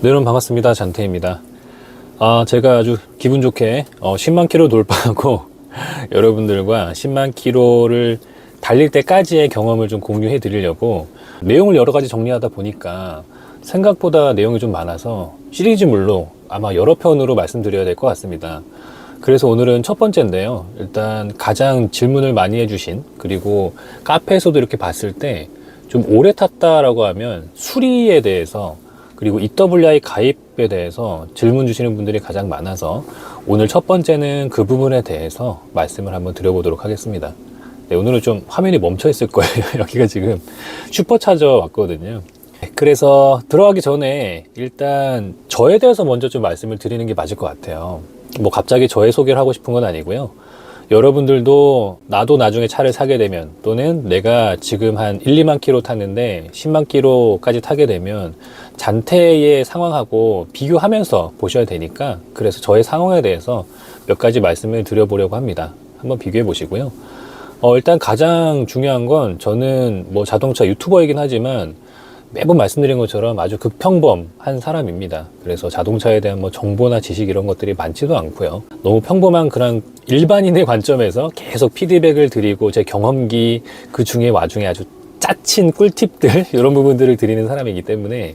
네, 여러분 반갑습니다. 잔태입니다. 제가 아주 기분 좋게 10만 킬로 돌파하고 여러분들과 10만 킬로를 달릴 때까지의 경험을 좀 공유해 드리려고 내용을 여러 가지 정리하다 보니까 생각보다 내용이 좀 많아서 시리즈물로 아마 여러 편으로 말씀드려야 될 것 같습니다. 그래서 오늘은 첫 번째인데요. 일단 가장 질문을 많이 해주신, 그리고 카페에서도 이렇게 봤을 때 좀 오래 탔다라고 하면 수리에 대해서, 그리고 EWI 가입에 대해서 질문 주시는 분들이 가장 많아서 오늘 첫 번째는 그 부분에 대해서 말씀을 한번 드려보도록 하겠습니다. 네, 오늘은 좀 화면이 멈춰 있을 거예요. 여기가 지금 슈퍼차저 왔거든요. 그래서 들어가기 전에 일단 저에 대해서 먼저 좀 말씀을 드리는 게 맞을 것 같아요. 뭐 갑자기 저의 소개를 하고 싶은 건 아니고요. 여러분들도 나도 나중에 차를 사게 되면, 또는 내가 지금 한 1, 2만 킬로 탔는데 10만 킬로까지 타게 되면 잔태의 상황하고 비교하면서 보셔야 되니까, 그래서 저의 상황에 대해서 몇 가지 말씀을 드려보려고 합니다. 한번 비교해 보시고요. 일단 가장 중요한 건, 저는 뭐 자동차 유튜버이긴 하지만 매번 말씀드린 것처럼 아주 극평범한 사람입니다. 그래서 자동차에 대한 뭐 정보나 지식 이런 것들이 많지도 않고요. 너무 평범한 그런 일반인의 관점에서 계속 피드백을 드리고 제 경험기 그 중에 와중에 아주 짜친 꿀팁들 이런 부분들을 드리는 사람이기 때문에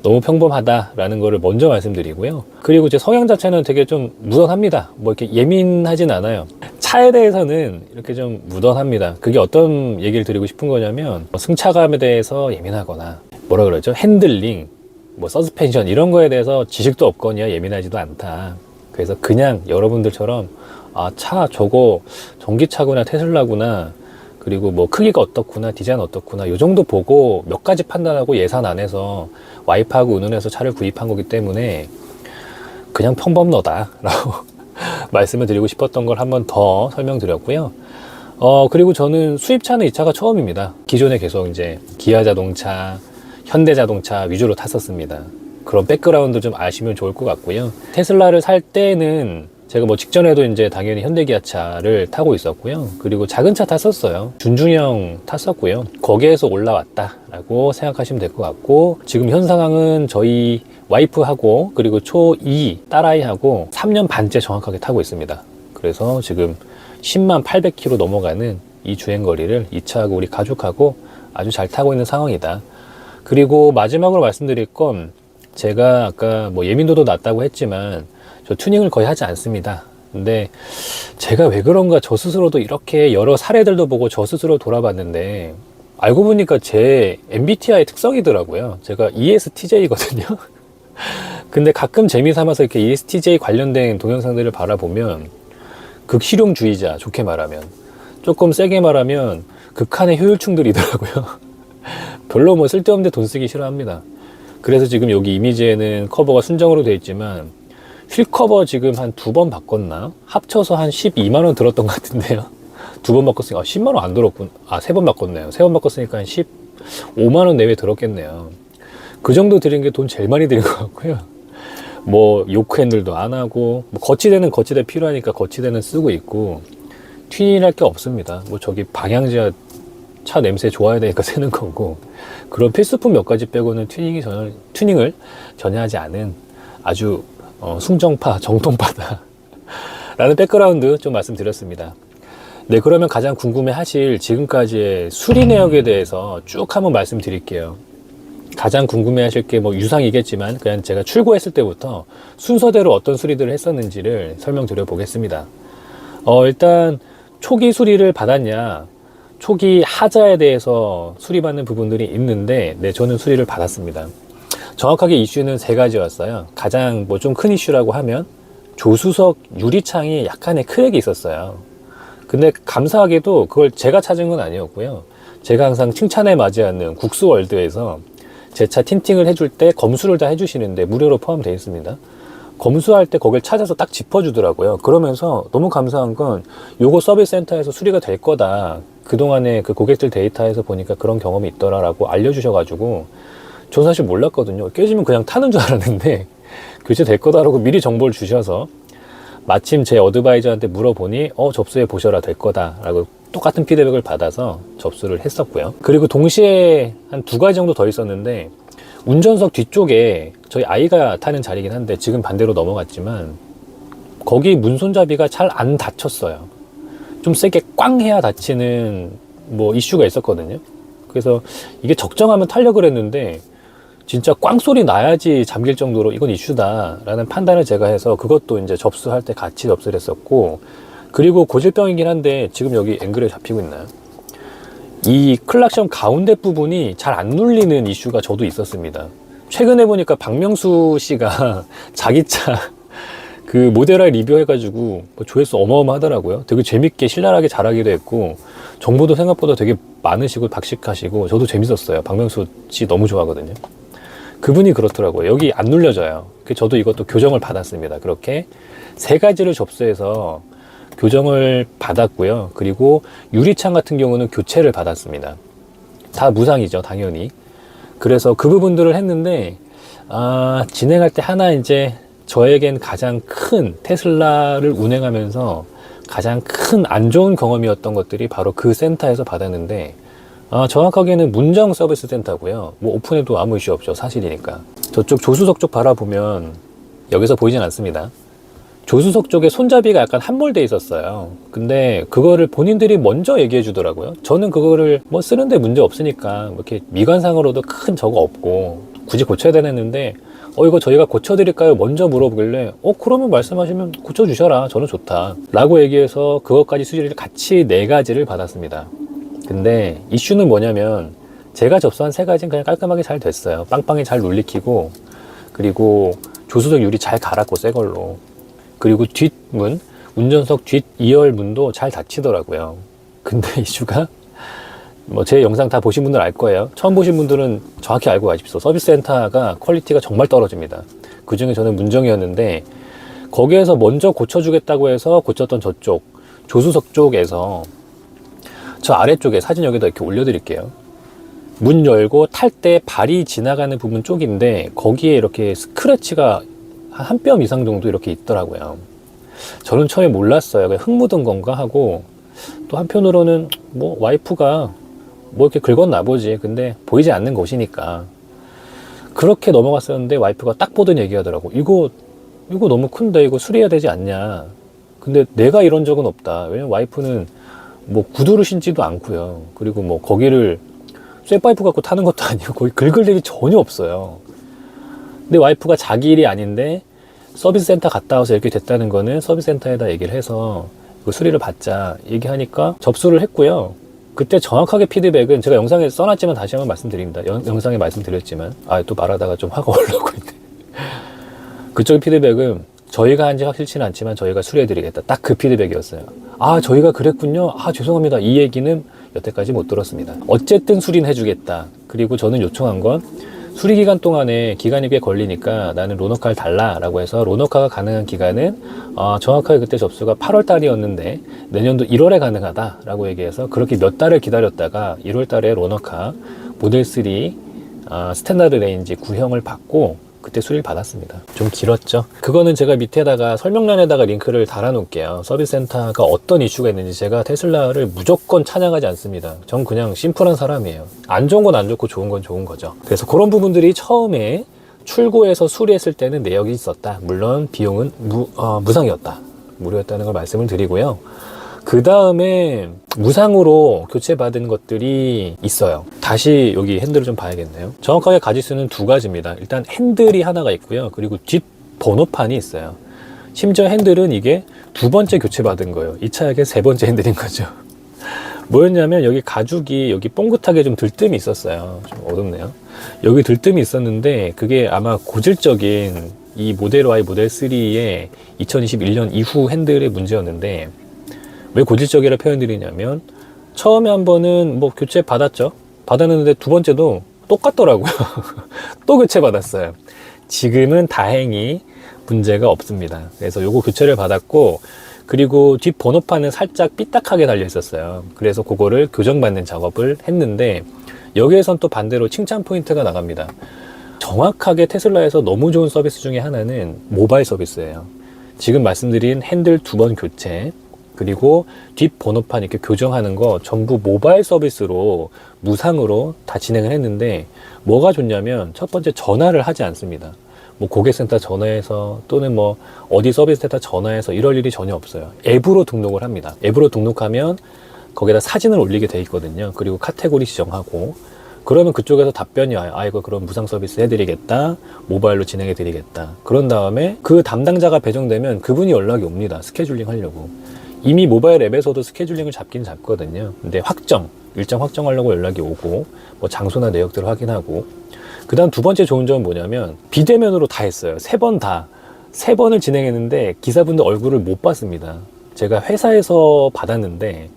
너무 평범하다라는 거를 먼저 말씀드리고요. 그리고 제 성향 자체는 되게 좀 무던합니다. 뭐 이렇게 예민하진 않아요. 차에 대해서는 이렇게 좀 무던합니다. 그게 어떤 얘기를 드리고 싶은 거냐면, 승차감에 대해서 예민하거나, 뭐라 그러죠? 핸들링, 뭐 서스펜션 이런 거에 대해서 지식도 없거니와 예민하지도 않다. 그래서 그냥 여러분들처럼 차 저거 전기차구나 테슬라구나, 그리고 뭐 크기가 어떻구나, 디자인 어떻구나, 요 정도 보고 몇 가지 판단하고 예산 안에서 와이프하고 의논해서 차를 구입한 거기 때문에 그냥 평범너다 라고 말씀을 드리고 싶었던 걸 한 번 더 설명드렸고요. 그리고 저는 수입차는 이 차가 처음입니다. 기존에 계속 이제 기아 자동차, 현대 자동차 위주로 탔었습니다. 그런 백그라운드 좀 아시면 좋을 것 같고요. 테슬라를 살 때는 제가 뭐 직전에도 이제 당연히 현대기아차를 타고 있었고요. 그리고 작은 차 탔었어요. 준중형 탔었고요. 거기에서 올라왔다라고 생각하시면 될 것 같고, 지금 현 상황은 저희 와이프하고 그리고 초2 딸아이하고 3년 반째 정확하게 타고 있습니다. 그래서 지금 10만 800km 넘어가는 이 주행거리를 이 차하고 우리 가족하고 아주 잘 타고 있는 상황이다. 그리고 마지막으로 말씀드릴 건, 제가 아까 뭐 예민도도 낮다고 했지만 저 튜닝을 거의 하지 않습니다. 근데 제가 왜 그런가 저 스스로도 이렇게 여러 사례들도 보고 저 스스로 돌아봤는데, 알고 보니까 제 MBTI 특성이더라고요. 제가 ESTJ거든요. 근데 가끔 재미삼아서 이렇게 ESTJ 관련된 동영상들을 바라보면 극실용주의자, 좋게 말하면, 조금 세게 말하면 극한의 효율충들이더라고요. 별로 뭐 쓸데없는 데 돈 쓰기 싫어합니다. 그래서 지금 여기 이미지에는 커버가 순정으로 되어 있지만 휠 커버 지금 한 2번 바꿨나? 합쳐서 한 12만원 들었던 것 같은데요. 2번 바꿨으니까 10만원 안 들었군. 3번 바꿨네요. 3번 바꿨으니까 한 15만원 내외 들었겠네요. 그 정도 들인 게 돈 제일 많이 들인 것 같고요. 뭐 요크 핸들도 안 하고, 뭐 거치대는 거치대 필요하니까 거치대는 쓰고 있고, 튜닝할 게 없습니다. 뭐 저기 방향지가 차 냄새 좋아야 되니까 새는 거고, 그런 필수품 몇 가지 빼고는 튜닝을 전혀 하지 않은 아주 순정파, 정통파다 라는 백그라운드 좀 말씀드렸습니다. 네, 그러면 가장 궁금해 하실 지금까지의 수리 내역에 대해서 쭉 한번 말씀드릴게요. 가장 궁금해 하실 게 뭐 유상이겠지만, 그냥 제가 출고했을 때부터 순서대로 어떤 수리들을 했었는지를 설명드려 보겠습니다. 일단 초기 수리를 받았냐, 초기 하자에 대해서 수리받는 부분들이 있는데, 네, 저는 수리를 받았습니다. 정확하게 이슈는 3가지였어요. 가장 뭐 좀 큰 이슈라고 하면 조수석 유리창이 약간의 크랙이 있었어요. 근데 감사하게도 그걸 제가 찾은 건 아니었고요. 제가 항상 칭찬에 맞이하는 국수월드에서 제 차 틴팅을 해줄 때 검수를 다 해주시는데 무료로 포함되어 있습니다. 검수할 때 거길 찾아서 딱 짚어주더라고요. 그러면서 너무 감사한 건, 요거 서비스 센터에서 수리가 될 거다, 그동안에 그 고객들 데이터에서 보니까 그런 경험이 있더라라고 알려주셔가지고, 전 사실 몰랐거든요. 깨지면 그냥 타는 줄 알았는데 교체될 거다라고 미리 정보를 주셔서, 마침 제 어드바이저한테 물어보니 접수해 보셔라, 될 거다라고 똑같은 피드백을 받아서 접수를 했었고요. 그리고 동시에 한 2가지 정도 더 있었는데, 운전석 뒤쪽에 저희 아이가 타는 자리긴 한데 지금 반대로 넘어갔지만 거기 문 손잡이가 잘 안 닫혔어요. 좀 세게 꽝 해야 닫히는 뭐 이슈가 있었거든요. 그래서 이게 적정하면 탄력을 했는데 진짜 꽝 소리 나야지 잠길 정도로 이건 이슈다라는 판단을 제가 해서 그것도 이제 접수할 때 같이 접수를 했었고, 그리고 고질병이긴 한데 지금 여기 앵글에 잡히고 있나요? 이 클락션 가운데 부분이 잘 안 눌리는 이슈가 저도 있었습니다. 최근에 보니까 박명수 씨가 자기 차 그 모델 Y 리뷰해가지고 뭐 조회수 어마어마하더라고요. 되게 재밌게 신랄하게 잘하기도 했고 정보도 생각보다 되게 많으시고 박식하시고 저도 재밌었어요. 박명수 씨 너무 좋아하거든요. 그분이 그렇더라고요. 여기 안 눌려져요. 저도 이것도 교정을 받았습니다. 그렇게 3가지를 접수해서 교정을 받았고요. 그리고 유리창 같은 경우는 교체를 받았습니다. 다 무상이죠, 당연히. 그래서 그 부분들을 했는데 진행할 때 하나 이제 저에겐 가장 큰 테슬라를 운행하면서 가장 큰 안 좋은 경험이었던 것들이 바로 그 센터에서 받았는데, 정확하게는 문정 서비스 센터고요. 뭐 오픈해도 아무 이슈 없죠. 사실이니까. 저쪽 조수석 쪽 바라보면 여기서 보이진 않습니다. 조수석 쪽에 손잡이가 약간 함몰돼 있었어요. 근데 그거를 본인들이 먼저 얘기해 주더라고요. 저는 그거를 뭐 쓰는데 문제 없으니까 뭐 이렇게 미관상으로도 큰 저거 없고 굳이 고쳐야 되는데 이거 저희가 고쳐드릴까요? 먼저 물어보길래 그러면 말씀하시면 고쳐주셔라. 저는 좋다 라고 얘기해서 그것까지 수리를 같이 4가지를 받았습니다. 근데 이슈는 뭐냐면 제가 접수한 3가지는 그냥 깔끔하게 잘 됐어요. 빵빵히 잘 눌리키고, 그리고 조수석 유리 잘 갈았고 새 걸로, 그리고 뒷문, 운전석 뒷 2열 문도 잘 닫히더라고요. 근데 이슈가 뭐 제 영상 다 보신 분들 알 거예요. 처음 보신 분들은 정확히 알고 가십시오. 서비스 센터가 퀄리티가 정말 떨어집니다. 그 중에 저는 문정이었는데 거기에서 먼저 고쳐주겠다고 해서 고쳤던 저쪽 조수석 쪽에서 저 아래쪽에 사진 여기다 이렇게 올려드릴게요. 문 열고 탈 때 발이 지나가는 부분 쪽인데 거기에 이렇게 스크래치가 한 뼘 이상 정도 이렇게 있더라고요. 저는 처음에 몰랐어요. 그냥 흙 묻은 건가 하고, 또 한편으로는 뭐 와이프가 뭐 이렇게 긁었나 보지. 근데 보이지 않는 곳이니까 그렇게 넘어갔었는데 와이프가 딱 보더니 얘기하더라고. 이거 너무 큰데 이거 수리해야 되지 않냐. 근데 내가 이런 적은 없다. 왜냐면 와이프는 뭐 구두를 신지도 않고요. 그리고 뭐 거기를 쇠파이프 갖고 타는 것도 아니고 거기 긁을 일이 전혀 없어요. 근데 와이프가 자기 일이 아닌데 서비스 센터 갔다 와서 이렇게 됐다는 거는 서비스 센터에다 얘기를 해서 그 수리를 받자 얘기하니까 접수를 했고요. 그때 정확하게 피드백은 제가 영상에 써놨지만 다시 한번 말씀드립니다. 영상에 말씀드렸지만 또 말하다가 좀 화가 올라오고 있네. 그쪽 피드백은 저희가 한지 확실치는 않지만 저희가 수리해드리겠다. 딱 그 피드백이었어요. 저희가 그랬군요. 죄송합니다. 이 얘기는 여태까지 못 들었습니다. 어쨌든 수리는 해주겠다. 그리고 저는 요청한 건 수리 기간 동안에 기간이 꽤 걸리니까 나는 로너카를 달라라고 해서 로너카가 가능한 기간은 정확하게 그때 접수가 8월 달이었는데 내년도 1월에 가능하다라고 얘기해서 그렇게 몇 달을 기다렸다가 1월 달에 로너카 모델 3 스탠다드 레인지 구형을 받고 그때 수리를 받았습니다. 좀 길었죠. 그거는 제가 밑에다가 설명란에다가 링크를 달아 놓을게요. 서비스 센터가 어떤 이슈가 있는지. 제가 테슬라를 무조건 찬양하지 않습니다. 전 그냥 심플한 사람이에요. 안 좋은 건 안 좋고 좋은 건 좋은 거죠. 그래서 그런 부분들이 처음에 출고해서 수리했을 때는 내역이 있었다. 물론 비용은 무상이었다. 무료였다는 걸 말씀을 드리고요. 그 다음에 무상으로 교체받은 것들이 있어요. 다시 여기 핸들을 좀 봐야겠네요. 정확하게 가지수는 2가지입니다. 일단 핸들이 하나가 있고요. 그리고 뒷 번호판이 있어요. 심지어 핸들은 이게 2번째 교체받은 거예요. 이 차에게 3번째 핸들인 거죠. 뭐였냐면 여기 가죽이 여기 뽕긋하게 좀 들뜸이 있었어요. 좀 어둡네요. 여기 들뜸이 있었는데 그게 아마 고질적인 이 모델 Y, 모델 3의 2021년 이후 핸들의 문제였는데, 왜 고질적이라 표현드리냐면 처음에 한 번은 뭐 교체 받았죠. 받았는데 2번째도 똑같더라고요. 또 교체 받았어요. 지금은 다행히 문제가 없습니다. 그래서 요거 교체를 받았고, 그리고 뒷 번호판은 살짝 삐딱하게 달려 있었어요. 그래서 그거를 교정받는 작업을 했는데 여기에선 또 반대로 칭찬 포인트가 나갑니다. 정확하게 테슬라에서 너무 좋은 서비스 중에 하나는 모바일 서비스예요. 지금 말씀드린 핸들 2번 교체, 그리고 뒷 번호판 이렇게 교정하는 거 전부 모바일 서비스로 무상으로 다 진행을 했는데, 뭐가 좋냐면 첫 번째, 전화를 하지 않습니다. 뭐 고객센터 전화해서 또는 뭐 어디 서비스 센터 전화해서 이럴 일이 전혀 없어요. 앱으로 등록을 합니다. 앱으로 등록하면 거기다 사진을 올리게 돼 있거든요. 그리고 카테고리 지정하고, 그러면 그쪽에서 답변이 와요. 아, 이거 그럼 무상 서비스 해드리겠다, 모바일로 진행해 드리겠다. 그런 다음에 그 담당자가 배정되면 그분이 연락이 옵니다. 스케줄링 하려고. 이미 모바일 앱에서도 스케줄링을 잡긴 잡거든요. 근데 일정 확정하려고 연락이 오고, 뭐 장소나 내역들을 확인하고. 그 다음 두 번째 좋은 점은 뭐냐면 비대면으로 다 했어요. 세 번을 진행했는데 기사분들 얼굴을 못 봤습니다. 제가 회사에서 받았는데,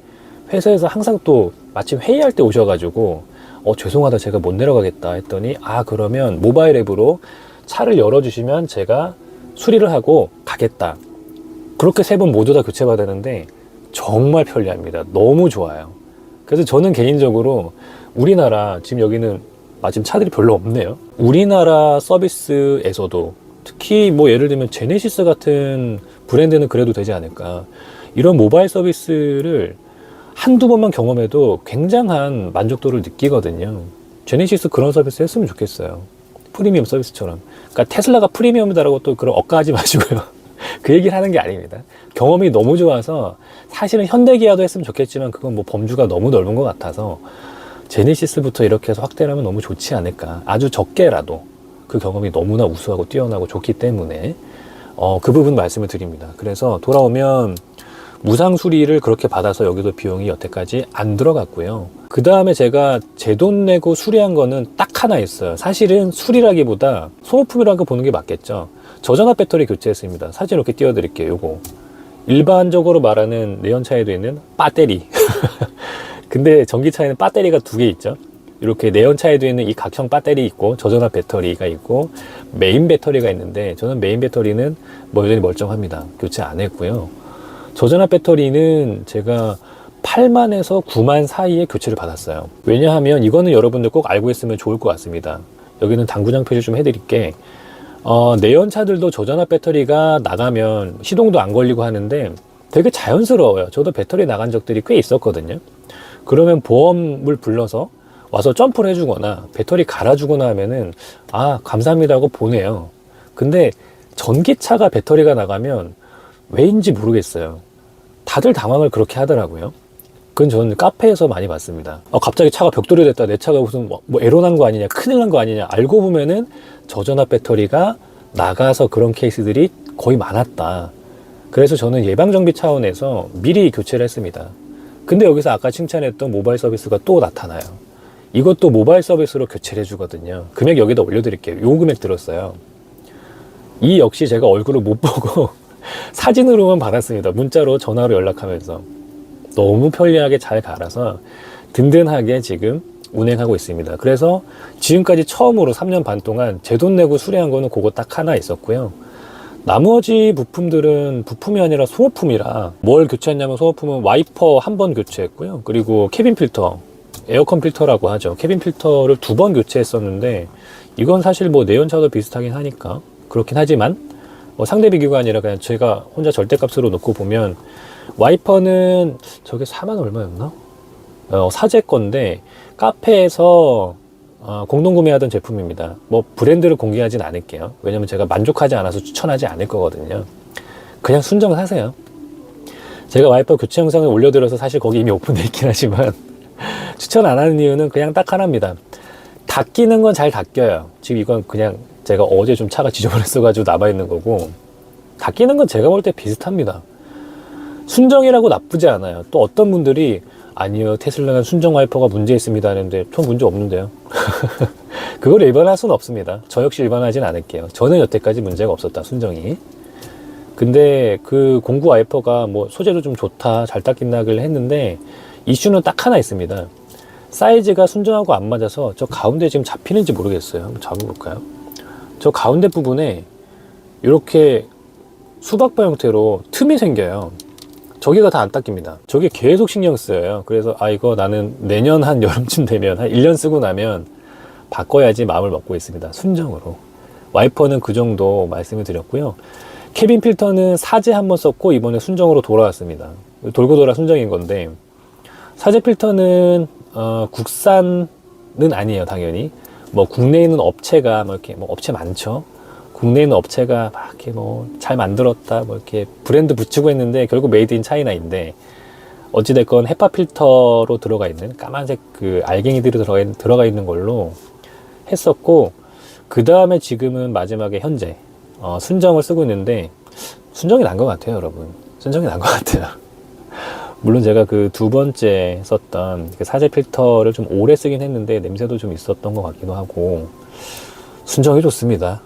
회사에서 항상 또 마침 회의할 때 오셔가지고 죄송하다, 제가 못 내려가겠다 했더니, 그러면 모바일 앱으로 차를 열어주시면 제가 수리를 하고 가겠다. 그렇게 세 번 모두 다 교체받았는데 정말 편리합니다. 너무 좋아요. 그래서 저는 개인적으로 우리나라, 지금 여기는 마침 차들이 별로 없네요. 우리나라 서비스에서도 특히 뭐 예를 들면 제네시스 같은 브랜드는 그래도 되지 않을까. 이런 모바일 서비스를 한두 번만 경험해도 굉장한 만족도를 느끼거든요. 제네시스 그런 서비스 했으면 좋겠어요. 프리미엄 서비스처럼. 그러니까 테슬라가 프리미엄이다라고 또 그런 억까하지 마시고요. 그 얘기를 하는 게 아닙니다. 경험이 너무 좋아서, 사실은 현대기아도 했으면 좋겠지만 그건 뭐 범주가 너무 넓은 것 같아서 제네시스부터 이렇게 해서 확대를 하면 너무 좋지 않을까. 아주 적게라도 그 경험이 너무나 우수하고 뛰어나고 좋기 때문에 그 부분 말씀을 드립니다. 그래서 돌아오면 무상 수리를 그렇게 받아서 여기도 비용이 여태까지 안 들어갔고요. 그 다음에 제가 제 돈 내고 수리한 거는 딱 하나 있어요. 사실은 수리라기보다 소모품이라고 보는 게 맞겠죠. 저전압 배터리 교체했습니다. 사진 이렇게 띄워드릴게요. 요거 일반적으로 말하는 내연차에도 있는 배터리. 근데 전기차에는 배터리가 두 개 있죠. 이렇게 내연차에도 있는 이 각형 배터리 있고, 저전압 배터리가 있고, 메인 배터리가 있는데, 저는 메인 배터리는 여전히 멀쩡합니다. 교체 안 했고요. 저전압 배터리는 제가 8만에서 9만 사이에 교체를 받았어요. 왜냐하면 이거는 여러분들 꼭 알고 있으면 좋을 것 같습니다. 여기는 당구장 표시 좀 해드릴게. 내연차들도 저전압 배터리가 나가면 시동도 안 걸리고 하는데 되게 자연스러워요. 저도 배터리 나간 적들이 꽤 있었거든요. 그러면 보험을 불러서 와서 점프를 해주거나 배터리 갈아주거나 하면은 감사합니다 하고 보내요. 근데 전기차가 배터리가 나가면 왜인지 모르겠어요. 다들 당황을 그렇게 하더라고요. 그건 저는 카페에서 많이 봤습니다. 갑자기 차가 벽돌이 됐다, 내 차가 무슨 뭐 에러 난 거 아니냐, 큰일 난 거 아니냐. 알고 보면은 저전압 배터리가 나가서 그런 케이스들이 거의 많았다. 그래서 저는 예방정비 차원에서 미리 교체를 했습니다. 근데 여기서 아까 칭찬했던 모바일 서비스가 또 나타나요. 이것도 모바일 서비스로 교체를 해주거든요. 금액 여기다 올려드릴게요. 요 금액 들었어요. 이 역시 제가 얼굴을 못 보고 사진으로만 받았습니다. 문자로, 전화로 연락하면서. 너무 편리하게 잘 갈아서 든든하게 지금 운행하고 있습니다. 그래서 지금까지 처음으로 3년 반 동안 제 돈 내고 수리한 거는 그거 딱 하나 있었고요. 나머지 부품들은 부품이 아니라 소모품이라, 뭘 교체했냐면 소모품은 와이퍼 한 번 교체했고요. 그리고 캐빈 필터, 에어컨 필터라고 하죠. 캐빈 필터를 2번 교체했었는데, 이건 사실 뭐 내연차도 비슷하긴 하니까 그렇긴 하지만 상대 비교가 아니라 그냥 제가 혼자 절대값으로 놓고 보면, 와이퍼는 저게 4만 얼마였나? 사제 건데 카페에서 공동 구매하던 제품입니다. 뭐 브랜드를 공개하진 않을게요. 왜냐면 제가 만족하지 않아서 추천하지 않을 거거든요. 그냥 순정 사세요. 제가 와이퍼 교체 영상을 올려드려서 사실 거기 이미 오픈되어 있긴 하지만 추천 안 하는 이유는 그냥 딱 하나입니다. 닦이는 건 잘 닦여요. 지금 이건 그냥 제가 어제 좀 차가 지저분했어가지고 남아있는 거고, 닦이는 건 제가 볼 때 비슷합니다. 순정이라고 나쁘지 않아요. 또 어떤 분들이 아니요, 테슬라는 순정 와이퍼가 문제 있습니다 하는데 전 문제 없는데요. 그걸 일반화할 수는 없습니다. 저 역시 일반화하진 않을게요. 저는 여태까지 문제가 없었다, 순정이. 근데 그 공구 와이퍼가 뭐 소재도 좀 좋다, 잘 닦인다길 했는데 이슈는 딱 하나 있습니다. 사이즈가 순정하고 안 맞아서 저 가운데 지금 잡히는지 모르겠어요. 한번 잡아볼까요? 저 가운데 부분에 이렇게 수박바 형태로 틈이 생겨요. 저기가 다 안 닦입니다. 저게 계속 신경 쓰여요. 그래서 이거 나는 내년 한 여름쯤 되면, 한 1년 쓰고 나면 바꿔야지 마음을 먹고 있습니다. 순정으로. 와이퍼는 그 정도 말씀을 드렸고요. 캐빈 필터는 사제 한번 썼고 이번에 순정으로 돌아왔습니다. 돌고 돌아 순정인 건데, 사제 필터는 국산은 아니에요, 당연히. 뭐 국내에 있는 업체가 뭐 이렇게 뭐 업체 많죠. 국내에 있는 업체가 막 이렇게 뭐 잘 만들었다, 뭐 이렇게 브랜드 붙이고 했는데 결국 메이드 인 차이나인데, 어찌됐건 헤파 필터로 들어가 있는 까만색 그 알갱이들이 들어가 있는 걸로 했었고, 그 다음에 지금은 마지막에 현재 순정을 쓰고 있는데, 순정이 난 것 같아요, 여러분. 순정이 난 것 같아요. 물론 제가 그 두 번째 썼던 그 사제 필터를 좀 오래 쓰긴 했는데 냄새도 좀 있었던 것 같기도 하고, 순정이 좋습니다.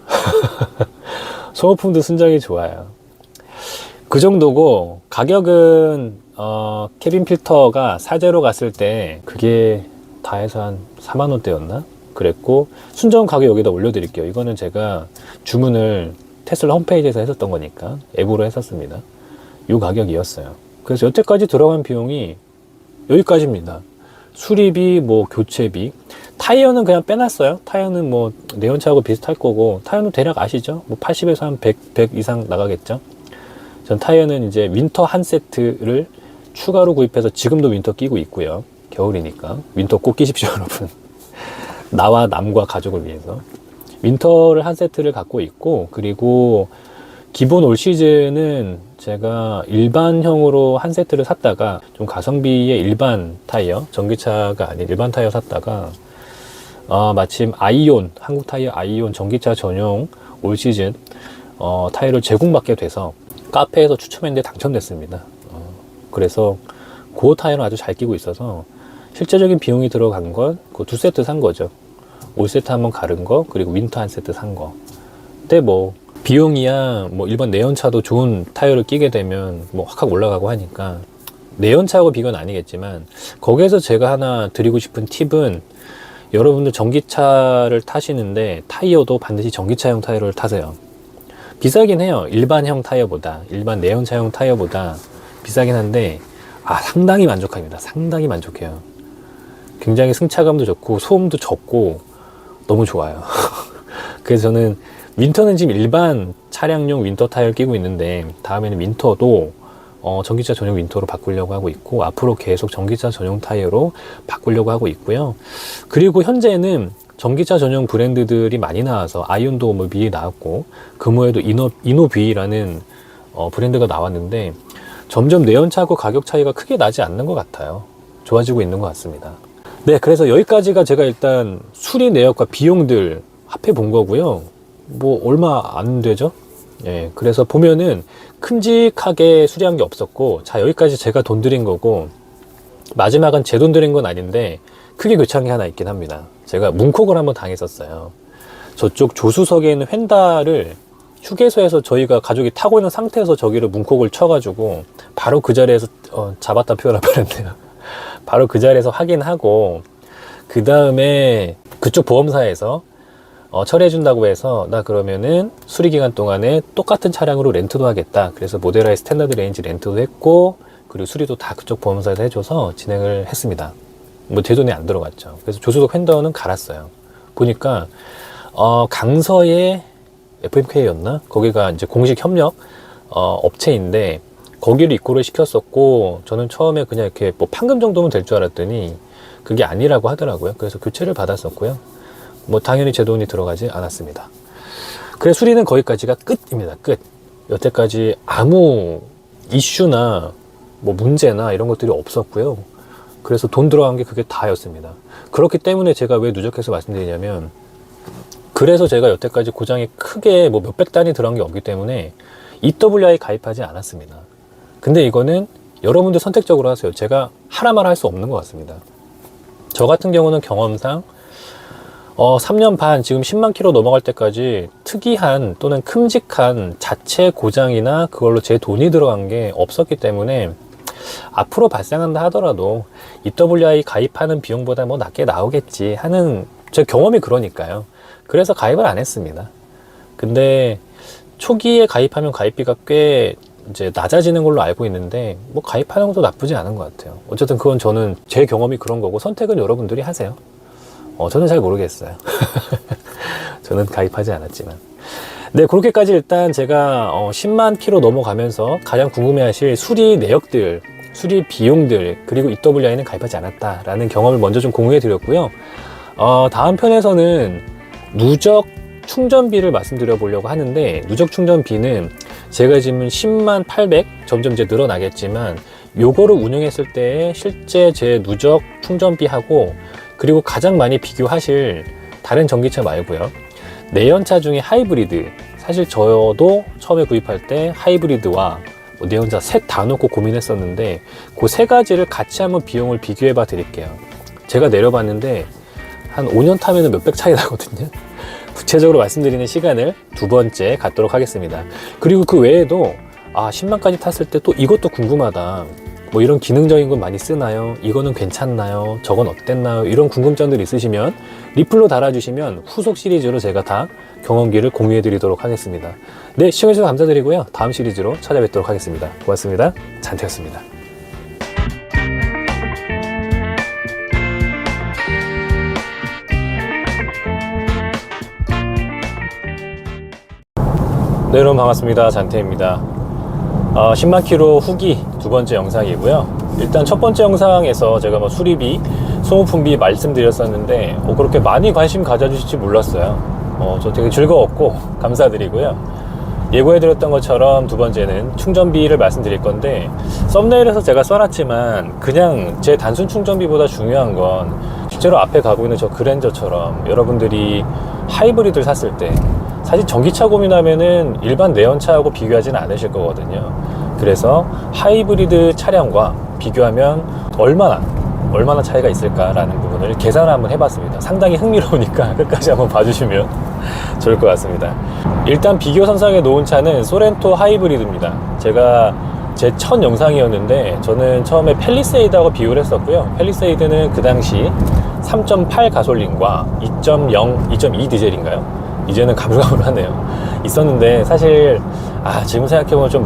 소모품도 순정이 좋아요. 그 정도고, 가격은 캐빈 필터가 사제로 갔을 때 그게 다 해서 한 4만원대였나? 그랬고, 순정 가격 여기다 올려드릴게요. 이거는 제가 주문을 테슬라 홈페이지에서 했었던 거니까 앱으로 했었습니다. 이 가격이었어요. 그래서 여태까지 들어간 비용이 여기까지입니다. 수리비, 뭐 교체비, 타이어는 그냥 빼놨어요. 타이어는 뭐 내연차하고 비슷할 거고, 타이어는 대략 아시죠? 뭐 80에서 한 100 이상 나가겠죠. 전 타이어는 이제 윈터 한 세트를 추가로 구입해서 지금도 윈터 끼고 있고요. 겨울이니까 윈터 꼭 끼십시오, 여러분. 나와 남과 가족을 위해서 윈터를 한 세트를 갖고 있고, 그리고 기본 올 시즌은 제가 일반형으로 한 세트를 샀다가 좀 가성비의 일반 타이어, 전기차가 아닌 일반 타이어 샀다가 마침 아이온, 한국 타이어 아이온 전기차 전용 올 시즌 타이어를 제공받게 돼서 카페에서 추첨했는데 당첨됐습니다. 그래서 그 타이어는 아주 잘 끼고 있어서 실제적인 비용이 들어간 건 그 두 세트 산 거죠. 올 세트 한번 가른 거, 그리고 윈터 한 세트 산 거. 근데 뭐 비용이야 뭐 일반 내연차도 좋은 타이어를 끼게 되면 뭐 확 올라가고 하니까, 내연차하고 비교는 아니겠지만 거기에서 제가 하나 드리고 싶은 팁은, 여러분들 전기차를 타시는데 타이어도 반드시 전기차용 타이어를 타세요. 비싸긴 해요. 일반형 타이어보다, 일반 내연차용 타이어보다 비싸긴 한데 상당히 만족합니다. 상당히 만족해요. 굉장히 승차감도 좋고 소음도 적고 너무 좋아요. 그래서 저는 윈터는 지금 일반 차량용 윈터 타이어를 끼고 있는데, 다음에는 윈터도 전기차 전용 윈터로 바꾸려고 하고 있고, 앞으로 계속 전기차 전용 타이어로 바꾸려고 하고 있고요. 그리고 현재는 전기차 전용 브랜드들이 많이 나와서, 아이온도 뭐 미리 나왔고, 금호에도 이노비라는 브랜드가 나왔는데, 점점 내연차하고 가격 차이가 크게 나지 않는 것 같아요. 좋아지고 있는 것 같습니다. 네, 그래서 여기까지가 제가 일단 수리 내역과 비용들 합해 본 거고요. 뭐 얼마 안 되죠? 예, 그래서 보면은 큼직하게 수리한 게 없었고, 자, 여기까지 제가 돈 들인 거고, 마지막은 제 돈 들인 건 아닌데 크게 교차한 게 하나 있긴 합니다. 제가 문콕을 한번 당했었어요. 저쪽 조수석에 있는 휀다를 휴게소에서 저희가 가족이 타고 있는 상태에서 저기를 문콕을 쳐가지고 바로 그 자리에서 잡았다 표현할 뻔했네요. 바로 그 자리에서 확인하고, 그 다음에 그쪽 보험사에서 처리해준다고 해서, 나 그러면은 수리기간 동안에 똑같은 차량으로 렌트도 하겠다. 그래서 모델하이 스탠다드 레인지 렌트도 했고, 그리고 수리도 다 그쪽 보험사에서 해줘서 진행을 했습니다. 뭐 제 돈이 안 들어갔죠. 그래서 조수석 휀더는 갈았어요. 보니까 강서의 FMK였나? 거기가 이제 공식 협력 업체인데, 거기를 입고를 시켰었고, 저는 처음에 그냥 이렇게 뭐 판금 정도면 될 줄 알았더니 그게 아니라고 하더라고요. 그래서 교체를 받았었고요. 뭐 당연히 제 돈이 들어가지 않았습니다. 그래서 수리는 거기까지가 끝입니다. 끝. 여태까지 아무 이슈나 뭐 문제나 이런 것들이 없었고요. 그래서 돈 들어간 게 그게 다였습니다. 그렇기 때문에 제가 왜 누적해서 말씀드리냐면, 그래서 제가 여태까지 고장이 크게 뭐 몇백 단위 들어간 게 없기 때문에 EWI 가입하지 않았습니다. 근데 이거는 여러분들 선택적으로 하세요. 제가 하라 말할 수 없는 것 같습니다. 저 같은 경우는 경험상 3년 반, 지금 10만 킬로 넘어갈 때까지 특이한 또는 큼직한 자체 고장이나 그걸로 제 돈이 들어간 게 없었기 때문에, 앞으로 발생한다 하더라도 EWI 가입하는 비용보다 뭐 낮게 나오겠지 하는 제 경험이 그러니까요. 그래서 가입을 안 했습니다. 근데 초기에 가입하면 가입비가 꽤 이제 낮아지는 걸로 알고 있는데, 뭐 가입하는 것도 나쁘지 않은 것 같아요. 어쨌든 그건 저는 제 경험이 그런 거고, 선택은 여러분들이 하세요. 저는 잘 모르겠어요. 저는 가입하지 않았지만. 네, 그렇게까지 일단 제가 10만 킬로 넘어가면서 가장 궁금해하실 수리 내역들, 수리 비용들 그리고 EWI는 가입하지 않았다라는 경험을 먼저 좀 공유해 드렸고요. 다음 편에서는 누적 충전비를 말씀드려 보려고 하는데, 누적 충전비는 제가 지금 10만 800 점점 이제 늘어나겠지만 요거를 운영했을 때 실제 제 누적 충전비하고, 그리고 가장 많이 비교하실 다른 전기차 말고요, 내연차 중에 하이브리드, 사실 저도 처음에 구입할 때 하이브리드와 내연차 셋 다 놓고 고민했었는데 그 세 가지를 같이 한번 비용을 비교해 봐 드릴게요. 제가 내려봤는데 한 5년 타면 몇백 차이 나거든요. 구체적으로 말씀드리는 시간을 두 번째 갖도록 하겠습니다. 그리고 그 외에도 10만까지 탔을 때 또 이것도 궁금하다, 뭐 이런 기능적인 건 많이 쓰나요? 이거는 괜찮나요? 저건 어땠나요? 이런 궁금점들 있으시면 리플로 달아주시면 후속 시리즈로 제가 다 경험기를 공유해 드리도록 하겠습니다. 네, 시청해주셔서 감사드리고요. 다음 시리즈로 찾아뵙도록 하겠습니다. 고맙습니다. 잔태였습니다. 네, 여러분 반갑습니다. 잔태입니다. 10만 킬로 후기 두 번째 영상이고요. 일단 첫 번째 영상에서 제가 뭐 수리비, 소모품비 말씀드렸었는데 그렇게 많이 관심 가져주실지 몰랐어요. 저 되게 즐거웠고 감사드리고요. 예고해드렸던 것처럼 두 번째는 충전비를 말씀드릴 건데, 썸네일에서 제가 써놨지만 그냥 제 단순 충전비보다 중요한 건 실제로 앞에 가고 있는 저 그랜저처럼 여러분들이 하이브리드를 샀을 때 사실 전기차 고민하면은 일반 내연차하고 비교하지는 않으실 거거든요. 그래서 하이브리드 차량과 비교하면 얼마나 차이가 있을까라는 부분을 계산을 한번 해봤습니다. 상당히 흥미로우니까 끝까지 한번 봐주시면 좋을 것 같습니다. 일단 비교 선상에 놓은 차는 소렌토 하이브리드입니다. 제가 제 첫 영상이었는데 저는 처음에 팰리세이드하고 비교를 했었고요. 팰리세이드는 그 당시 3.8 가솔린과 2.0, 2.2 디젤인가요? 이제는 가물가물하네요. 있었는데 사실 지금 생각해보면 좀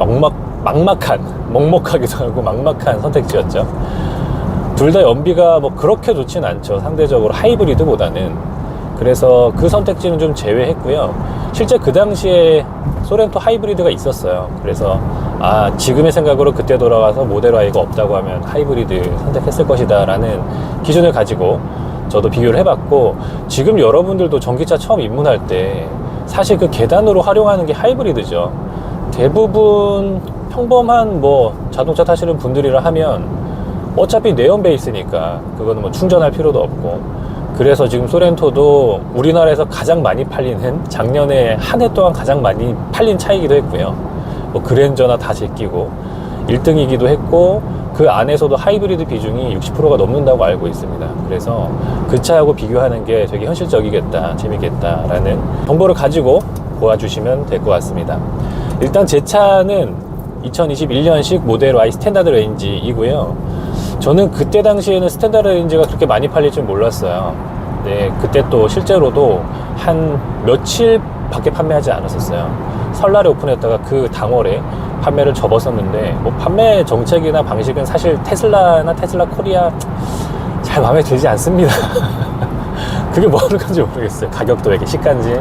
먹먹하기도 하고 막막한 선택지였죠. 둘 다 연비가 뭐 그렇게 좋진 않죠, 상대적으로 하이브리드보다는. 그래서 그 선택지는 좀 제외했고요. 실제 그 당시에 소렌토 하이브리드가 있었어요. 그래서 지금의 생각으로 그때 돌아가서 모델 Y가 없다고 하면 하이브리드 선택했을 것이다 라는 기준을 가지고 저도 비교를 해봤고, 지금 여러분들도 전기차 처음 입문할 때 사실 그 계단으로 활용하는 게 하이브리드죠. 대부분 평범한 뭐 자동차 타시는 분들이라 하면 어차피 내연 베이스니까 그거는 뭐 충전할 필요도 없고, 그래서 지금 소렌토도 우리나라에서 가장 많이 팔리는, 작년에 한 해 동안 가장 많이 팔린 차이기도 했고요. 뭐 그랜저나 다 제끼고 1등이기도 했고, 그 안에서도 하이브리드 비중이 60%가 넘는다고 알고 있습니다. 그래서 그 차하고 비교하는 게 되게 현실적이겠다, 재밌겠다라는 정보를 가지고 보아주시면 될 것 같습니다. 일단 제 차는 2021년식 모델 Y 스탠다드 레인지이고요. 저는 그때 당시에는 스탠다드 레인지가 그렇게 많이 팔릴 줄 몰랐어요. 네, 그때 또 실제로도 한 며칠 밖에 판매하지 않았었어요. 설날에 오픈했다가 그 당월에 판매를 접었었는데, 뭐 판매 정책이나 방식은 사실 테슬라나 테슬라 코리아 잘 마음에 들지 않습니다. 그게 뭐 하는 건지 모르겠어요. 가격도 왜 이렇게 시간지.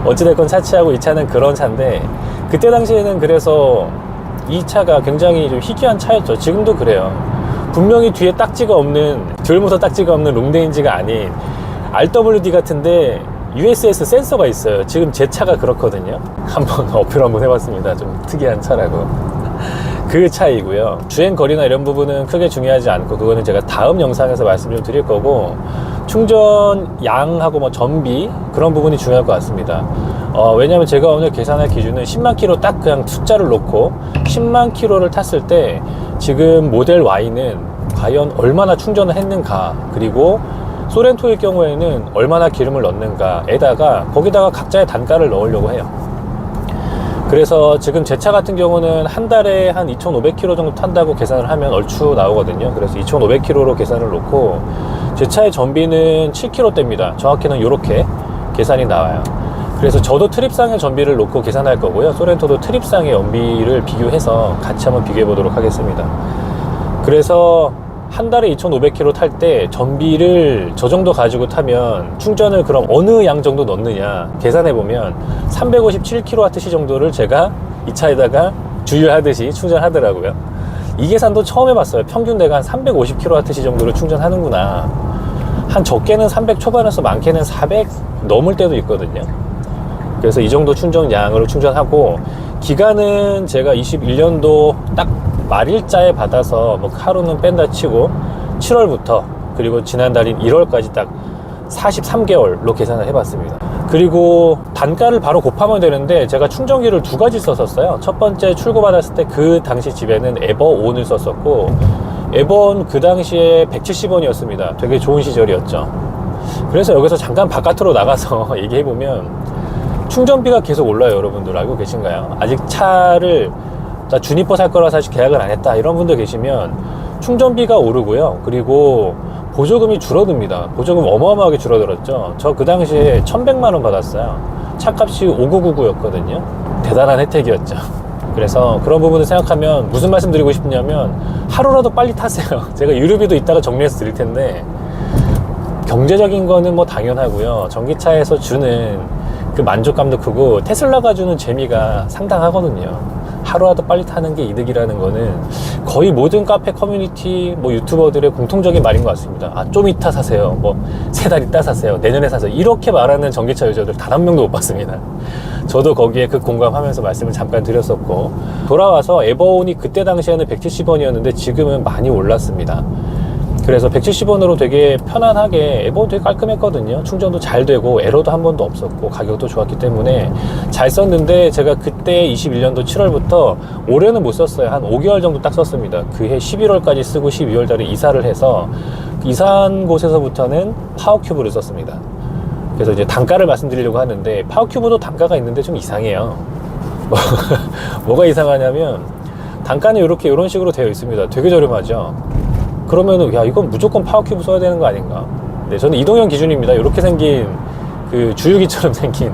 어찌됐건 차치하고 이 차는 그런 차인데, 그때 당시에는 그래서 이 차가 굉장히 좀 희귀한 차였죠. 지금도 그래요. 분명히 뒤에 딱지가 없는, 듀얼모터 딱지가 없는 롱레인지가 아닌 RWD 같은데 USS 센서가 있어요. 지금 제 차가 그렇거든요. 한번 어필 한번 해봤습니다. 좀 특이한 차라고. 그 차이고요. 주행거리나 이런 부분은 크게 중요하지 않고, 그거는 제가 다음 영상에서 말씀 좀 드릴 거고, 충전 양하고 뭐 전비 그런 부분이 중요할 것 같습니다. 왜냐면 제가 오늘 계산할 기준은 10만 킬로 딱 그냥 숫자를 놓고 10만 킬로를 탔을 때 지금 모델 Y는 과연 얼마나 충전을 했는가, 그리고 소렌토의 경우에는 얼마나 기름을 넣는가에다가 거기다가 각자의 단가를 넣으려고 해요. 그래서 지금 제 차 같은 경우는 한 달에 한 2,500km 정도 탄다고 계산을 하면 얼추 나오거든요. 그래서 2,500km로 계산을 놓고, 제 차의 전비는 7km대입니다. 정확히는 이렇게 계산이 나와요. 그래서 저도 트립상의 전비를 놓고 계산할 거고요. 소렌토도 트립상의 연비를 비교해서 같이 한번 비교해 보도록 하겠습니다. 그래서 한 달에 2,500km 탈 때 전비를 저 정도 가지고 타면 충전을 그럼 어느 양 정도 넣느냐 계산해 보면 357kWh 정도를 제가 이 차에다가 주유하듯이 충전하더라고요. 이 계산도 처음 해봤어요. 평균 내가 한 350kWh 정도를 충전하는구나. 한 적게는 300 초반에서 많게는 400 넘을 때도 있거든요. 그래서 이 정도 충전량으로 충전하고, 기간은 제가 21년도 딱 말일자에 받아서 뭐 하루는 뺀다 치고 7월부터 그리고 지난달인 1월까지 딱 43개월로 계산을 해봤습니다. 그리고 단가를 바로 곱하면 되는데, 제가 충전기를 두 가지 썼었어요. 첫 번째 출고 받았을 때 그 당시 집에는 에버온을 썼었고, 에버온 그 당시에 170원이었습니다. 되게 좋은 시절이었죠. 그래서 여기서 잠깐 바깥으로 나가서 얘기해보면, 충전비가 계속 올라요. 여러분들 알고 계신가요? 아직 차를 나 주니퍼 살 거라 사실 계약을 안 했다 이런 분들 계시면, 충전비가 오르고요. 그리고 보조금이 줄어듭니다. 보조금 어마어마하게 줄어들었죠. 저 그 당시에 1100만원 받았어요. 차값이 5999였거든요. 대단한 혜택이었죠. 그래서 그런 부분을 생각하면 무슨 말씀 드리고 싶냐면, 하루라도 빨리 타세요. 제가 유류비도 이따가 정리해서 드릴 텐데, 경제적인 거는 뭐 당연하고요. 전기차에서 주는 그 만족감도 크고, 테슬라가 주는 재미가 상당하거든요. 하루라도 빨리 타는 게 이득이라는 거는 거의 모든 카페 커뮤니티 뭐 유튜버들의 공통적인 말인 것 같습니다. 아, 좀 이따 사세요. 뭐 3달 있다 사세요. 내년에 사세요. 이렇게 말하는 전기차 유저들 단 한 명도 못 봤습니다. 저도 거기에 그 공감하면서 말씀을 잠깐 드렸었고, 돌아와서 에버온이 그때 당시에는 170원이었는데 지금은 많이 올랐습니다. 그래서 170원으로 되게 편안하게, 에버온 되게 깔끔했거든요. 충전도 잘 되고 에러도 한 번도 없었고 가격도 좋았기 때문에 잘 썼는데, 제가 그때 21년도 7월부터, 올해는 못 썼어요. 한 5개월 정도 딱 썼습니다. 그해 11월까지 쓰고 12월 달에 이사를 해서, 이사한 곳에서부터는 파워큐브를 썼습니다. 그래서 이제 단가를 말씀드리려고 하는데, 파워큐브도 단가가 있는데 좀 이상해요. 뭐가 이상하냐면, 단가는 이런 식으로 되어 있습니다. 되게 저렴하죠. 그러면은, 야, 이건 무조건 파워큐브 써야 되는 거 아닌가? 네, 저는 이동형 기준입니다. 이렇게 생긴 그 주유기처럼 생긴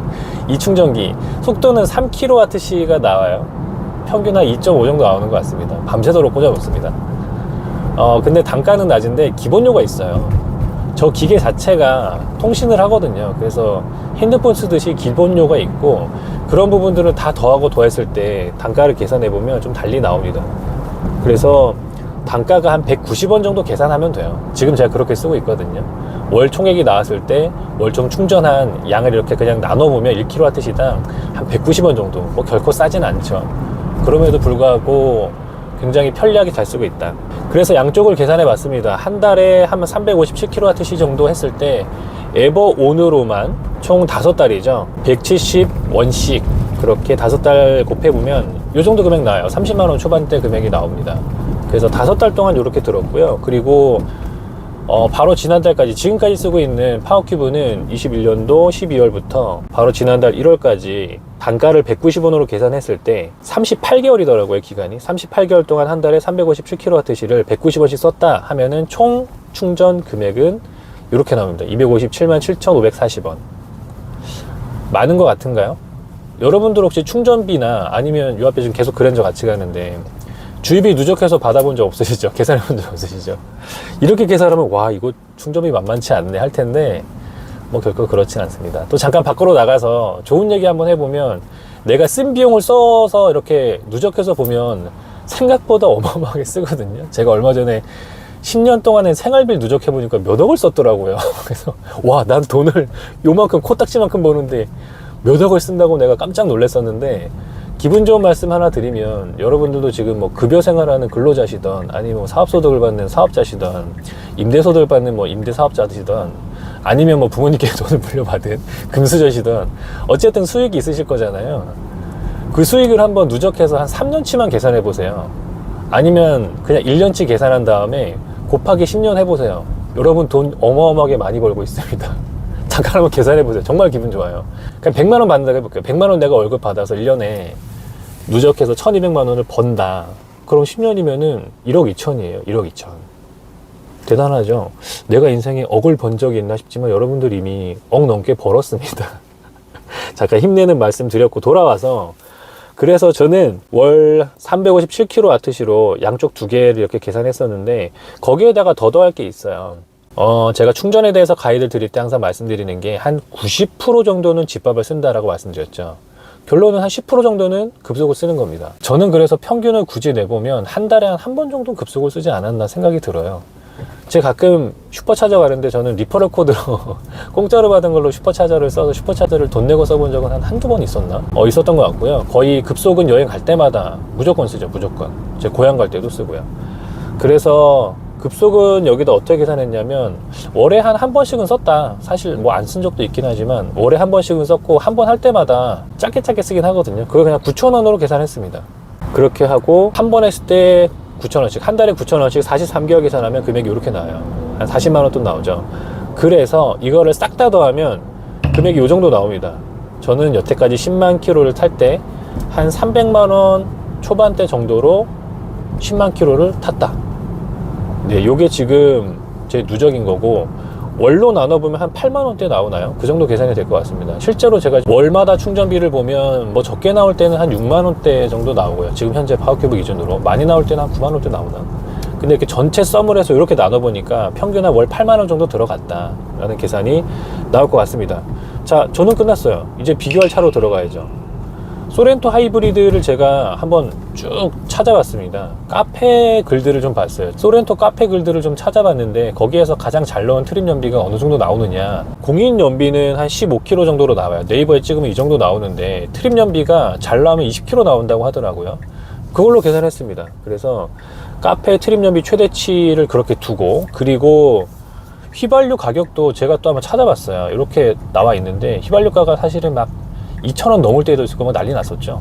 이 충전기, 속도는 3kWh가 나와요. 평균 한 2.5 정도 나오는 것 같습니다. 밤새도록 꽂아 놓습니다. 근데 단가는 낮은데 기본료가 있어요. 저 기계 자체가 통신을 하거든요. 그래서 핸드폰 쓰듯이 기본료가 있고, 그런 부분들은 다 더하고 더했을 때 단가를 계산해 보면 좀 달리 나옵니다. 그래서 단가가 한 190원 정도 계산하면 돼요. 지금 제가 그렇게 쓰고 있거든요. 월 총액이 나왔을 때 월총 충전한 양을 이렇게 그냥 나눠보면 1kWh당 한 190원 정도, 뭐 결코 싸진 않죠. 그럼에도 불구하고 굉장히 편리하게 잘 쓰고 있다. 그래서 양쪽을 계산해 봤습니다. 한 달에 한 357kWh 정도 했을 때, 에버온으로만 총 5달이죠. 170원씩 그렇게 5달 곱해보면 이 정도 금액 나와요. 30만원 초반대 금액이 나옵니다. 그래서 5달 동안 이렇게 들었고요. 그리고 바로 지난달까지, 지금까지 쓰고 있는 파워큐브는 21년도 12월부터 바로 지난달 1월까지 단가를 190원으로 계산했을 때 38개월이더라고요, 기간이. 38개월 동안 한 달에 357kWh를 190원씩 썼다 하면은 총 충전 금액은 이렇게 나옵니다. 257만 7,540원. 많은 것 같은가요? 여러분들 혹시 충전비나, 아니면 요 앞에 지금 계속 그랜저 같이 가는데 주유비 누적해서 받아본 적 없으시죠? 계산해본 적 없으시죠? 이렇게 계산하면, 와, 이거 충전비 만만치 않네 할 텐데, 뭐 결코 그렇진 않습니다. 또 잠깐 밖으로 나가서 좋은 얘기 한번 해보면, 내가 쓴 비용을 써서 이렇게 누적해서 보면 생각보다 어마어마하게 쓰거든요. 제가 얼마 전에 10년 동안에 생활비를 누적해보니까 몇 억을 썼더라고요. 그래서 와, 난 돈을 요만큼, 코딱지만큼 버는데 몇 억을 쓴다고 내가 깜짝 놀랐었는데, 기분 좋은 말씀 하나 드리면, 여러분들도 지금 뭐 급여 생활하는 근로자시던, 아니면 뭐 사업소득을 받는 사업자시던, 임대소득을 받는 뭐 임대사업자시던, 아니면 뭐 부모님께 돈을 물려받은 금수저시던, 어쨌든 수익이 있으실 거잖아요. 그 수익을 한번 누적해서 한 3년치만 계산해 보세요. 아니면 그냥 1년치 계산한 다음에 곱하기 10년 해보세요. 여러분 돈 어마어마하게 많이 벌고 있습니다. 잠깐 한번 계산해 보세요. 정말 기분 좋아요. 그냥 100만 원 받는다고 해볼게요. 100만 원 내가 월급 받아서 1년에 누적해서 1200만 원을 번다. 그럼 10년이면은 1억 2천이에요. 1억 2천. 대단하죠? 내가 인생에 억을 번 적이 있나 싶지만 여러분들 이미 억 넘게 벌었습니다. 잠깐 힘내는 말씀 드렸고 돌아와서, 그래서 저는 월 357kWh로 양쪽 두 개를 이렇게 계산했었는데, 거기에다가 더 더할 게 있어요. 제가 충전에 대해서 가이드를 드릴 때 항상 말씀드리는 게, 한 90% 정도는 집밥을 쓴다라고 말씀드렸죠. 결론은 한 10% 정도는 급속을 쓰는 겁니다. 저는 그래서 평균을 굳이 내보면 한 달에 한 번 정도 급속을 쓰지 않았나 생각이 들어요. 제가 가끔 슈퍼차저 가는데 저는 리퍼럴 코드로 공짜로 받은 걸로 슈퍼차저를 써서 슈퍼차저를 돈 내고 써본 적은 한두 번 있었나? 있었던 것 같고요. 거의 급속은 여행 갈 때마다 무조건 쓰죠. 무조건. 제 고향 갈 때도 쓰고요. 그래서 급속은 여기다 어떻게 계산했냐면 월에 한 번씩은 썼다. 사실 뭐 안 쓴 적도 있긴 하지만 월에 한 번씩은 썼고 한 번 할 때마다 짧게 쓰긴 하거든요. 그걸 그냥 9,000원으로 계산했습니다. 그렇게 하고 한 번 했을 때 9,000원씩, 한 달에 9,000원씩 43개월 계산하면 금액이 이렇게 나와요. 한 40만 원 돈 나오죠. 그래서 이거를 싹 다 더하면 금액이 이 정도 나옵니다. 저는 여태까지 10만 킬로를 탈 때 한 300만 원 초반대 정도로 10만 킬로를 탔다. 네, 요게 지금 제 누적인 거고, 월로 나눠보면 한 8만 원대 나오나요? 그 정도 계산이 될 것 같습니다. 실제로 제가 월마다 충전비를 보면 뭐 적게 나올 때는 한 6만 원대 정도 나오고요. 지금 현재 파워큐브 기준으로 많이 나올 때는 한 9만 원대 나오나? 근데 이렇게 전체 썸을 해서 이렇게 나눠보니까 평균 한 월 8만 원 정도 들어갔다 라는 계산이 나올 것 같습니다. 자, 저는 끝났어요. 이제 비교할 차로 들어가야죠. 소렌토 하이브리드를 제가 한번 쭉 찾아봤습니다. 카페 글들을 좀 봤어요. 소렌토 카페 글들을 좀 찾아봤는데 거기에서 가장 잘 나온 트림 연비가 어느 정도 나오느냐, 공인 연비는 한 15km 정도로 나와요. 네이버에 찍으면 이 정도 나오는데 트림 연비가 잘 나오면 20km 나온다고 하더라고요. 그걸로 계산했습니다. 그래서 카페 트림 연비 최대치를 그렇게 두고, 그리고 휘발유 가격도 제가 또 한번 찾아봤어요. 이렇게 나와 있는데 휘발유가가 사실은 막 2,000원 넘을 때도 있을 거면 난리 났었죠.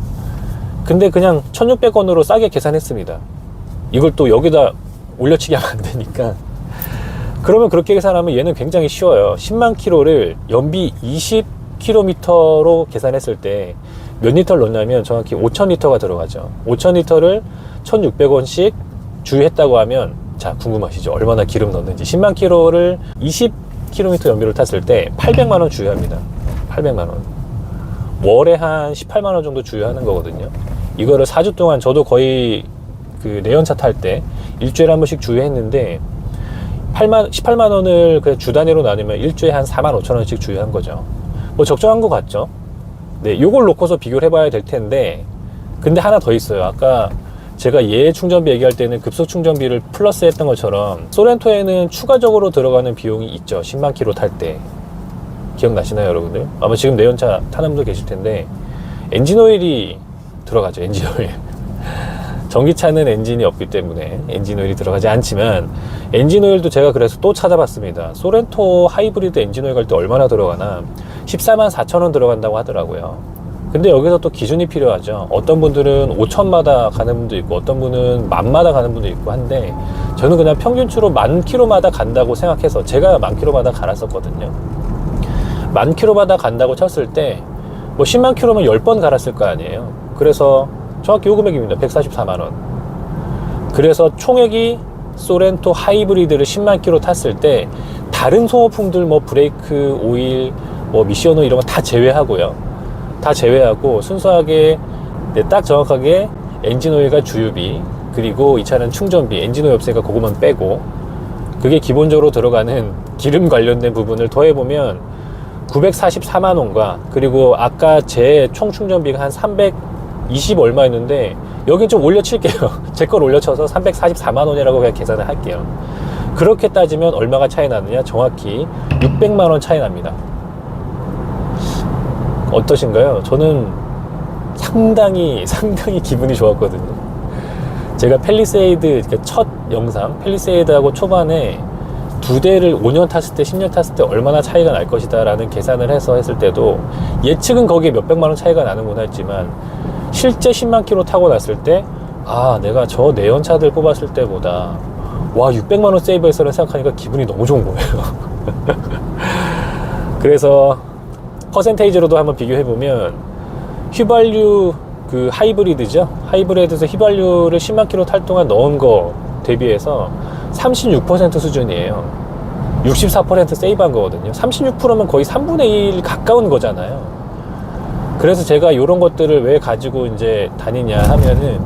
근데 그냥 1,600원으로 싸게 계산했습니다. 이걸 또 여기다 올려치기 하면 안 되니까. 그러면 그렇게 계산하면 얘는 굉장히 쉬워요. 10만 킬로를 연비 20km로 계산했을 때 몇 리터를 넣냐면 정확히 5,000리터가 들어가죠. 5,000리터를 1,600원씩 주유했다고 하면, 자, 궁금하시죠? 얼마나 기름 넣는지. 10만 킬로를 20km 연비를 탔을 때 800만 원 주유합니다. 800만 원. 월에 한 18만 원 정도 주유하는 거거든요. 이거를 4주 동안 저도 거의 그 내연차 탈 때 일주일에 한 번씩 주유했는데 18만 원을 그냥 주 단위로 나누면 일주일에 한 4만 5천 원씩 주유한 거죠. 뭐 적정한 것 같죠? 네, 요걸 놓고서 비교를 해봐야 될 텐데, 근데 하나 더 있어요. 아까 제가 얘 충전비 얘기할 때는 급속 충전비를 플러스 했던 것처럼 소렌토에는 추가적으로 들어가는 비용이 있죠. 10만 킬로 탈 때. 기억나시나요, 여러분들? 아마 지금 내연차 타는 분도 계실 텐데 엔진오일이 들어가죠. 엔진오일. 전기차는 엔진이 없기 때문에 엔진오일이 들어가지 않지만, 엔진오일도 제가 그래서 또 찾아봤습니다. 소렌토 하이브리드 엔진오일 갈 때 얼마나 들어가나 14만 4천 원 들어간다고 하더라고요. 근데 여기서 또 기준이 필요하죠. 어떤 분들은 5천마다 가는 분도 있고 어떤 분은 만마다 가는 분도 있고 한데, 저는 그냥 평균치로 10,000km마다 간다고 생각해서, 제가 10,000km마다 갈았었거든요. 10,000km마다 간다고 쳤을 때 뭐 10만 킬로면 10번 갈았을 거 아니에요. 그래서 정확히 요 금액입니다. 144만 원. 그래서 총액이 소렌토 하이브리드를 10만 킬로 탔을 때 다른 소모품들, 뭐 브레이크 오일, 뭐 미션 오일 이런 거 다 제외하고요. 다 제외하고 순수하게, 네, 딱 정확하게 엔진 오일과 주유비, 그리고 이 차는 충전비, 엔진 오일 없으니까 그것만 빼고, 그게 기본적으로 들어가는 기름 관련된 부분을 더해보면 944만 원과, 그리고 아까 제 총 충전비가 한 320 얼마였는데 여긴 좀 올려칠게요. 제 걸 올려쳐서 344만 원이라고 그냥 계산을 할게요. 그렇게 따지면 얼마가 차이 나느냐? 정확히 600만 원 차이 납니다. 어떠신가요? 저는 상당히 기분이 좋았거든요. 제가 팰리세이드 첫 영상, 팰리세이드하고 초반에 두 대를 5년 탔을 때, 10년 탔을 때 얼마나 차이가 날 것이다 라는 계산을 해서 했을 때도 예측은 거기에 몇백만 원 차이가 나는구나 했지만, 실제 10만 킬로 타고 났을 때, 아, 내가 저 내연차들 뽑았을 때보다 와, 600만 원 세이브했어라는 생각하니까 기분이 너무 좋은 거예요. 그래서 퍼센테이지로도 한번 비교해보면, 휘발유 그 하이브리드죠. 하이브리드에서 휘발유를 10만 킬로 탈 동안 넣은 거 대비해서 36% 수준이에요. 64% 세이브한 거거든요. 36%면 거의 3분의 1 가까운 거잖아요. 그래서 제가 이런 것들을 왜 가지고 이제 다니냐 하면은,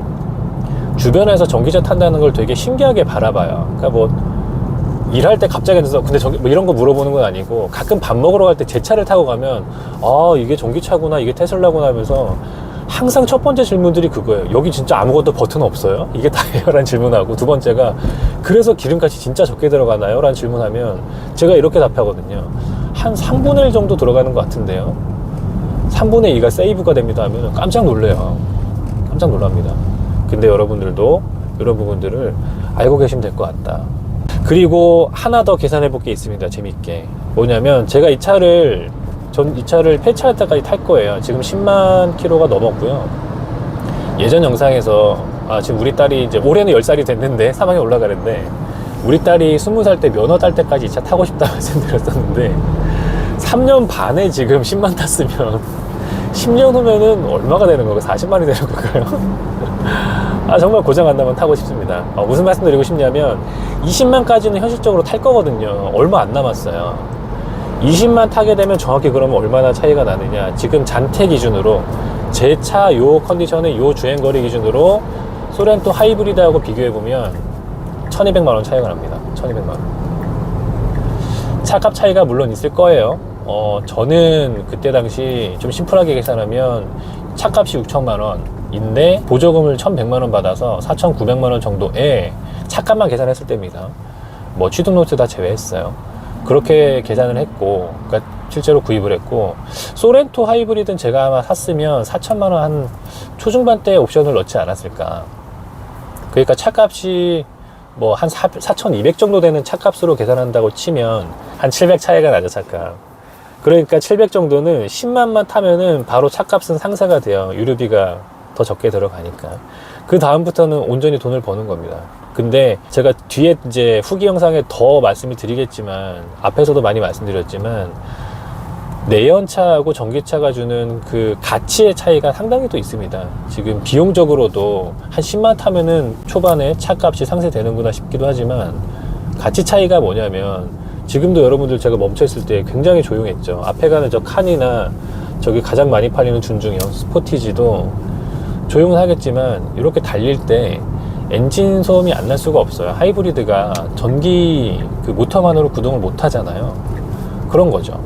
주변에서 전기차 탄다는 걸 되게 신기하게 바라봐요. 그러니까 뭐 일할 때 갑자기 앉아서 근데 저기 뭐 이런 거 물어보는 건 아니고 가끔 밥 먹으러 갈 때 제 차를 타고 가면 아 이게 전기차구나 이게 테슬라구나 하면서 항상 첫 번째 질문들이 그거예요. 여기 진짜 아무것도 버튼 없어요? 이게 다예요? 라는 질문하고 두 번째가 그래서 기름값이 진짜 적게 들어가나요? 라는 질문하면 제가 이렇게 답하거든요. 한 3분의 1 정도 들어가는 것 같은데요. 3분의 2가 세이브가 됩니다 하면 깜짝 놀래요. 깜짝 놀랍니다. 근데 여러분들도 이런 부분들을 알고 계시면 될 것 같다. 그리고 하나 더 계산해 볼 게 있습니다. 재밌게. 뭐냐면 제가 이 차를 폐차할 때까지 탈 거예요. 지금 10만 킬로가 넘었고요. 예전 영상에서 지금 우리 딸이 이제 올해는 10살이 됐는데 3학년 올라가는데 우리 딸이 20살 때 면허 딸 때까지 이 차 타고 싶다 말씀드렸었는데 3년 반에 지금 10만 탔으면 10년 후면은 얼마가 되는 거고 40만이 되는 건가요? 정말 고장 안 나면 타고 싶습니다. 무슨 말씀 드리고 싶냐면 20만까지는 현실적으로 탈 거거든요. 얼마 안 남았어요. 20만 타게 되면 정확히 그러면 얼마나 차이가 나느냐. 지금 잔태 기준으로 제 차 요 컨디션의 요 주행거리 기준으로 소렌토 하이브리드하고 비교해보면 1200만원 차이가 납니다. 1200만원. 차값 차이가 물론 있을 거예요. 저는 그때 당시 좀 심플하게 계산하면 차값이 6천만원인데 보조금을 1100만원 받아서 4900만원 정도의 차값만 계산했을 때입니다. 뭐 취등록세 다 제외했어요. 그렇게 계산을 했고, 그러니까 실제로 구입을 했고, 소렌토 하이브리드는 제가 아마 샀으면 4천만원 한 초중반대 옵션을 넣지 않았을까. 그러니까 차값이 뭐 한 4,200 정도 되는 차값으로 계산한다고 치면 한 700 차이가 나죠, 차값. 그러니까 700 정도는 10만만 타면은 바로 차값은 상쇄가 돼요. 유류비가 더 적게 들어가니까. 그 다음부터는 온전히 돈을 버는 겁니다. 근데 제가 뒤에 이제 후기 영상에 더 말씀을 드리겠지만 앞에서도 많이 말씀드렸지만 내연차하고 전기차가 주는 그 가치의 차이가 상당히 또 있습니다. 지금 비용적으로도 한 10만 타면은 초반에 차값이 상쇄되는구나 싶기도 하지만 가치 차이가 뭐냐면 지금도 여러분들 제가 멈춰있을 때 굉장히 조용했죠. 앞에 가는 저 칸이나 저기 가장 많이 팔리는 준중형 스포티지도 조용은 하겠지만 이렇게 달릴 때 엔진 소음이 안 날 수가 없어요. 하이브리드가 전기 그 모터만으로 구동을 못 하잖아요. 그런 거죠.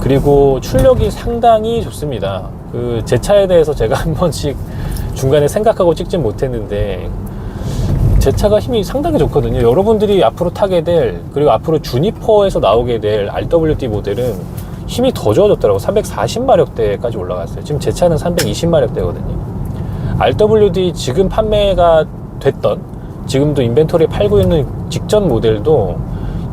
그리고 출력이 상당히 좋습니다. 그 제 차에 대해서 제가 한 번씩 중간에 생각하고 찍진 못했는데 제 차가 힘이 상당히 좋거든요. 여러분들이 앞으로 타게 될 그리고 앞으로 주니퍼에서 나오게 될 RWD 모델은 힘이 더 좋아졌더라고. 340마력대까지 올라갔어요. 지금 제 차는 320마력대거든요. RWD 지금 판매가 됐던 지금도 인벤토리에 팔고 있는 직전 모델도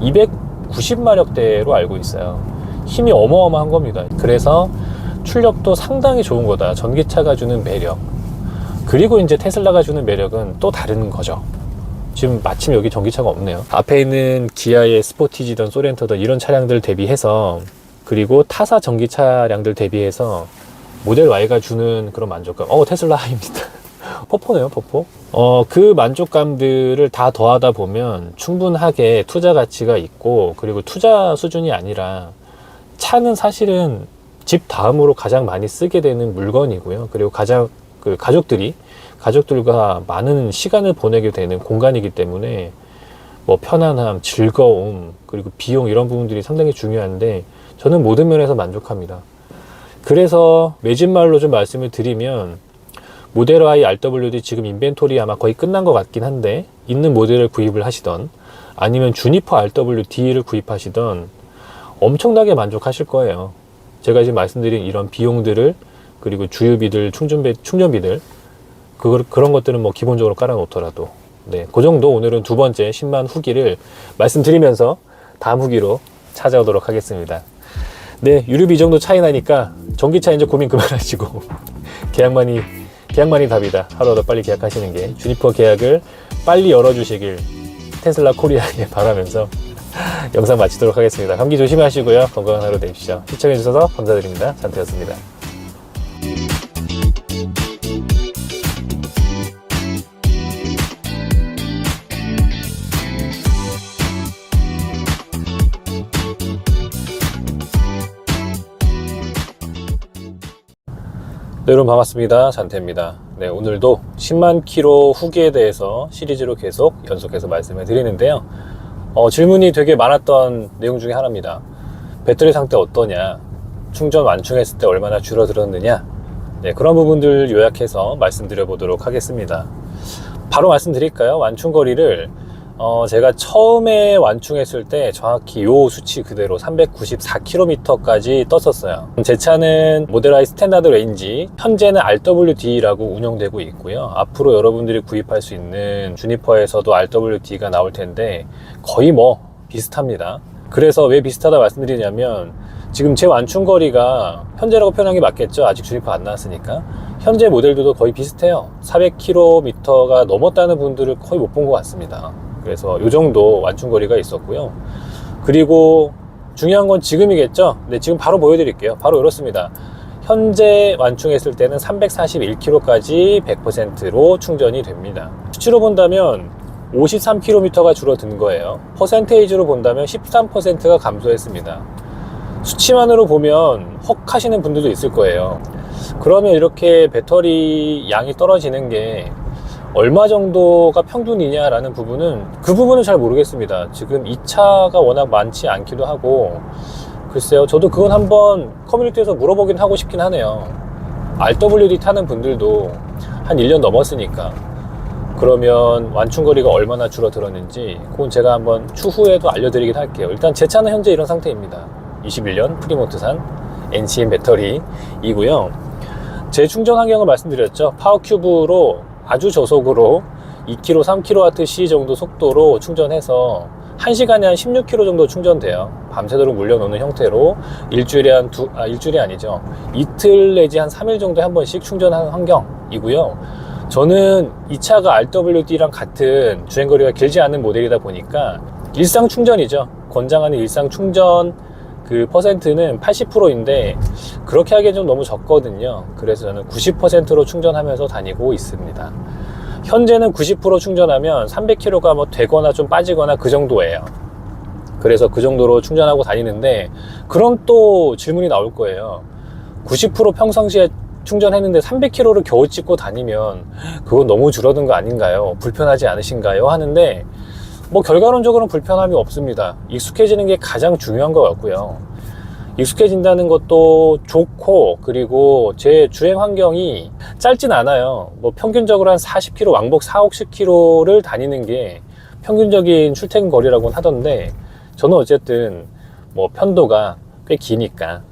290마력대로 알고 있어요. 힘이 어마어마한 겁니다. 그래서 출력도 상당히 좋은 거다. 전기차가 주는 매력. 그리고 이제 테슬라가 주는 매력은 또 다른 거죠. 지금 마침 여기 전기차가 없네요. 앞에 있는 기아의 스포티지든 소렌토든 이런 차량들 대비해서 그리고 타사 전기 차량들 대비해서 모델 Y가 주는 그런 만족감. 테슬라 하입니다. 포포네요, 포포. 그 만족감들을 다 더하다 보면 충분하게 투자 가치가 있고, 그리고 투자 수준이 아니라 차는 사실은 집 다음으로 가장 많이 쓰게 되는 물건이고요. 그리고 가장 가족들과 많은 시간을 보내게 되는 공간이기 때문에 뭐 편안함, 즐거움, 그리고 비용 이런 부분들이 상당히 중요한데 저는 모든 면에서 만족합니다. 그래서 매진말로 좀 말씀을 드리면 모델 Y RWD 지금 인벤토리 아마 거의 끝난 것 같긴 한데 있는 모델을 구입을 하시던 아니면 주니퍼 RWD를 구입하시던 엄청나게 만족하실 거예요. 제가 지금 말씀드린 이런 비용들을 그리고 주유비들, 충전비들 그런 것들은 뭐 기본적으로 깔아 놓더라도 네, 그 정도 오늘은 두 번째 10만 후기를 말씀드리면서 다음 후기로 찾아오도록 하겠습니다. 네, 유류비 이 정도 차이 나니까 전기차 이제 고민 그만하시고 계약만이 답이다. 하루라도 빨리 계약하시는 게 주니퍼 계약을 빨리 열어주시길 테슬라 코리아에 바라면서 영상 마치도록 하겠습니다. 감기 조심하시고요. 건강한 하루 되십시오. 시청해주셔서 감사드립니다. 잔태였습니다. 네, 여러분 반갑습니다. 잔태입니다. 네, 오늘도 10만 킬로 후기에 대해서 시리즈로 계속 연속해서 말씀을 드리는데요. 질문이 되게 많았던 내용 중에 하나입니다. 배터리 상태 어떠냐? 충전 완충했을 때 얼마나 줄어들었느냐? 네, 그런 부분들 요약해서 말씀드려 보도록 하겠습니다. 바로 말씀드릴까요? 완충 거리를 제가 처음에 완충했을 때 정확히 요 수치 그대로 394km까지 떴었어요. 제 차는 모델 Y 스탠다드 레인지, 현재는 RWD라고 운영되고 있고요. 앞으로 여러분들이 구입할 수 있는 주니퍼에서도 RWD가 나올 텐데 거의 뭐 비슷합니다. 그래서 왜 비슷하다 말씀드리냐면 지금 제 완충 거리가 현재라고 표현한 게 맞겠죠? 아직 주니퍼 안 나왔으니까. 현재 모델들도 거의 비슷해요. 400km가 넘었다는 분들을 거의 못 본 것 같습니다. 그래서 이 정도 완충 거리가 있었고요. 그리고 중요한 건 지금이겠죠? 네, 지금 바로 보여드릴게요. 바로 이렇습니다. 현재 완충했을 때는 341km까지 100%로 충전이 됩니다. 수치로 본다면 53km가 줄어든 거예요. 퍼센테이지로 본다면 13%가 감소했습니다. 수치만으로 보면 헉 하시는 분들도 있을 거예요. 그러면 이렇게 배터리 양이 떨어지는 게 얼마 정도가 평균이냐라는 부분은 그 부분은 잘 모르겠습니다. 지금 이 차가 워낙 많지 않기도 하고 글쎄요, 저도 그건 한번 커뮤니티에서 물어보긴 하고 싶긴 하네요. RWD 타는 분들도 한 1년 넘었으니까 그러면 완충거리가 얼마나 줄어들었는지 그건 제가 한번 추후에도 알려드리긴 할게요. 일단 제 차는 현재 이런 상태입니다. 21년 프리모트산 NCM 배터리이고요. 제 충전 환경을 말씀드렸죠. 파워큐브로 아주 저속으로 2kW, 3kWh 정도 속도로 충전해서 1시간에 한 16km 정도 충전돼요. 밤새도록 물려놓는 형태로 일주일에 일주일이 아니죠. 이틀 내지 한 3일 정도에 한 번씩 충전하는 환경이고요. 저는 이 차가 RWD랑 같은 주행거리가 길지 않은 모델이다 보니까 일상 충전이죠. 권장하는 일상 충전 그 퍼센트는 80%인데 그렇게 하기엔 좀 너무 적거든요. 그래서 저는 90%로 충전하면서 다니고 있습니다. 현재는 90% 충전하면 300km가 뭐 되거나 좀 빠지거나 그 정도예요. 그래서 그 정도로 충전하고 다니는데 그럼 또 질문이 나올 거예요. 90% 평상시에 충전했는데 300km를 겨우 찍고 다니면 그건 너무 줄어든 거 아닌가요? 불편하지 않으신가요? 하는데 뭐 결과론적으로는 불편함이 없습니다. 익숙해지는 게 가장 중요한 것 같고요. 익숙해진다는 것도 좋고 그리고 제 주행 환경이 짧진 않아요. 뭐 평균적으로 한 40km, 왕복 4, 50km를 다니는 게 평균적인 출퇴근 거리라고는 하던데 저는 어쨌든 뭐 편도가 꽤 기니까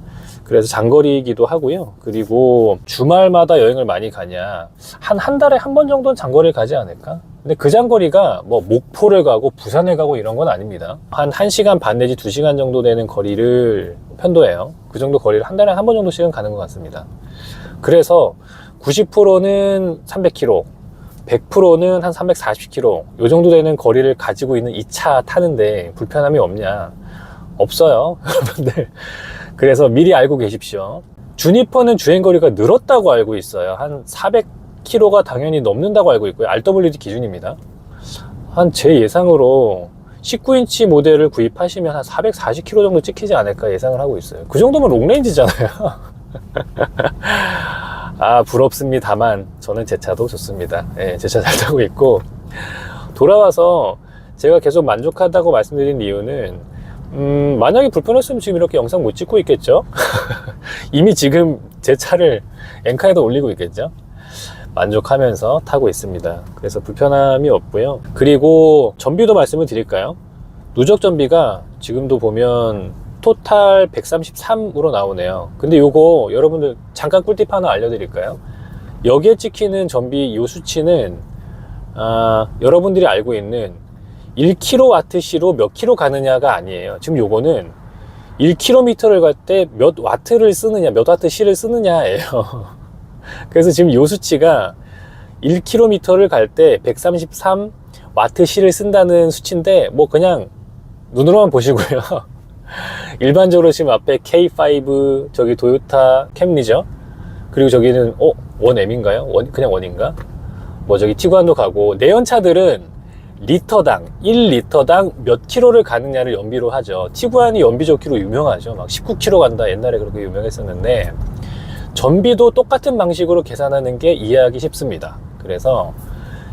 그래서 장거리이기도 하고요. 그리고 주말마다 여행을 많이 가냐 한 달에 한 번 정도는 장거리를 가지 않을까? 근데 그 장거리가 뭐 목포를 가고 부산을 가고 이런 건 아닙니다. 한 1시간 반 내지 2시간 정도 되는 거리를 편도예요. 그 정도 거리를 한 달에 한 번 정도씩은 가는 것 같습니다. 그래서 90%는 300km, 100%는 한 340km 이 정도 되는 거리를 가지고 있는 이 차 타는데 불편함이 없냐? 없어요, 여러분들. 그래서 미리 알고 계십시오. 주니퍼는 주행거리가 늘었다고 알고 있어요. 한 400km가 당연히 넘는다고 알고 있고요. RWD 기준입니다. 한 제 예상으로 19인치 모델을 구입하시면 한 440km 정도 찍히지 않을까 예상을 하고 있어요. 그 정도면 롱레인지잖아요. 아, 부럽습니다만 저는 제 차도 좋습니다. 네, 제 차 잘 타고 있고 돌아와서 제가 계속 만족하다고 말씀드린 이유는 만약에 불편했으면 지금 이렇게 영상 못 찍고 있겠죠? 이미 지금 제 차를 엔카에도 올리고 있겠죠? 만족하면서 타고 있습니다. 그래서 불편함이 없고요. 그리고 전비도 말씀을 드릴까요? 누적 전비가 지금도 보면 토탈 133으로 나오네요. 근데 요거 여러분들 잠깐 꿀팁 하나 알려드릴까요? 여기에 찍히는 전비 요 수치는 여러분들이 알고 있는 1kWh로 몇 킬로 가느냐가 아니에요. 지금 요거는 1km를 갈 때 몇 와트를 쓰느냐, 몇 와트 C를 쓰느냐예요. 그래서 지금 요 수치가 1km를 갈 때 133 와트 C를 쓴다는 수치인데 뭐 그냥 눈으로만 보시고요. 일반적으로 지금 앞에 K5 저기 도요타 캠리죠. 그리고 저기는 1M인가요? 그냥 1인가? 뭐 저기 티구안도 가고 내연차들은 리터당 1리터당 몇 킬로를 가느냐를 연비로 하죠. 티구안이 연비 좋기로 유명하죠. 막 19km 간다 옛날에 그렇게 유명했었는데 전비도 똑같은 방식으로 계산하는 게 이해하기 쉽습니다. 그래서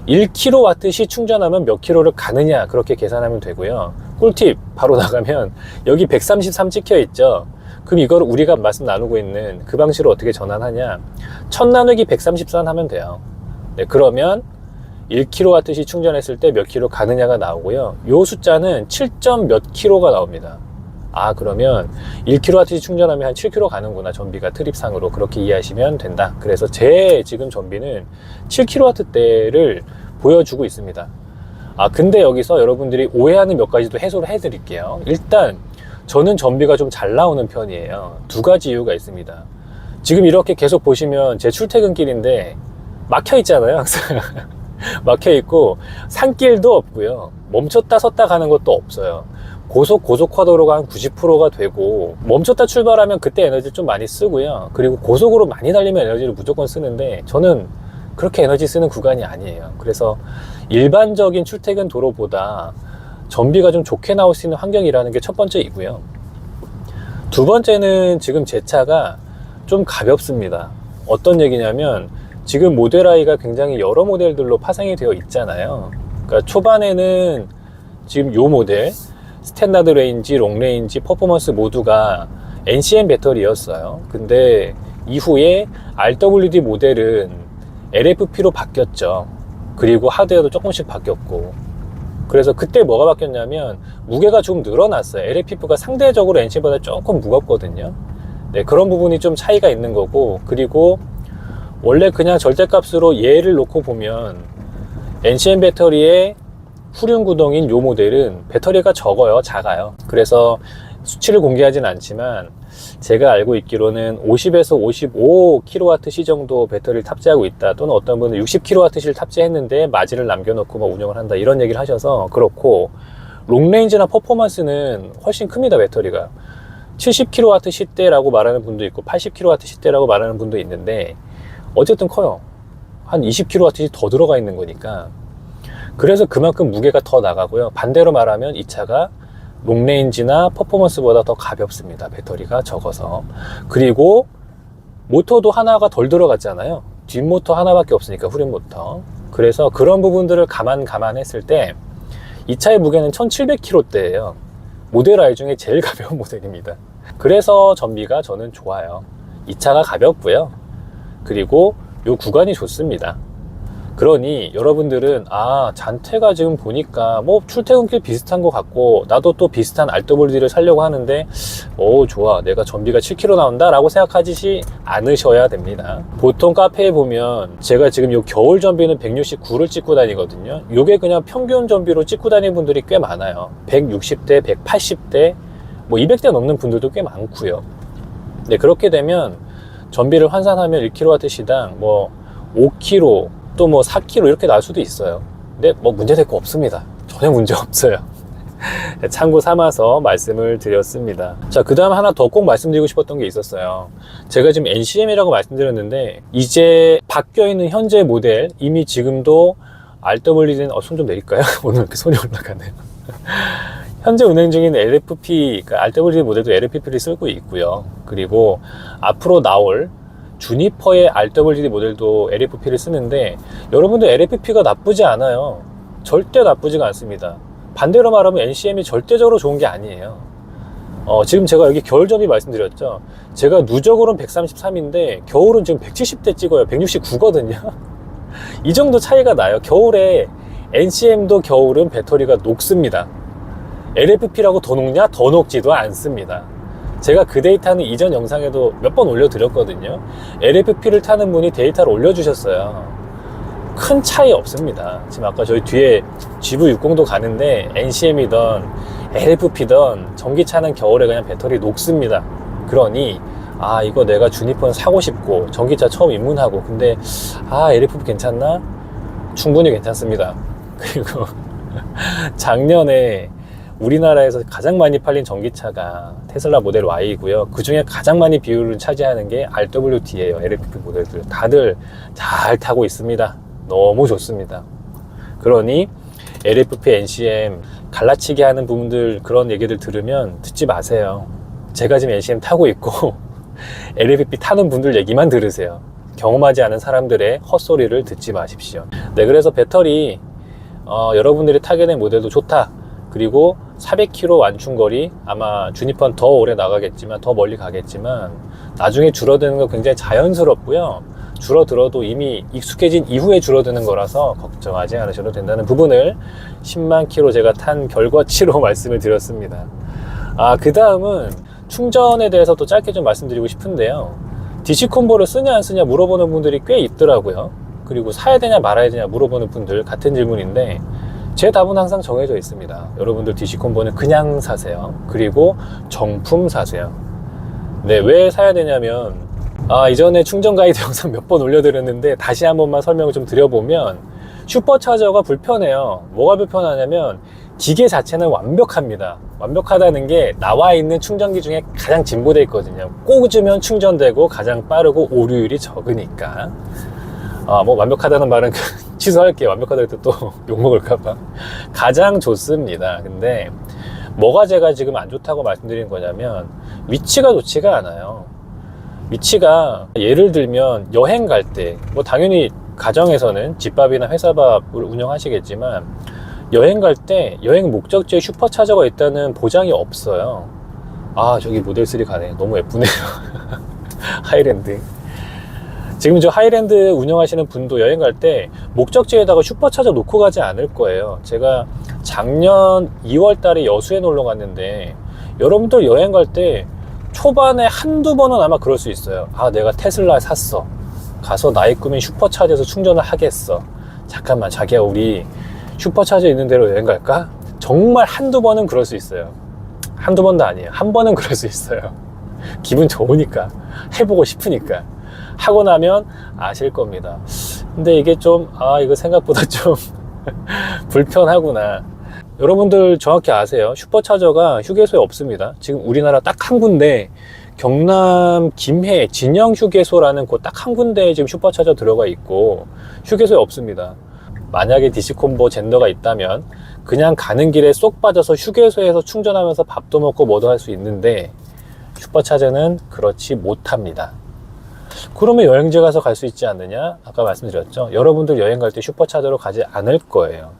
1kWh 충전하면 몇 킬로를 가느냐 그렇게 계산하면 되고요. 꿀팁 바로 나가면 여기 133 찍혀 있죠. 그럼 이걸 우리가 말씀 나누고 있는 그 방식으로 어떻게 전환하냐, 1000 나누기 134 하면 돼요. 네, 그러면 1kWh 충전했을 때 몇 킬로 가느냐가 나오고요. 요 숫자는 7점 몇 킬로가 나옵니다. 아, 그러면 1kWh 충전하면 한 7km 가는구나, 전비가 트립상으로. 그렇게 이해하시면 된다. 그래서 제 지금 전비는 7kW대를 보여주고 있습니다. 아, 근데 여기서 여러분들이 오해하는 몇 가지도 해소를 해드릴게요. 일단 저는 전비가 좀 잘 나오는 편이에요. 두 가지 이유가 있습니다. 지금 이렇게 계속 보시면 제 출퇴근길인데 막혀 있잖아요, 항상. 막혀 있고 산길도 없고요. 멈췄다 섰다 가는 것도 없어요. 고속화도로가 한 90%가 되고, 멈췄다 출발하면 그때 에너지 좀 많이 쓰고요. 그리고 고속으로 많이 달리면 에너지를 무조건 쓰는데 저는 그렇게 에너지 쓰는 구간이 아니에요. 그래서 일반적인 출퇴근 도로보다 전비가 좀 좋게 나올 수 있는 환경이라는 게 첫 번째이고요. 두 번째는 지금 제 차가 좀 가볍습니다. 어떤 얘기냐면 지금 모델 I가 굉장히 여러 모델들로 파생이 되어 있잖아요. 그러니까 초반에는 지금 요 모델 스탠다드 레인지, 롱 레인지, 퍼포먼스 모두가 NCM 배터리였어요. 근데 이후에 RWD 모델은 LFP로 바뀌었죠. 그리고 하드웨어도 조금씩 바뀌었고, 그래서 그때 뭐가 바뀌었냐면 무게가 좀 늘어났어요. LFP가 상대적으로 NCM보다 조금 무겁거든요. 네, 그런 부분이 좀 차이가 있는 거고, 그리고 원래 그냥 절대값으로 얘를 놓고 보면 NCM 배터리의 후륜 구동인 요 모델은 배터리가 적어요. 작아요. 그래서 수치를 공개하진 않지만 제가 알고 있기로는 50에서 55kWh 정도 배터리를 탑재하고 있다, 또는 어떤 분은 60kWh를 탑재했는데 마진을 남겨놓고 운영을 한다, 이런 얘기를 하셔서 그렇고, 롱레인지나 퍼포먼스는 훨씬 큽니다. 배터리가 70kWh 시대라고 말하는 분도 있고 80kWh 시대라고 말하는 분도 있는데 어쨌든 커요. 한 20kWh 더 들어가 있는 거니까. 그래서 그만큼 무게가 더 나가고요. 반대로 말하면 이 차가 롱레인지나 퍼포먼스보다 더 가볍습니다. 배터리가 적어서. 그리고 모터도 하나가 덜 들어갔잖아요. 뒷모터 하나밖에 없으니까, 후륜 모터. 그래서 그런 부분들을 감안했을 때 이 차의 무게는 1700kg대예요. 모델 I 중에 제일 가벼운 모델입니다. 그래서 전비가 저는 좋아요. 이 차가 가볍고요. 그리고 요 구간이 좋습니다. 그러니 여러분들은 잔태가 지금 보니까 뭐 출퇴근길 비슷한 것 같고 나도 또 비슷한 RWD를 사려고 하는데 좋아, 내가 전비가 7km 나온다 라고 생각하지 않으셔야 됩니다. 보통 카페에 보면 제가 지금 요 겨울 전비는 169를 찍고 다니거든요. 요게 그냥 평균 전비로 찍고 다니는 분들이 꽤 많아요. 160대, 180대, 뭐 200대 넘는 분들도 꽤 많고요. 네, 그렇게 되면 전비를 환산하면 1kW 시당 뭐 5kg 또 뭐 4kg 이렇게 나올 수도 있어요. 근데 뭐 문제될 거 없습니다. 전혀 문제 없어요. 참고 삼아서 말씀을 드렸습니다. 자, 그 다음 하나 더 꼭 말씀드리고 싶었던 게 있었어요. 제가 지금 NCM이라고 말씀드렸는데 이제 바뀌어 있는 현재 모델, 이미 지금도 RWD는 손 좀 내릴까요? 오늘 이렇게 손이 올라가네요. 현재 운행 중인 LFP, 그러니까 RWD 모델도 LFP를 쓰고 있고요. 그리고 앞으로 나올 주니퍼의 RWD 모델도 LFP를 쓰는데, 여러분들 LFP가 나쁘지 않아요. 절대 나쁘지가 않습니다. 반대로 말하면 NCM이 절대적으로 좋은 게 아니에요. 지금 제가 여기 겨울 전비 말씀드렸죠. 제가 누적으로는 133인데 겨울은 지금 170대 찍어요. 169거든요. 이 정도 차이가 나요. 겨울에 NCM도 겨울은 배터리가 녹습니다. LFP라고 더 녹냐? 더 녹지도 않습니다. 제가 그 데이터는 이전 영상에도 몇 번 올려드렸거든요. LFP를 타는 분이 데이터를 올려주셨어요. 큰 차이 없습니다. 지금 아까 저희 뒤에 GV60도 가는데 NCM이든 LFP든 전기차는 겨울에 그냥 배터리 녹습니다. 그러니 이거 내가 주니퍼는 사고 싶고 전기차 처음 입문하고, 근데 LFP 괜찮나? 충분히 괜찮습니다. 그리고 작년에 우리나라에서 가장 많이 팔린 전기차가 테슬라 모델 Y이고요. 그 중에 가장 많이 비율을 차지하는 게 RWD예요. LFP 모델들 다들 잘 타고 있습니다. 너무 좋습니다. 그러니 LFP, NCM 갈라치기 하는 부분들, 그런 얘기들 들으면 듣지 마세요. 제가 지금 NCM 타고 있고 LFP 타는 분들 얘기만 들으세요. 경험하지 않은 사람들의 헛소리를 듣지 마십시오. 네, 그래서 배터리 여러분들이 타게 된 모델도 좋다. 그리고 400km 완충거리, 아마 주니퍼는 더 오래 나가겠지만, 더 멀리 가겠지만 나중에 줄어드는 거 굉장히 자연스럽고요. 줄어들어도 이미 익숙해진 이후에 줄어드는 거라서 걱정하지 않으셔도 된다는 부분을 10만 km 제가 탄 결과치로 말씀을 드렸습니다. 그 다음은 충전에 대해서 또 짧게 좀 말씀드리고 싶은데요. DC 콤보를 쓰냐 안 쓰냐 물어보는 분들이 꽤 있더라고요. 그리고 사야 되냐 말아야 되냐 물어보는 분들 같은 질문인데, 제 답은 항상 정해져 있습니다. 여러분들 DC 콤보는 그냥 사세요. 그리고 정품 사세요. 네, 왜 사야 되냐면, 이전에 충전 가이드 영상 몇 번 올려드렸는데 다시 한 번만 설명을 좀 드려보면, 슈퍼차저가 불편해요. 뭐가 불편하냐면 기계 자체는 완벽합니다. 완벽하다는 게 나와 있는 충전기 중에 가장 진보되어 있거든요. 꽂으면 충전되고 가장 빠르고 오류율이 적으니까. 뭐 완벽하다는 말은 취소할게요. 완벽하다고 해도 또 욕먹을까봐. 가장 좋습니다. 근데 뭐가 제가 지금 안 좋다고 말씀드리는 거냐면, 위치가 좋지가 않아요. 위치가, 예를 들면 여행 갈 때, 뭐 당연히 가정에서는 집밥이나 회사밥을 운영하시겠지만, 여행 갈 때 여행 목적지에 슈퍼차저가 있다는 보장이 없어요. 저기 모델 3 가네. 너무 예쁘네요. 하이랜드. 지금 저 하이랜드 운영하시는 분도 여행 갈 때 목적지에다가 슈퍼차저 놓고 가지 않을 거예요. 제가 작년 2월 달에 여수에 놀러 갔는데, 여러분들 여행 갈 때 초반에 한두 번은 아마 그럴 수 있어요. 내가 테슬라 샀어. 가서 나의 꿈인 슈퍼차저에서 충전을 하겠어. 잠깐만, 자기야, 우리 슈퍼차저 있는 데로 여행 갈까? 정말 한두 번은 그럴 수 있어요. 한두 번도 아니에요. 한 번은 그럴 수 있어요. 기분 좋으니까, 해보고 싶으니까. 하고 나면 아실 겁니다. 근데 이게 좀, 이거 생각보다 좀 불편하구나. 여러분들 정확히 아세요. 슈퍼차저가 휴게소에 없습니다. 지금 우리나라 딱 한 군데, 경남 김해 진영 휴게소라는 곳 딱 한 군데에 지금 슈퍼차저 들어가 있고, 휴게소에 없습니다. 만약에 DC콤보 젠더가 있다면 그냥 가는 길에 쏙 빠져서 휴게소에서 충전하면서 밥도 먹고 뭐도 할 수 있는데, 슈퍼차저는 그렇지 못합니다. 그러면 여행지 가서 갈 수 있지 않느냐? 아까 말씀드렸죠. 여러분들 여행 갈 때 슈퍼차저로 가지 않을 거예요.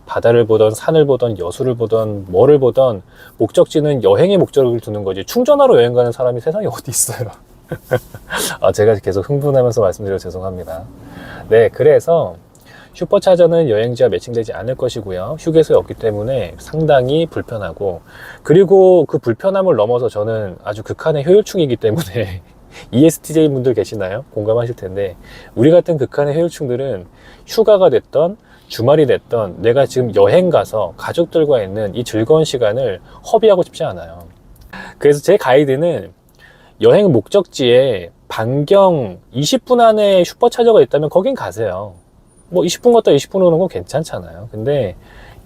바다를 보던 산을 보던 여수를 보던 뭐를 보던 목적지는 여행의 목적을 두는 거지, 충전하러 여행 가는 사람이 세상에 어디 있어요. 제가 계속 흥분하면서 말씀드려서 죄송합니다. 네, 그래서 슈퍼차저는 여행지와 매칭되지 않을 것이고요. 휴게소에 없기 때문에 상당히 불편하고, 그리고 그 불편함을 넘어서 저는 아주 극한의 효율충이기 때문에 ESTJ 분들 계시나요? 공감하실 텐데, 우리 같은 극한의 효율충들은 휴가가 됐던 주말이 됐던 내가 지금 여행 가서 가족들과 있는 이 즐거운 시간을 허비하고 싶지 않아요. 그래서 제 가이드는 여행 목적지에 반경 20분 안에 슈퍼차저가 있다면 거긴 가세요. 뭐 20분 갔다 20분 오는 건 괜찮잖아요. 근데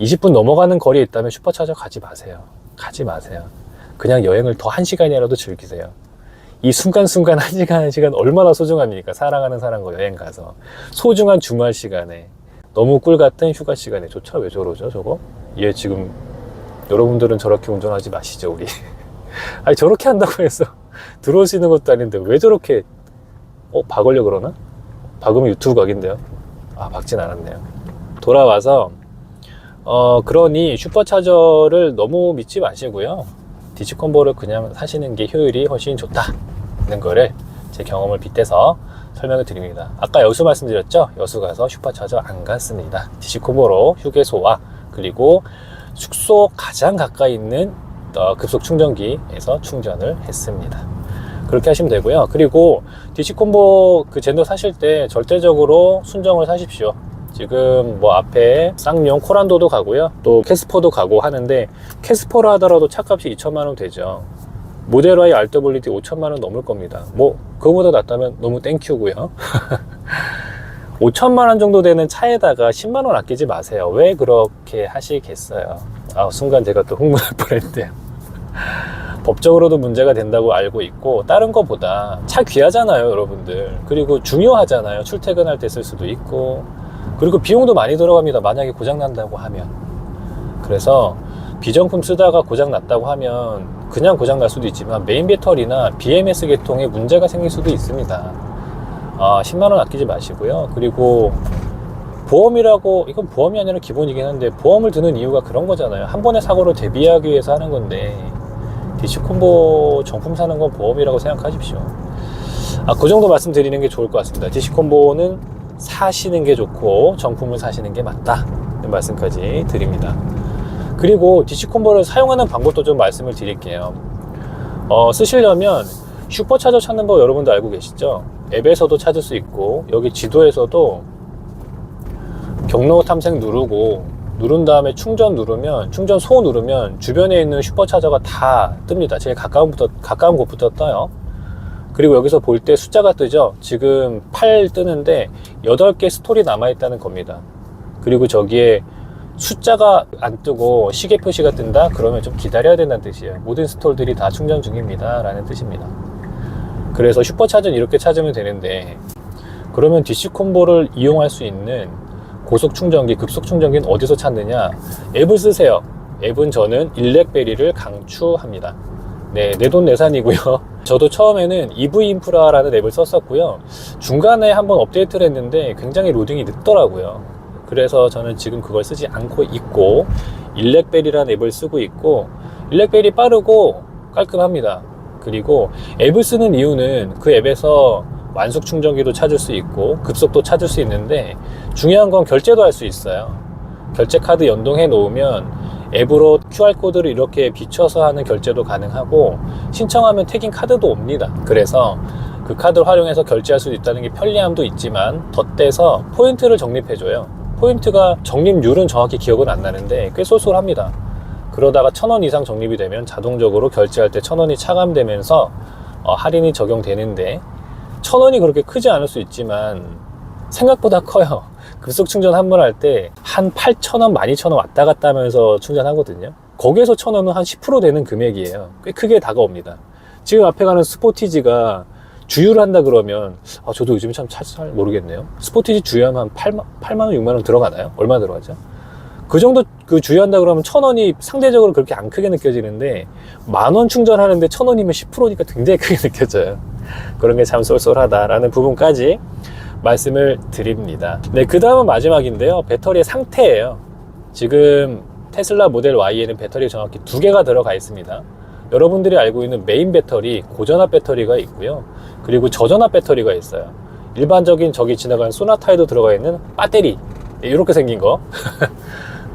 20분 넘어가는 거리에 있다면 슈퍼차저 가지 마세요. 가지 마세요. 그냥 여행을 더 1시간이라도 즐기세요. 이 순간순간 1시간 얼마나 소중합니까? 사랑하는 사람과 여행 가서 소중한 주말 시간에, 너무 꿀 같은 휴가 시간에. 조차 왜 저러죠, 저거? 얘 지금, 여러분들은 저렇게 운전하지 마시죠, 우리. 저렇게 한다고 해서 들어올 수 있는 것도 아닌데 왜 저렇게, 박으려 그러나? 박으면 유튜브 각인데요. 박진 않았네요. 돌아와서, 그러니 슈퍼차저를 너무 믿지 마시고요. DC콤보를 그냥 사시는 게 효율이 훨씬 좋다는 거를 제 경험을 빗대서 설명을 드립니다. 아까 여수 말씀드렸죠? 여수 가서 슈퍼차저 안 갔습니다. DC콤보로 휴게소와 그리고 숙소 가장 가까이 있는 급속 충전기에서 충전을 했습니다. 그렇게 하시면 되고요. 그리고 DC콤보 그 젠더 사실 때 절대적으로 순정을 사십시오. 지금 뭐 앞에 쌍용 코란도도 가고요, 또 캐스퍼도 가고 하는데, 캐스퍼로 하더라도 차값이 2천만원 되죠. 모델 Y RWD 5천만원 넘을 겁니다. 뭐 그거보다 낫다면 너무 땡큐고요. 5천만원 정도 되는 차에다가 10만원 아끼지 마세요. 왜 그렇게 하시겠어요? 순간 제가 또 흥분할 뻔했대요. 법적으로도 문제가 된다고 알고 있고, 다른 거보다 차 귀하잖아요, 여러분들. 그리고 중요하잖아요. 출퇴근할 때 쓸 수도 있고, 그리고 비용도 많이 들어갑니다. 만약에 고장 난다고 하면. 그래서 비정품 쓰다가 고장 났다고 하면 그냥 고장 날 수도 있지만 메인 배터리나 BMS 계통에 문제가 생길 수도 있습니다. 10만원 아끼지 마시고요. 그리고 보험이라고, 이건 보험이 아니라 기본이긴 한데, 보험을 드는 이유가 그런 거잖아요. 한 번의 사고를 대비하기 위해서 하는 건데, DC콤보 정품 사는 건 보험이라고 생각하십시오. 그 정도 말씀드리는 게 좋을 것 같습니다. DC콤보는 사시는 게 좋고 정품을 사시는 게 맞다, 이 말씀까지 드립니다. 그리고 DC콤보를 사용하는 방법도 좀 말씀을 드릴게요. 쓰시려면 슈퍼차저 찾는 법 여러분도 알고 계시죠? 앱에서도 찾을 수 있고, 여기 지도에서도 경로 탐색 누른 다음에 충전 소 누르면 주변에 있는 슈퍼차저가 다 뜹니다. 제일 가까운 곳부터 떠요. 그리고 여기서 볼 때 숫자가 뜨죠. 지금 8 뜨는데 8개 스톨이 남아있다는 겁니다. 그리고 저기에 숫자가 안 뜨고 시계 표시가 뜬다? 그러면 좀 기다려야 된다는 뜻이에요. 모든 스톨들이 다 충전 중입니다 라는 뜻입니다. 그래서 슈퍼차저는 이렇게 찾으면 되는데, 그러면 DC콤보를 이용할 수 있는 고속 충전기, 급속 충전기는 어디서 찾느냐? 앱을 쓰세요. 앱은 저는 일렉베리를 강추합니다. 네, 내돈내산이고요. 저도 처음에는 EV인프라라는 앱을 썼었고요. 중간에 한번 업데이트를 했는데 굉장히 로딩이 늦더라고요. 그래서 저는 지금 그걸 쓰지 않고 있고, 일렉베리라는 앱을 쓰고 있고, 일렉베리 빠르고 깔끔합니다. 그리고 앱을 쓰는 이유는 그 앱에서 완속 충전기도 찾을 수 있고 급속도 찾을 수 있는데, 중요한 건 결제도 할 수 있어요. 결제 카드 연동해 놓으면 앱으로 QR코드를 이렇게 비춰서 하는 결제도 가능하고, 신청하면 태깅 카드도 옵니다. 그래서 그 카드를 활용해서 결제할 수 있다는 게 편리함도 있지만, 덧대서 포인트를 적립해줘요. 포인트가 적립률은 정확히 기억은 안 나는데 꽤 쏠쏠합니다. 그러다가 1,000원 이상 적립이 되면 자동적으로 결제할 때 1,000원이 차감되면서 할인이 적용되는데, 1,000원이 그렇게 크지 않을 수 있지만 생각보다 커요. 급속 충전 한 번 할 때 한 8,000원, 12,000원 왔다 갔다 하면서 충전하거든요. 거기에서 1,000원은 한 10% 되는 금액이에요. 꽤 크게 다가옵니다. 지금 앞에 가는 스포티지가 주유를 한다 그러면, 저도 요즘에 참 잘 모르겠네요. 스포티지 주유하면 한 8만원, 6만원 들어가나요? 얼마 들어가죠? 그 정도 주유한다 그러면 1,000원이 상대적으로 그렇게 안 크게 느껴지는데, 10,000원 충전하는데 1,000원이면 10%니까 굉장히 크게 느껴져요. 그런 게 참 쏠쏠하다라는 부분까지 말씀을 드립니다. 네, 그 다음은 마지막인데요. 배터리의 상태예요. 지금 테슬라 모델 Y에는 배터리 정확히 2개가 들어가 있습니다. 여러분들이 알고 있는 메인 배터리, 고전압 배터리가 있고요. 그리고 저전압 배터리가 있어요. 일반적인 저기 지나가는 소나타에도 들어가 있는 배터리, 이렇게 생긴 거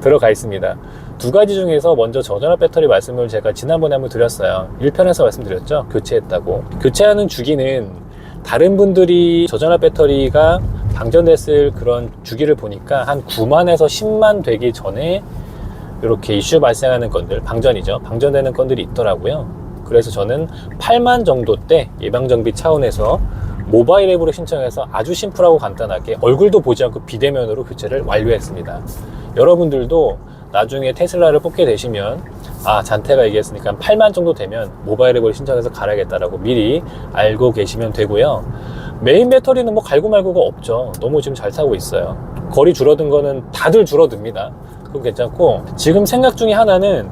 들어가 있습니다. 두 가지 중에서 먼저 저전압 배터리 말씀을 제가 지난번에 한번 드렸어요. 1편에서 말씀드렸죠. 교체했다고. 교체하는 주기는 다른 분들이 저전압 배터리가 방전됐을 그런 주기를 보니까 한 9만에서 10만 되기 전에 이렇게 이슈 발생하는 건들, 방전이죠. 방전되는 건들이 있더라고요. 그래서 저는 8만 정도 때 예방정비 차원에서 모바일 앱으로 신청해서 아주 심플하고 간단하게 얼굴도 보지 않고 비대면으로 교체를 완료했습니다. 여러분들도 나중에 테슬라를 뽑게 되시면, 잔태가 얘기했으니까 8만 정도 되면 모바일 앱으로 신청해서 갈아야겠다라고 미리 알고 계시면 되고요. 메인 배터리는 뭐 갈고 말고가 없죠. 너무 지금 잘 타고 있어요. 거리 줄어든 거는 다들 줄어듭니다. 그건 괜찮고, 지금 생각 중에 하나는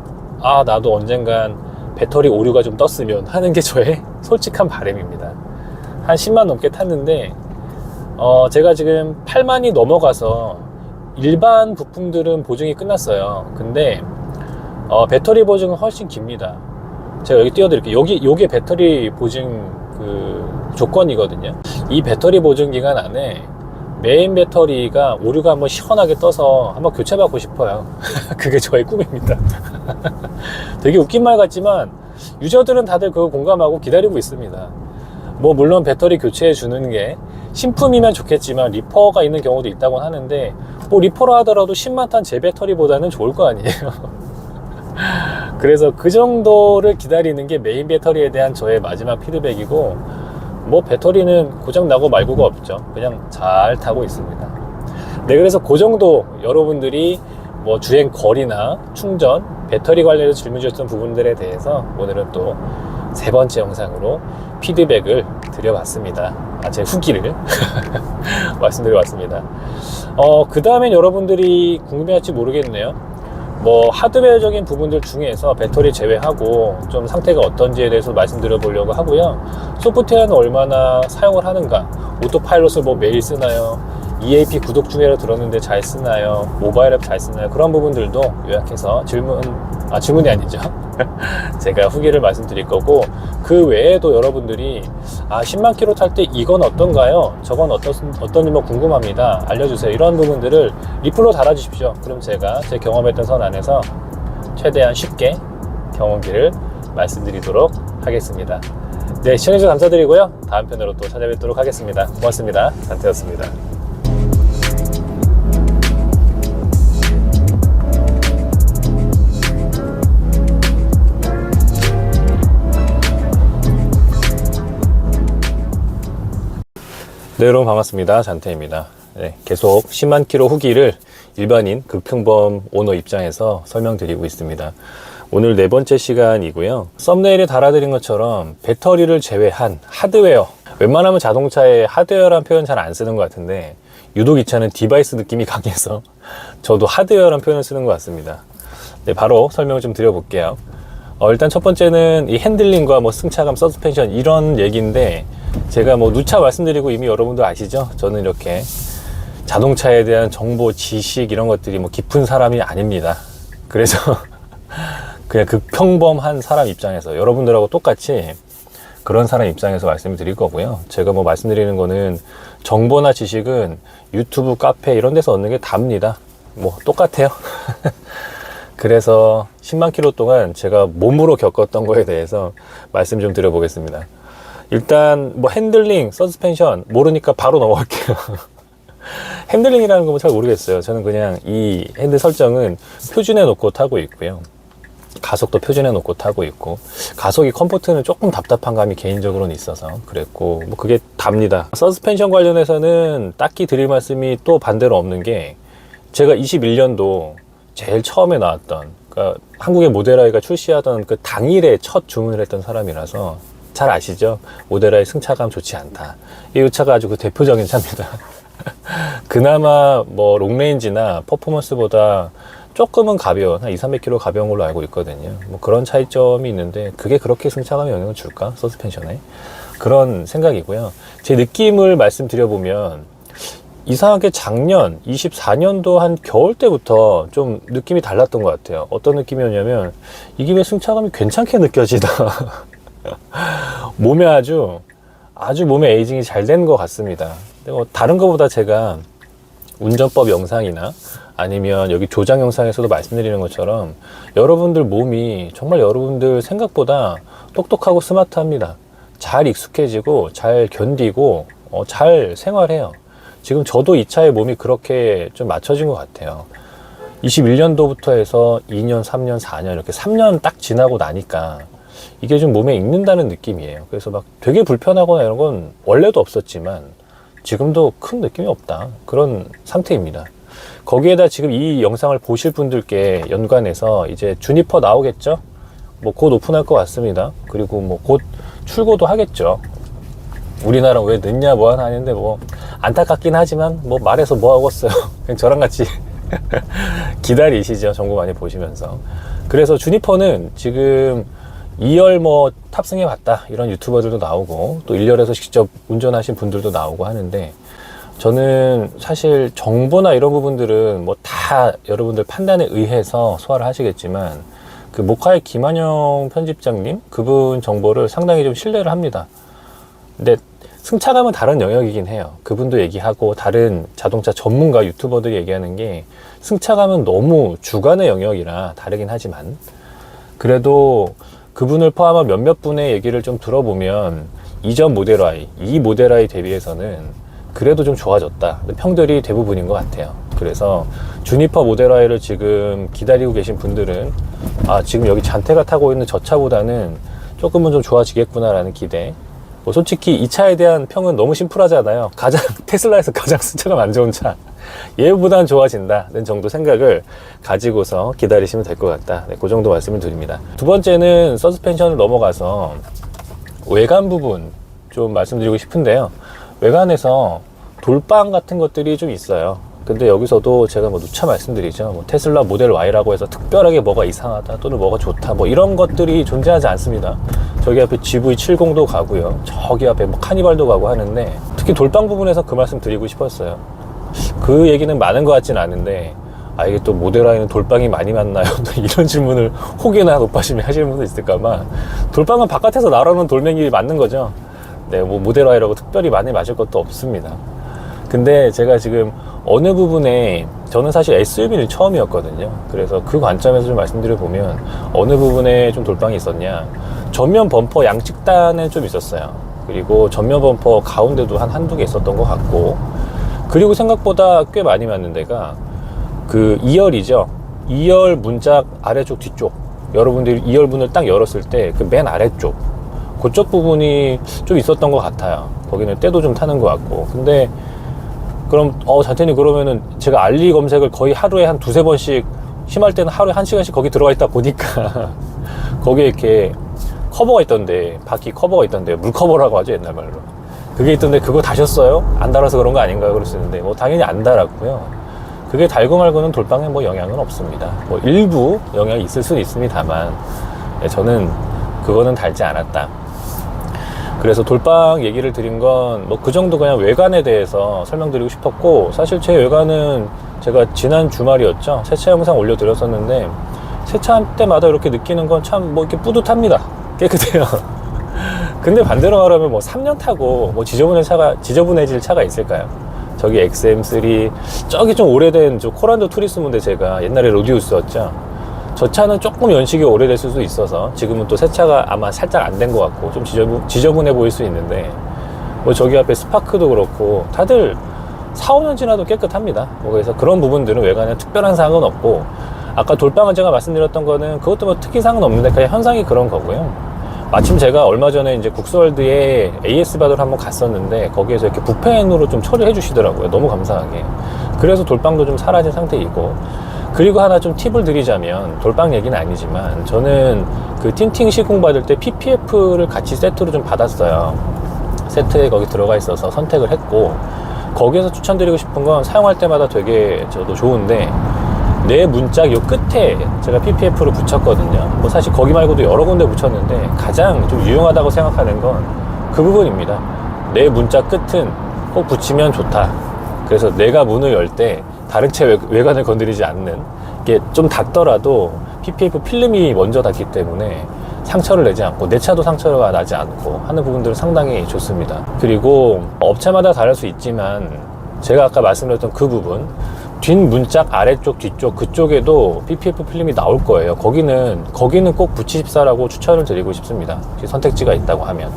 나도 언젠간 배터리 오류가 좀 떴으면 하는 게 저의 솔직한 바람입니다. 한 10만 넘게 탔는데 제가 지금 8만이 넘어가서 일반 부품들은 보증이 끝났어요. 근데 배터리 보증은 훨씬 깁니다. 제가 여기 띄워드릴게요. 요게 배터리 보증 조건이거든요. 이 배터리 보증 기간 안에 메인 배터리가 오류가 한번 시원하게 떠서 한번 교체받고 싶어요. 그게 저의 꿈입니다. 되게 웃긴 말 같지만 유저들은 다들 그거 공감하고 기다리고 있습니다. 뭐 물론 배터리 교체해 주는 게 신품이면 좋겠지만 리퍼가 있는 경우도 있다고 하는데, 뭐 리퍼라 하더라도 10만 탄 제 배터리보다는 좋을 거 아니에요. 그래서 그 정도를 기다리는 게 메인 배터리에 대한 저의 마지막 피드백이고, 뭐 배터리는 고장 나고 말고가 없죠. 그냥 잘 타고 있습니다. 네, 그래서 그 정도 여러분들이 뭐 주행 거리나 충전, 배터리 관련해서 질문 주셨던 부분들에 대해서 오늘은 또 3번째 영상으로 피드백을 드려봤습니다. 제 후기를 말씀드려봤습니다. 그 다음엔 여러분들이 궁금해할지 모르겠네요. 뭐 하드웨어적인 부분들 중에서 배터리 제외하고 좀 상태가 어떤지에 대해서 말씀드려 보려고 하고요. 소프트웨어는 얼마나 사용을 하는가, 오토파일럿을 뭐 매일 쓰나요, EAP 구독 중이라 들었는데 잘 쓰나요, 모바일 앱 잘 쓰나요, 그런 부분들도 요약해서 질문이 아니죠. 제가 후기를 말씀드릴 거고, 그 외에도 여러분들이 10만 킬로 탈 때 이건 어떤가요? 저건 어떤지 뭐 궁금합니다. 알려주세요. 이런 부분들을 리플로 달아주십시오. 그럼 제가 제 경험했던 선 안에서 최대한 쉽게 경험기를 말씀드리도록 하겠습니다. 네, 시청해주셔서 감사드리고요. 다음 편으로 또 찾아뵙도록 하겠습니다. 고맙습니다. 단태였습니다. 네, 여러분 반갑습니다. 잔태입니다. 네, 계속 10만 킬로 후기를 일반인 극평범 오너 입장에서 설명드리고 있습니다. 오늘 네 번째 시간이고요. 썸네일에 달아드린 것처럼 배터리를 제외한 하드웨어, 웬만하면 자동차에 하드웨어란 표현 잘 안 쓰는 것 같은데 유독 이 차는 디바이스 느낌이 강해서 저도 하드웨어란 표현을 쓰는 것 같습니다. 네, 바로 설명을 좀 드려볼게요. 일단 첫 번째는 이 핸들링과 뭐 승차감, 서스펜션 이런 얘기인데, 제가 뭐 누차 말씀드리고 이미 여러분도 아시죠? 저는 이렇게 자동차에 대한 정보, 지식 이런 것들이 뭐 깊은 사람이 아닙니다. 그래서 그냥 극평범한 사람 입장에서 여러분들하고 똑같이 그런 사람 입장에서 말씀을 드릴 거고요. 제가 뭐 말씀드리는 거는 정보나 지식은 유튜브, 카페 이런 데서 얻는 게 답니다. 뭐 똑같아요. 그래서 10만 킬로 동안 제가 몸으로 겪었던 거에 대해서 말씀 좀 드려보겠습니다. 일단 뭐 핸들링, 서스펜션 모르니까 바로 넘어갈게요. 핸들링이라는 건 잘 모르겠어요. 저는 그냥 이 핸들 설정은 표준해 놓고 타고 있고요. 가속도 표준해 놓고 타고 있고, 가속이 컴포트는 조금 답답한 감이 개인적으로는 있어서 그랬고, 뭐 그게 답니다. 서스펜션 관련해서는 딱히 드릴 말씀이 또 반대로 없는 게, 제가 21년도 제일 처음에 나왔던, 그러니까 한국의 모델아이가 출시하던 그 당일에 첫 주문을 했던 사람이라서 잘 아시죠? 모델아이 승차감 좋지 않다. 이 차가 아주 그 대표적인 차입니다. 그나마 뭐 롱레인지나 퍼포먼스보다 조금은 가벼운, 한 200~300kg 가벼운 걸로 알고 있거든요. 뭐 그런 차이점이 있는데, 그게 그렇게 승차감에 영향을 줄까? 서스펜션에? 그런 생각이고요. 제 느낌을 말씀드려보면, 이상하게 작년 24년도 한 겨울 때부터 좀 느낌이 달랐던 것 같아요. 어떤 느낌이었냐면, 이게 왜 승차감이 괜찮게 느껴지다. 몸에 아주 몸에 에이징이 잘 된 것 같습니다. 근데 뭐 다른 것보다 제가 운전법 영상이나 아니면 여기 조장 영상에서도 말씀드리는 것처럼 여러분들 몸이 정말 여러분들 생각보다 똑똑하고 스마트합니다. 잘 익숙해지고 잘 견디고 잘 생활해요. 지금 저도 이 차의 몸이 그렇게 좀 맞춰진 것 같아요. 21년도부터 해서 2년, 3년, 4년 이렇게 3년 딱 지나고 나니까 이게 좀 몸에 익는다는 느낌이에요. 그래서 막 되게 불편하거나 이런 건 원래도 없었지만 지금도 큰 느낌이 없다, 그런 상태입니다. 거기에다 지금 이 영상을 보실 분들께 연관해서 이제 주니퍼 나오겠죠? 뭐 곧 오픈할 것 같습니다. 그리고 뭐 곧 출고도 하겠죠. 우리나라 왜 늦냐 뭐하나 하는데 뭐 안타깝긴 하지만 뭐 말해서 뭐 하겠어요. 그냥 저랑 같이 기다리시죠. 정보 많이 보시면서. 그래서 주니퍼는 지금 2열 뭐 탑승해 봤다 이런 유튜버들도 나오고, 또 1열에서 직접 운전하신 분들도 나오고 하는데, 저는 사실 정보나 이런 부분들은 뭐 다 여러분들 판단에 의해서 소화를 하시겠지만, 그 모카의 김한영 편집장님 그분 정보를 상당히 좀 신뢰를 합니다. 근데 승차감은 다른 영역이긴 해요. 그분도 얘기하고 다른 자동차 전문가 유튜버들이 얘기하는 게, 승차감은 너무 주관의 영역이라 다르긴 하지만, 그래도 그분을 포함한 몇몇 분의 얘기를 좀 들어보면 이전 모델 Y, 이 모델 Y 대비해서는 그래도 좀 좋아졌다, 평들이 대부분인 것 같아요. 그래서 주니퍼 모델 Y를 지금 기다리고 계신 분들은 지금 여기 잔태가 타고 있는 저 차보다는 조금은 좀 좋아지겠구나 라는 기대. 뭐 솔직히 이 차에 대한 평은 너무 심플하잖아요. 테슬라에서 가장 승차감 안 좋은 차, 얘보다는 좋아진다는 정도 생각을 가지고서 기다리시면 될 것 같다. 네, 그 정도 말씀을 드립니다. 두 번째는 서스펜션을 넘어가서 외관 부분 좀 말씀드리고 싶은데요. 외관에서 돌빵 같은 것들이 좀 있어요. 근데 여기서도 제가 뭐 누차 말씀드리죠. 뭐 테슬라 모델 Y라고 해서 특별하게 뭐가 이상하다 또는 뭐가 좋다 뭐 이런 것들이 존재하지 않습니다. 저기 앞에 GV70도 가고요. 저기 앞에 뭐 카니발도 가고 하는데 특히 돌빵 부분에서 그 말씀 드리고 싶었어요. 그 얘기는 많은 것 같진 않은데 이게 또 모델 Y는 돌빵이 많이 맞나요? 이런 질문을 혹여나 높아심에 하시는 분도 있을까봐. 돌빵은 바깥에서 날아오는 돌멩이 맞는 거죠. 네, 뭐 모델 Y라고 특별히 많이 맞을 것도 없습니다. 근데 제가 지금 어느 부분에 저는 사실 SUV는 처음이었거든요. 그래서 그 관점에서 좀 말씀드려 보면 어느 부분에 좀 돌빵이 있었냐, 전면 범퍼 양측단에 좀 있었어요. 그리고 전면 범퍼 가운데도 한두 개 있었던 것 같고, 그리고 생각보다 꽤 많이 맞는 데가 그 2열이죠. 2열 문짝 아래쪽 뒤쪽, 여러분들이 2열 문을 딱 열었을 때 그 맨 아래쪽 그쪽 부분이 좀 있었던 것 같아요. 거기는 때도 좀 타는 것 같고. 근데 그럼 잔태님, 그러면은 제가 알리 검색을 거의 하루에 한 두세 번씩, 심할 때는 하루에 1시간씩 거기 들어가 있다 보니까 거기에 이렇게 커버가 있던데, 바퀴 커버가 있던데, 물 커버라고 하죠, 옛날 말로. 그게 있던데 그거 다셨어요? 안 달아서 그런 거 아닌가 그러시는데, 뭐 당연히 안 달았고요. 그게 달고 말고는 돌빵에 뭐 영향은 없습니다. 뭐 일부 영향이 있을 수는 있습니다만, 저는 그거는 달지 않았다. 그래서 돌빵 얘기를 드린 건 뭐 그 정도 그냥 외관에 대해서 설명드리고 싶었고, 사실 제 외관은 제가 지난 주말이었죠, 세차 영상 올려드렸었는데 세차할 때마다 이렇게 느끼는 건 참 뭐 이렇게 뿌듯합니다. 깨끗해요. 근데 반대로 말하면 뭐 3년 타고 뭐 지저분해질 차가 있을까요? 저기 XM3, 저기 좀 오래된 저 코란도 투리스모인데, 제가 옛날에 로디우스였죠. 저 차는 조금 연식이 오래됐을 수도 있어서 지금은 또 세차가 아마 살짝 안 된 것 같고 좀 지저분해 보일 수 있는데, 뭐 저기 앞에 스파크도 그렇고 다들 4, 5년 지나도 깨끗합니다. 뭐 그래서 그런 부분들은 외관에 특별한 사항은 없고, 아까 돌빵은 제가 말씀드렸던 거는 그것도 뭐 특이사항은 없는데 그냥 현상이 그런 거고요. 마침 제가 얼마 전에 이제 국수월드에 AS 받으러 한번 갔었는데 거기에서 이렇게 뷔페인으로 좀 처리해 주시더라고요. 너무 감사하게. 그래서 돌빵도 좀 사라진 상태이고, 그리고 하나 좀 팁을 드리자면, 돌빵 얘기는 아니지만 저는 그 틴팅 시공 받을 때 PPF를 같이 세트로 좀 받았어요. 세트에 거기 들어가 있어서 선택을 했고, 거기에서 추천드리고 싶은 건 사용할 때마다 되게 저도 좋은데, 내 문짝 요 끝에 제가 PPF를 붙였거든요. 뭐 사실 거기 말고도 여러 군데 붙였는데 가장 좀 유용하다고 생각하는 건 그 부분입니다. 내 문짝 끝은 꼭 붙이면 좋다. 그래서 내가 문을 열 때 다른 차 외관을 건드리지 않는, 이게 좀 닿더라도 PPF 필름이 먼저 닿기 때문에 상처를 내지 않고 내 차도 상처가 나지 않고 하는 부분들은 상당히 좋습니다. 그리고 업체마다 다를 수 있지만 제가 아까 말씀드렸던 그 부분, 뒷문짝 아래쪽 뒤쪽 그쪽에도 PPF 필름이 나올 거예요. 거기는 꼭 붙이십사라고 추천을 드리고 싶습니다. 선택지가 있다고 하면.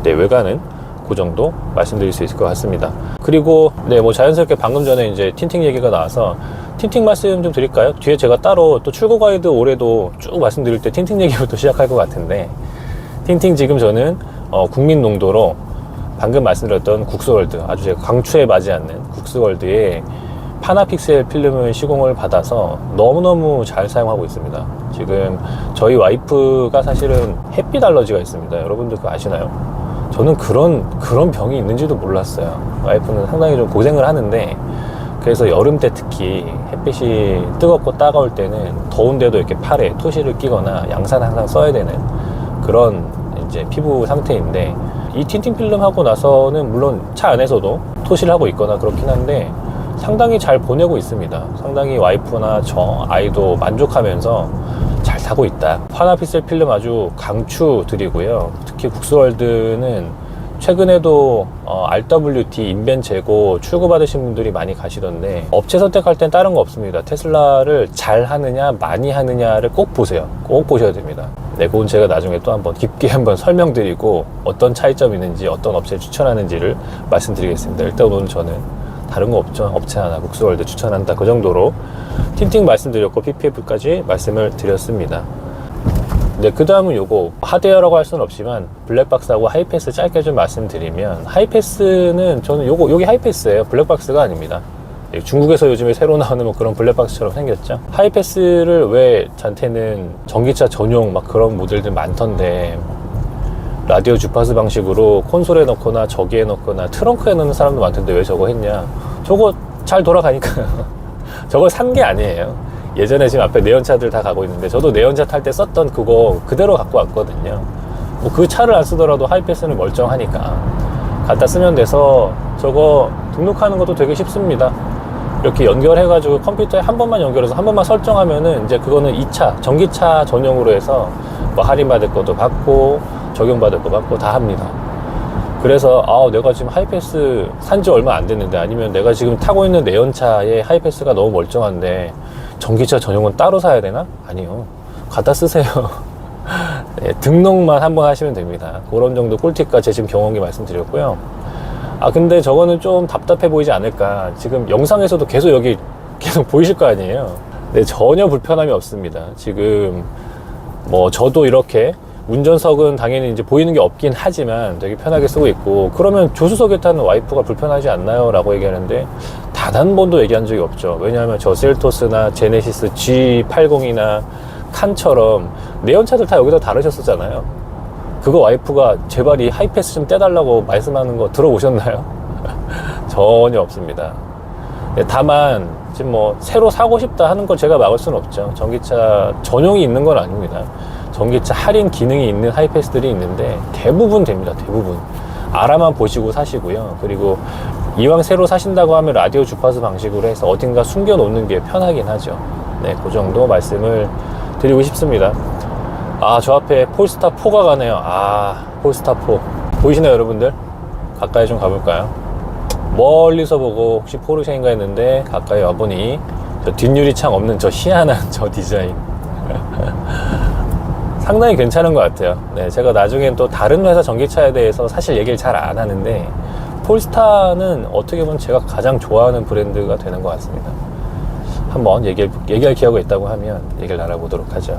네, 외관은 그 정도 말씀드릴 수 있을 것 같습니다. 그리고 네, 뭐 자연스럽게 방금 전에 이제 틴팅 얘기가 나와서 틴팅 말씀 좀 드릴까요? 뒤에 제가 따로 또 출고 가이드 올해도 쭉 말씀드릴 때 틴팅 얘기부터 시작할 것 같은데, 틴팅 지금 저는 국민농도로 방금 말씀드렸던 국수월드, 아주 제가 강추에 맞지 않는 국수월드에 파나픽셀 필름을 시공을 받아서 너무너무 잘 사용하고 있습니다. 지금 저희 와이프가 사실은 햇빛 알러지가 있습니다. 여러분들 그거 아시나요? 저는 그런 병이 있는지도 몰랐어요. 와이프는 상당히 좀 고생을 하는데, 그래서 여름 때 특히 햇빛이 뜨겁고 따가울 때는 더운데도 이렇게 팔에 토시를 끼거나 양산을 항상 써야 되는 그런 이제 피부 상태인데, 이 틴팅 필름 하고 나서는 물론 차 안에서도 토시를 하고 있거나 그렇긴 한데 상당히 잘 보내고 있습니다. 상당히 와이프나 저 아이도 만족하면서 잘 타고 있다. 파나픽셀 필름 아주 강추 드리고요. 특히 국수월드는 최근에도 RWD 인벤 재고 출고 받으신 분들이 많이 가시던데, 업체 선택할 땐 다른 거 없습니다. 테슬라를 잘 하느냐 많이 하느냐를 꼭 보세요. 꼭 보셔야 됩니다. 네, 그건 제가 나중에 또 한번 깊게 한번 설명드리고 어떤 차이점이 있는지 어떤 업체를 추천하는지를 말씀드리겠습니다. 일단 오늘 저는 다른 거 없죠. 업체 하나 국수월드 추천한다, 그 정도로 틴팅 말씀드렸고 PPF까지 말씀을 드렸습니다. 네, 그 다음은 요거 하드웨어라고 할 수는 없지만 블랙박스하고 하이패스 짧게 좀 말씀드리면, 하이패스는 저는 요게 하이패스예요. 블랙박스가 아닙니다. 중국에서 요즘에 새로 나오는 뭐 그런 블랙박스처럼 생겼죠. 하이패스를 왜 잔테는 전기차 전용 막 그런 모델들 많던데, 라디오 주파수 방식으로 콘솔에 넣거나 저기에 넣거나 트렁크에 넣는 사람도 많던데 왜 저거 했냐. 저거 잘 돌아가니까요. 저걸 산 게 아니에요. 예전에 지금 앞에 내연차들 다 가고 있는데 저도 내연차 탈 때 썼던 그거 그대로 갖고 왔거든요. 뭐 그 차를 안 쓰더라도 하이패스는 멀쩡하니까 갖다 쓰면 돼서 저거 등록하는 것도 되게 쉽습니다. 이렇게 연결해가지고 컴퓨터에 한 번만 연결해서 한 번만 설정하면은 이제 그거는 2차 전기차 전용으로 해서 뭐 할인받을 것도 받고 적용받을 거 받고 다 합니다. 그래서 내가 지금 하이패스 산지 얼마 안 됐는데, 아니면 내가 지금 타고 있는 내연차의 하이패스가 너무 멀쩡한데 전기차 전용은 따로 사야 되나? 아니요, 갖다 쓰세요. 네, 등록만 한번 하시면 됩니다. 그런 정도 꿀팁까지 지금 경험기 말씀드렸고요. 근데 저거는 좀 답답해 보이지 않을까. 지금 영상에서도 계속 여기 계속 보이실 거 아니에요. 네, 전혀 불편함이 없습니다. 지금 뭐 저도 이렇게 운전석은 당연히 이제 보이는 게 없긴 하지만 되게 편하게 쓰고 있고, 그러면 조수석에 타는 와이프가 불편하지 않나요? 라고 얘기하는데 단 한 번도 얘기한 적이 없죠. 왜냐하면 저 셀토스나 제네시스 G80이나 칸처럼 내연차들 다 여기다 다루셨었잖아요. 그거 와이프가 제발 이 하이패스 좀 떼달라고 말씀하는 거 들어보셨나요? 전혀 없습니다. 다만 지금 뭐 새로 사고 싶다 하는 걸 제가 막을 수는 없죠. 전기차 전용이 있는 건 아닙니다. 전기차 할인 기능이 있는 하이패스들이 있는데 대부분 됩니다. 대부분 알아만 보시고 사시고요. 그리고 이왕 새로 사신다고 하면 라디오 주파수 방식으로 해서 어딘가 숨겨 놓는 게 편하긴 하죠. 네, 그 정도 말씀을 드리고 싶습니다. 저 앞에 폴스타 4가 가네요. 폴스타 4 보이시나요, 여러분들? 가까이 좀 가볼까요? 멀리서 보고 혹시 포르쉐인가 했는데 가까이 와보니 저 뒷유리창 없는 저 희한한 저 디자인. 상당히 괜찮은 것 같아요. 네, 제가 나중엔 또 다른 회사 전기차에 대해서 사실 얘기를 잘 안 하는데 폴스타는 어떻게 보면 제가 가장 좋아하는 브랜드가 되는 것 같습니다. 한번 얘기할 기회가 있다고 하면 얘기를 나눠보도록 하죠.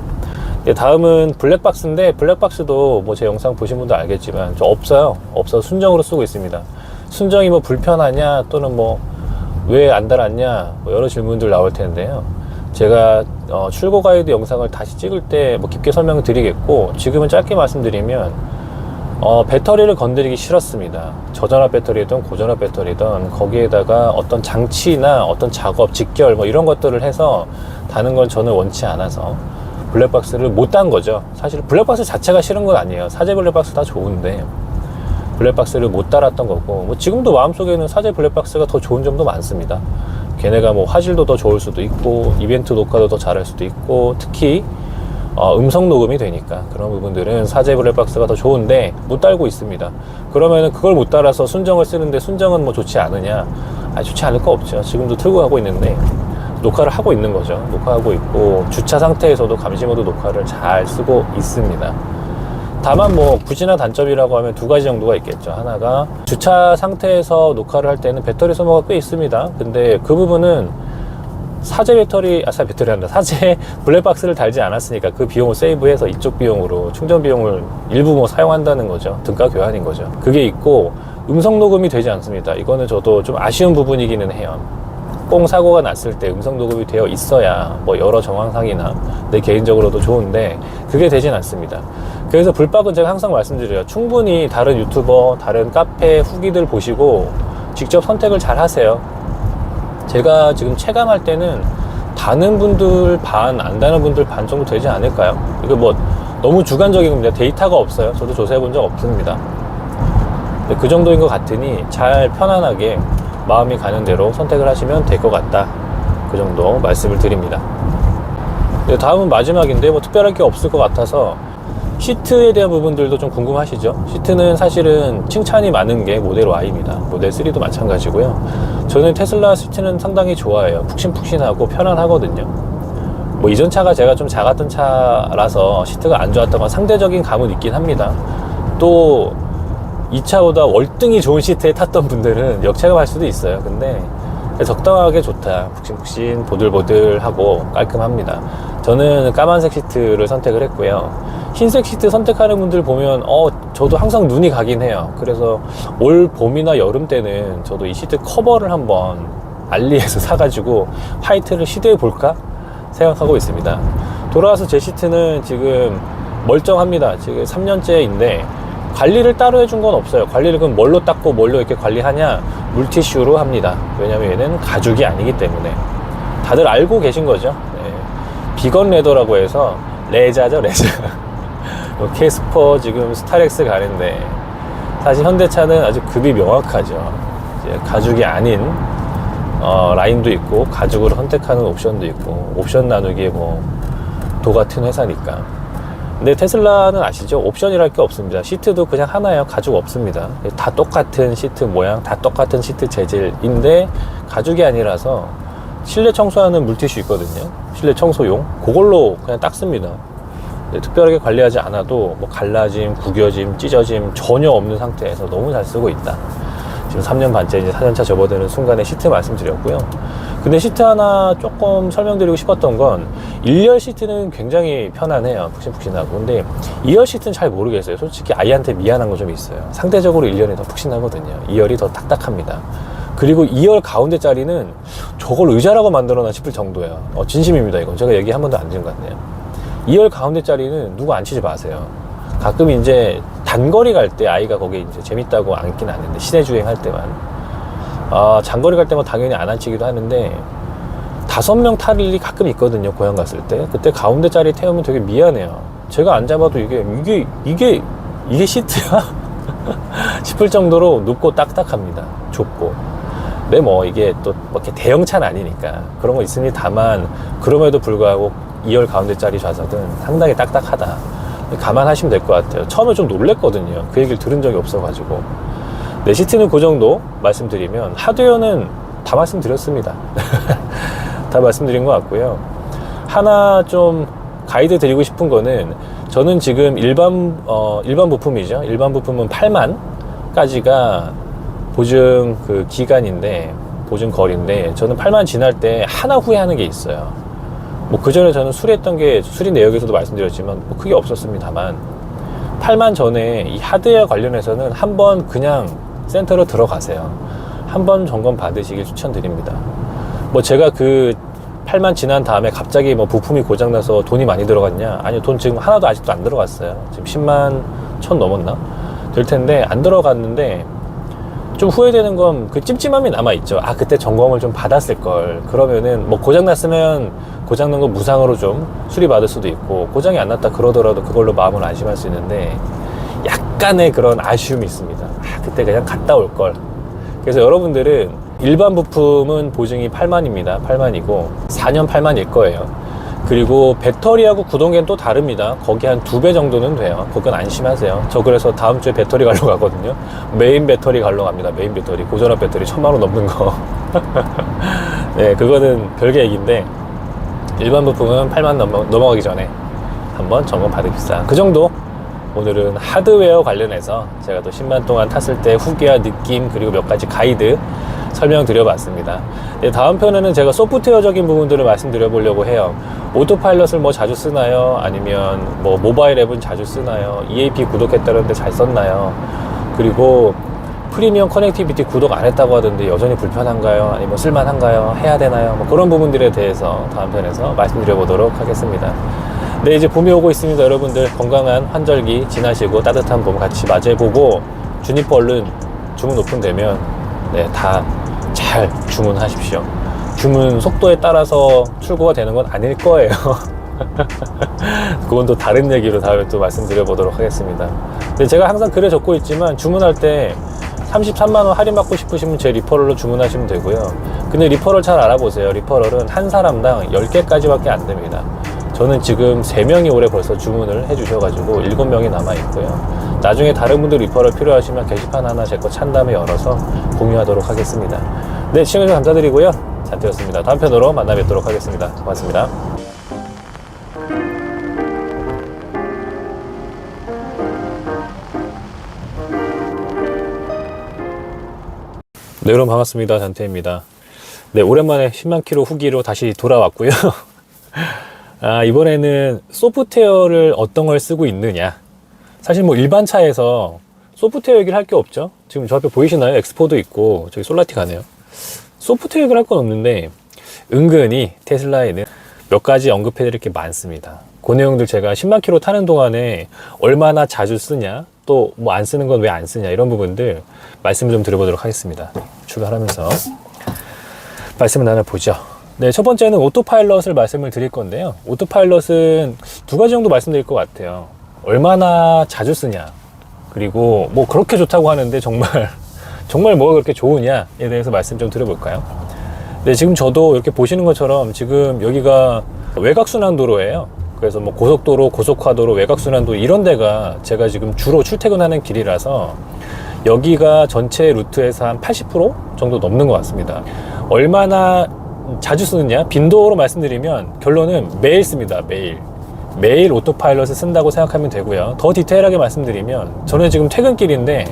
네, 다음은 블랙박스인데, 블랙박스도 뭐 제 영상 보신 분도 알겠지만 저 없어요. 순정으로 쓰고 있습니다. 순정이 뭐 불편하냐, 또는 뭐 왜 안 달았냐, 뭐 여러 질문들 나올 텐데요. 제가 출고 가이드 영상을 다시 찍을 때 뭐 깊게 설명을 드리겠고, 지금은 짧게 말씀드리면 배터리를 건드리기 싫었습니다. 저전압 배터리든 고전압 배터리든 거기에다가 어떤 장치나 어떤 작업, 직결 뭐 이런 것들을 해서 다는 걸 저는 원치 않아서 블랙박스를 못 단 거죠. 사실 블랙박스 자체가 싫은 건 아니에요. 사제 블랙박스 다 좋은데 블랙박스를 못 달았던 거고, 뭐 지금도 마음속에는 사제 블랙박스가 더 좋은 점도 많습니다. 걔네가 뭐 화질도 더 좋을 수도 있고, 이벤트 녹화도 더 잘할 수도 있고, 특히 음성 녹음이 되니까 그런 부분들은 사제 블랙박스가 더 좋은데 못 달고 있습니다. 그러면은 그걸 못 달아서 순정을 쓰는데 순정은 뭐 좋지 않으냐? 좋지 않을 거 없죠. 지금도 틀고 가고 있는데 녹화를 하고 있는 거죠. 녹화하고 있고, 주차 상태에서도 감시모드 녹화를 잘 쓰고 있습니다. 다만 뭐 부진한 단점이라고 하면 두 가지 정도가 있겠죠. 하나가 주차 상태에서 녹화를 할 때는 배터리 소모가 꽤 있습니다. 근데 그 부분은 사제 블랙박스를 달지 않았으니까 그 비용을 세이브해서 이쪽 비용으로 충전 비용을 일부 뭐 사용한다는 거죠. 등가 교환인 거죠. 그게 있고, 음성 녹음이 되지 않습니다. 이거는 저도 좀 아쉬운 부분이기는 해요. 꽁 사고가 났을 때 음성 녹음이 되어 있어야 뭐 여러 정황상이나 내 개인적으로도 좋은데 그게 되진 않습니다. 그래서 불박은 제가 항상 말씀드려요. 충분히 다른 유튜버, 다른 카페 후기들 보시고 직접 선택을 잘 하세요. 제가 지금 체감할 때는 다는 분들 반, 안 다는 분들 반 정도 되지 않을까요? 이거 뭐 너무 주관적인 겁니다. 데이터가 없어요. 저도 조사해 본 적 없습니다. 그 정도인 것 같으니 잘 편안하게 마음이 가는 대로 선택을 하시면 될 것 같다. 그 정도 말씀을 드립니다. 다음은 마지막인데 뭐 특별할 게 없을 것 같아서 시트에 대한 부분들도 좀 궁금하시죠? 시트는 사실은 칭찬이 많은 게 모델 Y입니다. 모델 3도 마찬가지고요. 저는 테슬라 시트는 상당히 좋아해요. 푹신푹신하고 편안하거든요. 뭐 이전 차가 제가 좀 작았던 차라서 시트가 안 좋았던 건 상대적인 감은 있긴 합니다. 또 이 차보다 월등히 좋은 시트에 탔던 분들은 역체감할 수도 있어요. 근데 적당하게 좋다. 푹신푹신 보들보들하고 깔끔합니다. 저는 까만색 시트를 선택을 했고요. 흰색 시트 선택하는 분들 보면 저도 항상 눈이 가긴 해요. 그래서 올 봄이나 여름 때는 저도 이 시트 커버를 한번 알리에서 사가지고 화이트를 시도해 볼까 생각하고 있습니다. 돌아와서 제 시트는 지금 멀쩡합니다. 지금 3년째인데 관리를 따로 해준 건 없어요. 관리를 그럼 뭘로 닦고 뭘로 이렇게 관리하냐? 물티슈로 합니다. 왜냐면 얘는 가죽이 아니기 때문에. 다들 알고 계신 거죠. 네. 비건 레더라고 해서 레자죠, 레자. 캐스퍼 지금 스타렉스 가는데 사실 현대차는 아주 급이 명확하죠. 이제 가죽이 아닌 라인도 있고 가죽으로 선택하는 옵션도 있고 옵션 나누기에 뭐 도 같은 회사니까. 근데 테슬라는 아시죠? 옵션이랄 게 없습니다. 시트도 그냥 하나예요. 가죽 없습니다. 다 똑같은 시트 모양, 다 똑같은 시트 재질인데 가죽이 아니라서 실내 청소하는 물티슈 있거든요. 실내 청소용. 그걸로 그냥 닦습니다. 특별하게 관리하지 않아도 뭐 갈라짐, 구겨짐, 찢어짐 전혀 없는 상태에서 너무 잘 쓰고 있다. 지금 3년 반째 이제 4년차 접어드는 순간에 시트 말씀드렸고요. 근데 시트 하나 조금 설명드리고 싶었던 건 1열 시트는 굉장히 편안해요. 푹신푹신하고. 근데 2열 시트는 잘 모르겠어요. 솔직히 아이한테 미안한 거 좀 있어요. 상대적으로 1열이 더 푹신하거든요. 2열이 더 딱딱합니다. 그리고 2열 가운데 자리는 저걸 의자라고 만들어놔 싶을 정도예요. 진심입니다. 이건 제가 얘기 한 번도 안 드린 것 같네요. 2열 가운데 자리는 누구 앉히지 마세요. 가끔 이제 단거리 갈 때 아이가 거기에 이제 재밌다고 앉긴 않는데 시내 주행할 때만 장거리 갈 때만 당연히 안 앉히기도 하는데 5명 탈 일이 가끔 있거든요. 고향 갔을 때 그때 가운데 자리 태우면 되게 미안해요. 제가 앉아봐도 이게 시트야? 싶을 정도로 높고 딱딱합니다. 좁고. 근데 뭐 이게 또 뭐 이렇게 대형차는 아니니까 그런 거 있으니 다만 그럼에도 불구하고 2열 가운데 자리 좌석은 상당히 딱딱하다. 감안하시면 될 것 같아요. 처음에 좀 놀랬거든요. 그 얘기를 들은 적이 없어가지고. 네, 시트는 그 정도 말씀드리면 하드웨어는 다 말씀드렸습니다. 다 말씀드린 것 같고요. 하나 좀 가이드 드리고 싶은 거는 저는 지금 일반 부품이죠. 일반 부품은 8만까지가 보증 그 기간인데 보증 거리인데 저는 8만 지날 때 하나 후회하는 게 있어요. 뭐 그 전에 저는 수리했던 게 수리 내역에서도 말씀드렸지만 뭐 크게 없었습니다만 8만 전에 이 하드웨어 관련해서는 한번 그냥 센터로 들어가세요. 한번 점검 받으시길 추천드립니다. 뭐 제가 그 8만 지난 다음에 갑자기 뭐 부품이 고장나서 돈이 많이 들어갔냐? 아니요, 돈 지금 하나도 아직도 안 들어갔어요. 지금 10만 천 넘었나? 될 텐데 안 들어갔는데 좀 후회되는 건 그 찜찜함이 남아있죠. 아, 그때 점검을 좀 받았을 걸. 그러면은 뭐 고장났으면 고장난 거 무상으로 좀 수리받을 수도 있고 고장이 안 났다 그러더라도 그걸로 마음을 안심할 수 있는데 약간의 그런 아쉬움이 있습니다. 아, 그때 그냥 갔다 올 걸. 그래서 여러분들은 일반 부품은 보증이 8만입니다. 8만이고 4년 8만일 거예요. 그리고 배터리하고 구동계는 또 다릅니다. 거기 한 2배 정도는 돼요. 그건 안심하세요. 저 그래서 다음 주에 배터리 갈러 가거든요. 메인 배터리 갈러 갑니다. 메인 배터리. 고전압 배터리 1000만원 넘는 거. 네, 그거는 별개 얘기인데 일반 부품은 8만 넘어가기 전에 한번 점검 받읍시다. 그 정도. 오늘은 하드웨어 관련해서 제가 또 10만 동안 탔을 때 후기와 느낌 그리고 몇 가지 가이드 설명드려봤습니다. 네, 다음 편에는 제가 소프트웨어적인 부분들을 말씀드려 보려고 해요. 오토파일럿을 뭐 자주 쓰나요? 아니면 뭐 모바일 앱은 자주 쓰나요? EAP 구독했다는데 잘 썼나요? 그리고 프리미엄 커넥티비티 구독 안 했다고 하던데 여전히 불편한가요? 아니면 쓸만한가요? 해야 되나요? 뭐 그런 부분들에 대해서 다음 편에서 말씀드려 보도록 하겠습니다. 네, 이제 봄이 오고 있습니다. 여러분들 건강한 환절기 지나시고 따뜻한 봄 같이 맞이해보고 주니퍼 얼른 주문 오픈되면 네, 다 잘 주문하십시오. 주문 속도에 따라서 출고가 되는 건 아닐 거예요. 그건 또 다른 얘기로 다음에 또 말씀드려 보도록 하겠습니다. 근데 제가 항상 글에 적고 있지만 주문할 때 33만원 할인받고 싶으시면 제 리퍼럴로 주문하시면 되고요. 근데 리퍼럴 잘 알아보세요. 리퍼럴은 한 사람당 10개까지밖에 안 됩니다. 저는 지금 3명이 올해 벌써 주문을 해주셔가지고 7명이 남아있고요. 나중에 다른 분들 리퍼럴 필요하시면 게시판 하나 제 거 찬 다음에 열어서 공유하도록 하겠습니다. 네, 시청해주셔서 감사드리고요. 잔태였습니다. 다음 편으로 만나 뵙도록 하겠습니다. 고맙습니다. 네, 여러분 반갑습니다. 잔태입니다. 네, 오랜만에 10만 킬로 후기로 다시 돌아왔고요. 이번에는 소프트웨어를 어떤 걸 쓰고 있느냐. 사실 뭐 일반 차에서 소프트웨어 얘기를 할 게 없죠. 지금 저 앞에 보이시나요? 엑스포도 있고 저기 솔라티 가네요. 소프트웨어 얘기를 할 건 없는데 은근히 테슬라에는 몇 가지 언급해 드릴 게 많습니다. 그 내용들 제가 10만 킬로 타는 동안에 얼마나 자주 쓰냐, 또 뭐 안 쓰는 건 왜 안 쓰냐, 이런 부분들 말씀을 좀 드려보도록 하겠습니다. 출발하면서 말씀을 나눠보죠. 네, 첫 번째는 오토파일럿을 말씀을 드릴 건데요. 오토파일럿은 두 가지 정도 말씀드릴 것 같아요. 얼마나 자주 쓰냐, 그리고 뭐 그렇게 좋다고 하는데 정말 뭐가 그렇게 좋으냐에 대해서 말씀 좀 드려볼까요? 네, 지금 저도 이렇게 보시는 것처럼 지금 여기가 외곽순환도로예요. 그래서 뭐 고속도로, 고속화도로, 외곽순환도로 이런 데가 제가 지금 주로 출퇴근하는 길이라서 여기가 전체 루트에서 한 80% 정도 넘는 것 같습니다. 얼마나 자주 쓰느냐, 빈도로 말씀드리면 결론은 매일 씁니다. 매일 오토파일럿을 쓴다고 생각하면 되고요. 더 디테일하게 말씀드리면 저는 지금 퇴근길인데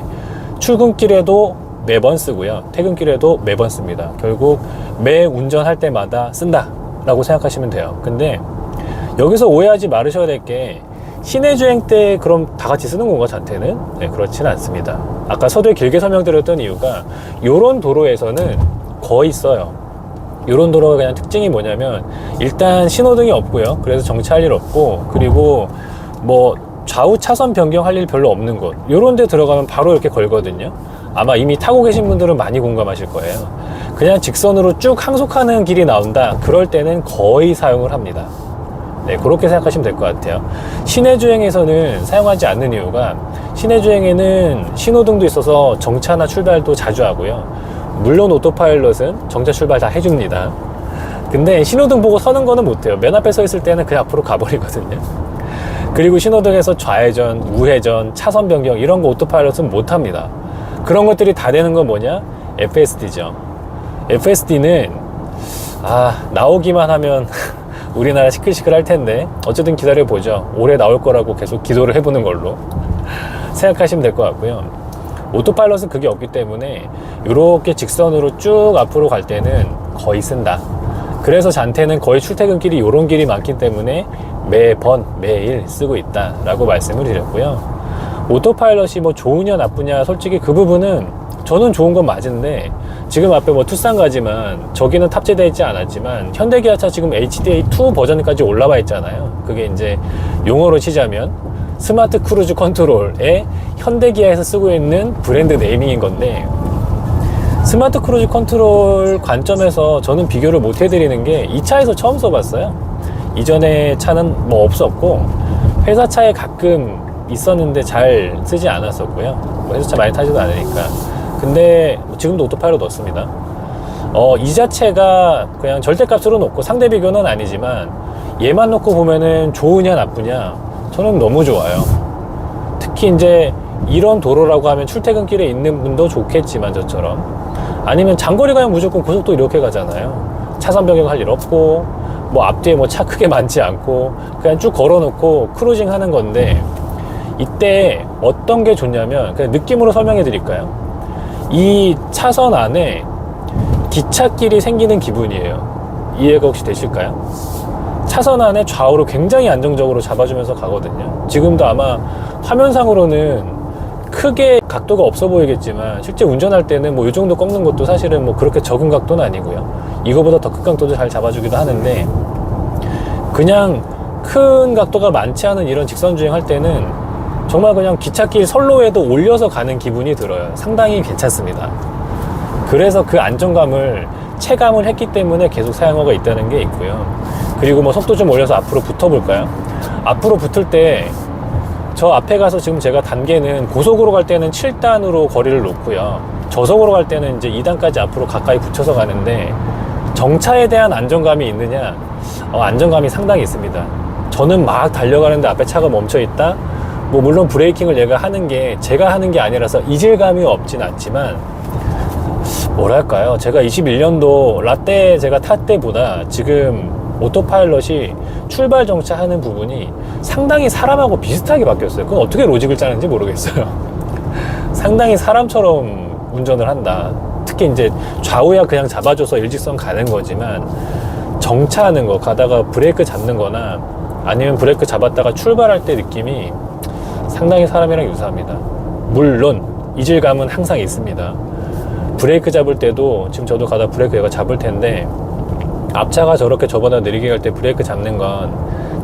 출근길에도 매번 쓰고요, 퇴근길에도 매번 씁니다. 결국 매 운전할 때마다 쓴다 라고 생각하시면 돼요. 근데 여기서 오해하지 말으셔야 될 게 시내 주행 때 그럼 다 같이 쓰는 건가, 자체는? 네, 그렇지는 않습니다. 아까 서두에 길게 설명드렸던 이유가 요런 도로에서는 거의 써요. 요런 도로가 그냥 특징이 뭐냐면 일단 신호등이 없고요, 그래서 정차할 일 없고, 그리고 뭐 좌우 차선 변경할 일 별로 없는 곳, 요런 데 들어가면 바로 이렇게 걸거든요. 아마 이미 타고 계신 분들은 많이 공감하실 거예요. 그냥 직선으로 쭉 항속하는 길이 나온다, 그럴 때는 거의 사용을 합니다. 네, 그렇게 생각하시면 될 것 같아요. 시내 주행에서는 사용하지 않는 이유가 시내 주행에는 신호등도 있어서 정차나 출발도 자주 하고요. 물론 오토파일럿은 정차 출발 다 해줍니다. 근데 신호등 보고 서는 거는 못해요. 맨 앞에 서 있을 때는 그냥 앞으로 가버리거든요. 그리고 신호등에서 좌회전, 우회전, 차선 변경 이런 거 오토파일럿은 못합니다. 그런 것들이 다 되는 건 뭐냐? FSD죠. FSD는 나오기만 하면 우리나라 시끌시끌 할 텐데 어쨌든 기다려보죠. 올해 나올 거라고 계속 기도를 해보는 걸로 생각하시면 될 것 같고요. 오토파일럿은 그게 없기 때문에 이렇게 직선으로 쭉 앞으로 갈 때는 거의 쓴다. 그래서 잔태는 거의 출퇴근길이 이런 길이 많기 때문에 매일 쓰고 있다 라고 말씀을 드렸고요. 오토파일럿이 뭐 좋으냐 나쁘냐, 솔직히 그 부분은 저는 좋은 건 맞은데, 지금 앞에 뭐 투싼 가지만 저기는 탑재되어 있지 않았지만 현대기아차 지금 HDA2 버전까지 올라와 있잖아요. 그게 이제 용어로 치자면 스마트 크루즈 컨트롤에 현대기아에서 쓰고 있는 브랜드 네이밍인 건데, 스마트 크루즈 컨트롤 관점에서 저는 비교를 못 해드리는 게 이 차에서 처음 써봤어요. 이전에 차는 뭐 없었고 회사 차에 가끔 있었는데 잘 쓰지 않았었고요. 뭐 회사 차 많이 타지도 않으니까. 근데 지금도 오토파일럿 넣습니다. 이 자체가 그냥 절대값으로 놓고 상대 비교는 아니지만 얘만 놓고 보면은 좋으냐 나쁘냐, 저는 너무 좋아요. 특히 이제 이런 도로라고 하면 출퇴근길에 있는 분도 좋겠지만 저처럼, 아니면 장거리 가면 무조건 고속도로 이렇게 가잖아요. 차선 변경할 일 없고 뭐 앞뒤에 뭐 차 크게 많지 않고 그냥 쭉 걸어놓고 크루징 하는 건데, 이때 어떤 게 좋냐면 그냥 느낌으로 설명해 드릴까요? 이 차선 안에 기찻길이 생기는 기분이에요. 이해가 혹시 되실까요? 차선 안에 좌우로 굉장히 안정적으로 잡아주면서 가거든요. 지금도 아마 화면상으로는 크게 각도가 없어 보이겠지만 실제 운전할 때는 뭐 이 정도 꺾는 것도 사실은 뭐 그렇게 적은 각도는 아니고요. 이거보다 더 큰 각도도 잘 잡아주기도 하는데, 그냥 큰 각도가 많지 않은 이런 직선 주행할 때는 정말 그냥 기찻길 선로에도 올려서 가는 기분이 들어요. 상당히 괜찮습니다. 그래서 그 안정감을 체감을 했기 때문에 계속 사용하고 있다는 게 있고요. 그리고 뭐 속도 좀 올려서 앞으로 붙어 볼까요? 앞으로 붙을 때 저 앞에 가서 지금 제가 단계는 고속으로 갈 때는 7단으로 거리를 놓고요, 저속으로 갈 때는 이제 2단까지 앞으로 가까이 붙여서 가는데, 정차에 대한 안정감이 있느냐? 안정감이 상당히 있습니다. 저는 막 달려가는데 앞에 차가 멈춰 있다? 뭐 물론 브레이킹을 얘가 하는 게 제가 하는 게 아니라서 이질감이 없진 않지만, 뭐랄까요, 제가 21년도 라떼 제가 탔 때보다 지금 오토파일럿이 출발 정차하는 부분이 상당히 사람하고 비슷하게 바뀌었어요. 그건 어떻게 로직을 짜는지 모르겠어요. 상당히 사람처럼 운전을 한다. 특히 이제 좌우야 그냥 잡아줘서 일직선 가는 거지만, 정차하는 거 가다가 브레이크 잡는 거나 아니면 브레이크 잡았다가 출발할 때 느낌이 상당히 사람이랑 유사합니다. 물론 이질감은 항상 있습니다. 브레이크 잡을 때도 지금 저도 가다 브레이크 얘가 잡을 텐데, 앞차가 저렇게 저보다 느리게 갈 때 브레이크 잡는 건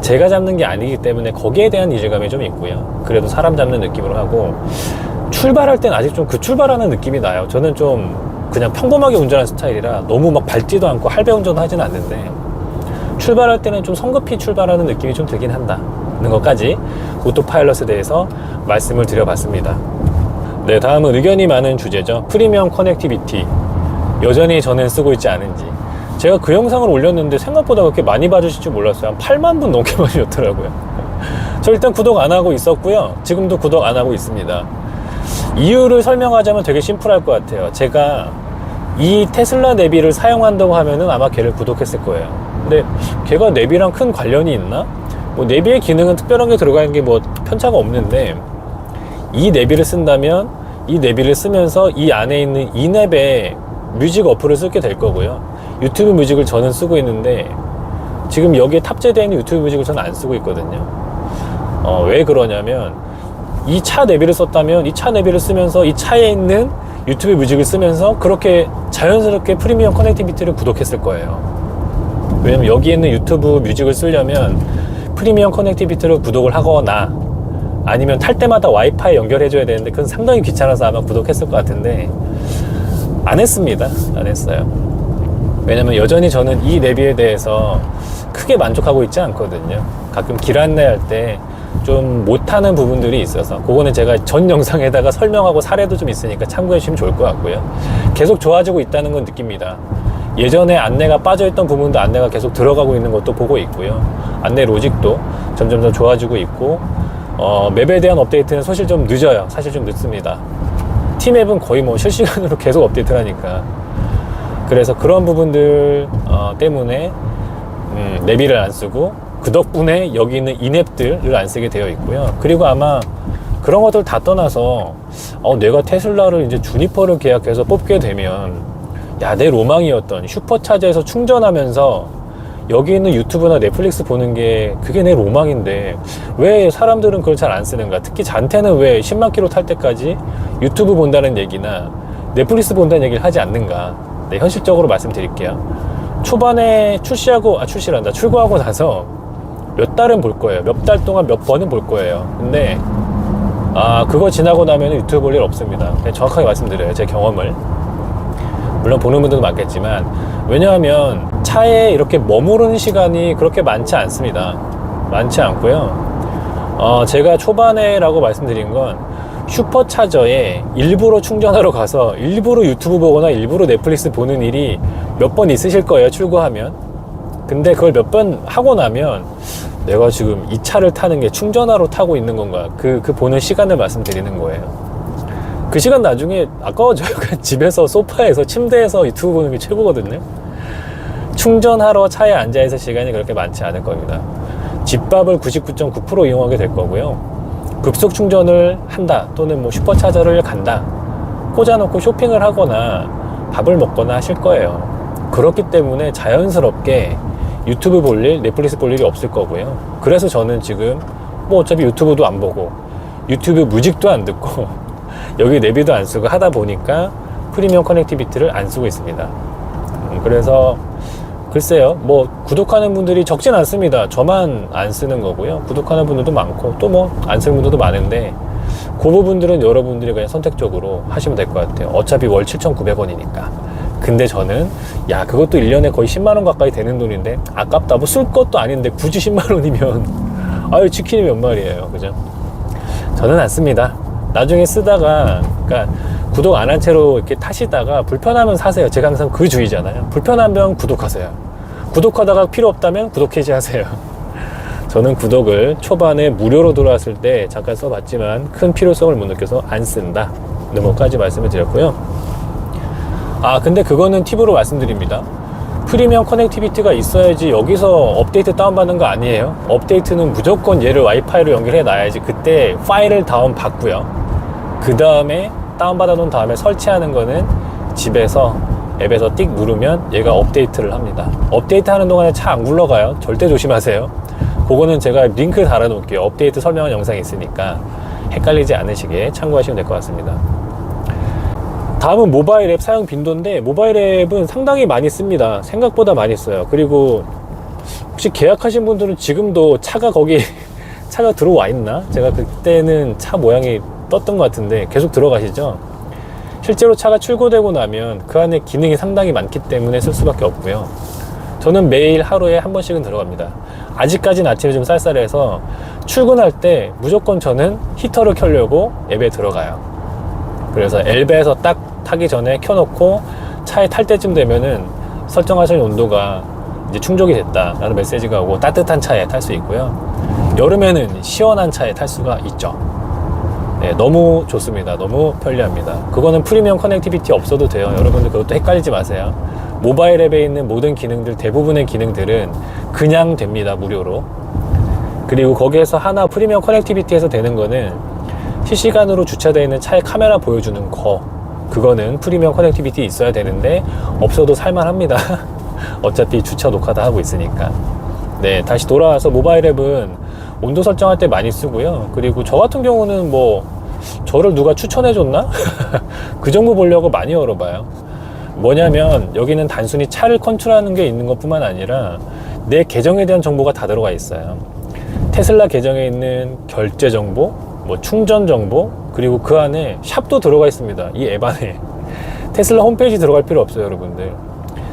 제가 잡는 게 아니기 때문에 거기에 대한 이질감이 좀 있고요. 그래도 사람 잡는 느낌으로 하고, 출발할 땐 아직 좀 그 출발하는 느낌이 나요. 저는 좀 그냥 평범하게 운전하는 스타일이라 너무 막 밟지도 않고 할배 운전도 하진 않는데, 출발할 때는 좀 성급히 출발하는 느낌이 좀 들긴 한다는 것까지 오토파일럿에 대해서 말씀을 드려봤습니다. 네, 다음은 의견이 많은 주제죠. 프리미엄 커넥티비티. 여전히 저는 쓰고 있지 않은지. 제가 그 영상을 올렸는데 생각보다 그렇게 많이 봐주실 줄 몰랐어요. 한 8만 분 넘게 봐주셨더라고요. 저 일단 구독 안 하고 있었고요. 지금도 구독 안 하고 있습니다. 이유를 설명하자면 되게 심플할 것 같아요. 제가 이 테슬라 내비를 사용한다고 하면은 아마 걔를 구독했을 거예요. 근데 걔가 내비랑 큰 관련이 있나? 뭐 내비의 기능은 특별한 게 들어가 있는 게 뭐 편차가 없는데, 이 내비를 쓴다면 이 내비를 쓰면서 이 안에 있는 이랩의 뮤직 어플을 쓰게 될 거고요. 유튜브 뮤직을 저는 쓰고 있는데, 지금 여기에 탑재되어 있는 유튜브 뮤직을 저는 안 쓰고 있거든요. 왜 그러냐면, 이 차 내비를 썼다면 이 차 내비를 쓰면서 이 차에 있는 유튜브 뮤직을 쓰면서 그렇게 자연스럽게 프리미엄 커넥티비티를 구독했을 거예요. 왜냐면 여기에 있는 유튜브 뮤직을 쓰려면 프리미엄 커넥티비티를 구독을 하거나, 아니면 탈 때마다 와이파이 연결해줘야 되는데 그건 상당히 귀찮아서 아마 구독했을 것 같은데, 안 했습니다. 안 했어요. 왜냐면 여전히 저는 이 내비에 대해서 크게 만족하고 있지 않거든요. 가끔 길 안내할 때 좀 못하는 부분들이 있어서, 그거는 제가 전 영상에다가 설명하고 사례도 좀 있으니까 참고해 주시면 좋을 것 같고요. 계속 좋아지고 있다는 건 느낍니다. 예전에 안내가 빠져있던 부분도 안내가 계속 들어가고 있는 것도 보고 있고요. 안내 로직도 점점 더 좋아지고 있고, 맵에 대한 업데이트는 사실 좀 늦어요. 사실 좀 늦습니다. T맵은 거의 뭐 실시간으로 계속 업데이트를 하니까. 그래서 그런 부분들 때문에 내비를 안 쓰고, 그 덕분에 여기 있는 이앱들을 안 쓰게 되어 있고요. 그리고 아마 그런 것들 다 떠나서 내가 테슬라를 이제 주니퍼를 계약해서 뽑게 되면, 야, 내 로망이었던 슈퍼차저에서 충전하면서 여기 있는 유튜브나 넷플릭스 보는 게 그게 내 로망인데 왜 사람들은 그걸 잘 안 쓰는가? 특히 잔태는 왜 10만 킬로 탈 때까지 유튜브 본다는 얘기나 넷플릭스 본다는 얘기를 하지 않는가? 네, 현실적으로 말씀드릴게요. 초반에 출고하고 나서 몇 달은 볼 거예요. 몇 달 동안 몇 번은 볼 거예요. 근데 그거 지나고 나면 유튜브 볼 일 없습니다. 그냥 정확하게 말씀드려요. 제 경험을. 물론 보는 분들도 많겠지만, 왜냐하면 차에 이렇게 머무르는 시간이 그렇게 많지 않습니다. 많지 않고요. 제가 초반에라고 말씀드린 건 슈퍼차저에 일부러 충전하러 가서 일부러 유튜브 보거나 일부러 넷플릭스 보는 일이 몇 번 있으실 거예요, 출고하면. 근데 그걸 몇 번 하고 나면 내가 지금 이 차를 타는 게 충전하러 타고 있는 건가, 그 보는 시간을 말씀드리는 거예요. 그 시간 나중에 아까워져요. 그냥 집에서 소파에서 침대에서 유튜브 보는 게 최고거든요. 충전하러 차에 앉아있을 시간이 그렇게 많지 않을 겁니다. 집밥을 99.9% 이용하게 될 거고요. 급속 충전을 한다, 또는 뭐 슈퍼차저를 간다, 꽂아놓고 쇼핑을 하거나 밥을 먹거나 하실 거예요. 그렇기 때문에 자연스럽게 유튜브 볼 일, 넷플릭스 볼 일이 없을 거고요. 그래서 저는 지금 뭐 어차피 유튜브도 안 보고 유튜브 뮤직도 안 듣고 여기 내비도 안 쓰고 하다 보니까 프리미엄 커넥티비티를 안 쓰고 있습니다. 그래서 글쎄요, 뭐 구독하는 분들이 적진 않습니다. 저만 안 쓰는 거고요. 구독하는 분들도 많고 또 뭐 안 쓰는 분들도 많은데, 그 부분들은 여러분들이 그냥 선택적으로 하시면 될 것 같아요. 어차피 월 7,900원이니까. 근데 저는 그것도 1년에 거의 10만원 가까이 되는 돈인데 아깝다, 뭐 쓸 것도 아닌데 굳이 10만원이면 아유, 치킨이 몇 마리예요, 그죠? 저는 안 씁니다. 나중에 쓰다가, 그러니까 구독 안 한 채로 이렇게 타시다가 불편하면 사세요. 제가 항상 그 주의잖아요. 불편하면 구독하세요. 구독하다가 필요 없다면 구독 해지하세요. 저는 구독을 초반에 무료로 들어왔을 때 잠깐 써봤지만 큰 필요성을 못 느껴서 안 쓴다. 뭐까지 말씀을 드렸고요. 근데 그거는 팁으로 말씀드립니다. 프리미엄 커넥티비티가 있어야지 여기서 업데이트 다운받는 거 아니에요. 업데이트는 무조건 얘를 와이파이로 연결해 놔야지 그때 파일을 다운받고요. 그 다음에 다운받아 놓은 다음에 설치하는 거는 집에서 앱에서 띡 누르면 얘가 업데이트를 합니다. 업데이트 하는 동안에 차 안 굴러가요. 절대 조심하세요. 그거는 제가 링크 달아 놓을게요. 업데이트 설명한 영상이 있으니까 헷갈리지 않으시게 참고하시면 될 것 같습니다. 다음은 모바일 앱 사용 빈도인데, 모바일 앱은 상당히 많이 씁니다. 생각보다 많이 써요. 그리고 혹시 계약하신 분들은 지금도 차가 거기 차가 들어와 있나? 제가 그때는 차 모양이 떴던 것 같은데 계속 들어가시죠? 실제로 차가 출고되고 나면 그 안에 기능이 상당히 많기 때문에 쓸 수밖에 없고요. 저는 매일 하루에 한 번씩은 들어갑니다. 아직까지는 아침에 좀 쌀쌀해서 출근할 때 무조건 저는 히터를 켜려고 앱에 들어가요. 그래서 앱에서 딱 타기 전에 켜놓고 차에 탈 때쯤 되면은 설정하신 온도가 이제 충족이 됐다라는 메시지가 오고 따뜻한 차에 탈 수 있고요. 여름에는 시원한 차에 탈 수가 있죠. 네, 너무 좋습니다. 너무 편리합니다. 그거는 프리미엄 커넥티비티 없어도 돼요. 여러분들 그것도 헷갈리지 마세요. 모바일 앱에 있는 모든 기능들, 대부분의 기능들은 그냥 됩니다. 무료로. 그리고 거기에서 하나 프리미엄 커넥티비티에서 되는 거는 실시간으로 주차되어 있는 차의 카메라 보여주는 거, 그거는 프리미엄 커넥티비티 있어야 되는데 없어도 살만합니다. 어차피 주차 녹화 다 하고 있으니까. 네, 다시 돌아와서 모바일 앱은 온도 설정할 때 많이 쓰고요. 그리고 저 같은 경우는 뭐 저를 누가 추천해 줬나? 그 정보 보려고 많이 열어봐요. 뭐냐면 여기는 단순히 차를 컨트롤하는 게 있는 것 뿐만 아니라 내 계정에 대한 정보가 다 들어가 있어요. 테슬라 계정에 있는 결제 정보, 뭐 충전 정보, 그리고 그 안에 샵도 들어가 있습니다. 이 앱 안에. 테슬라 홈페이지 들어갈 필요 없어요, 여러분들.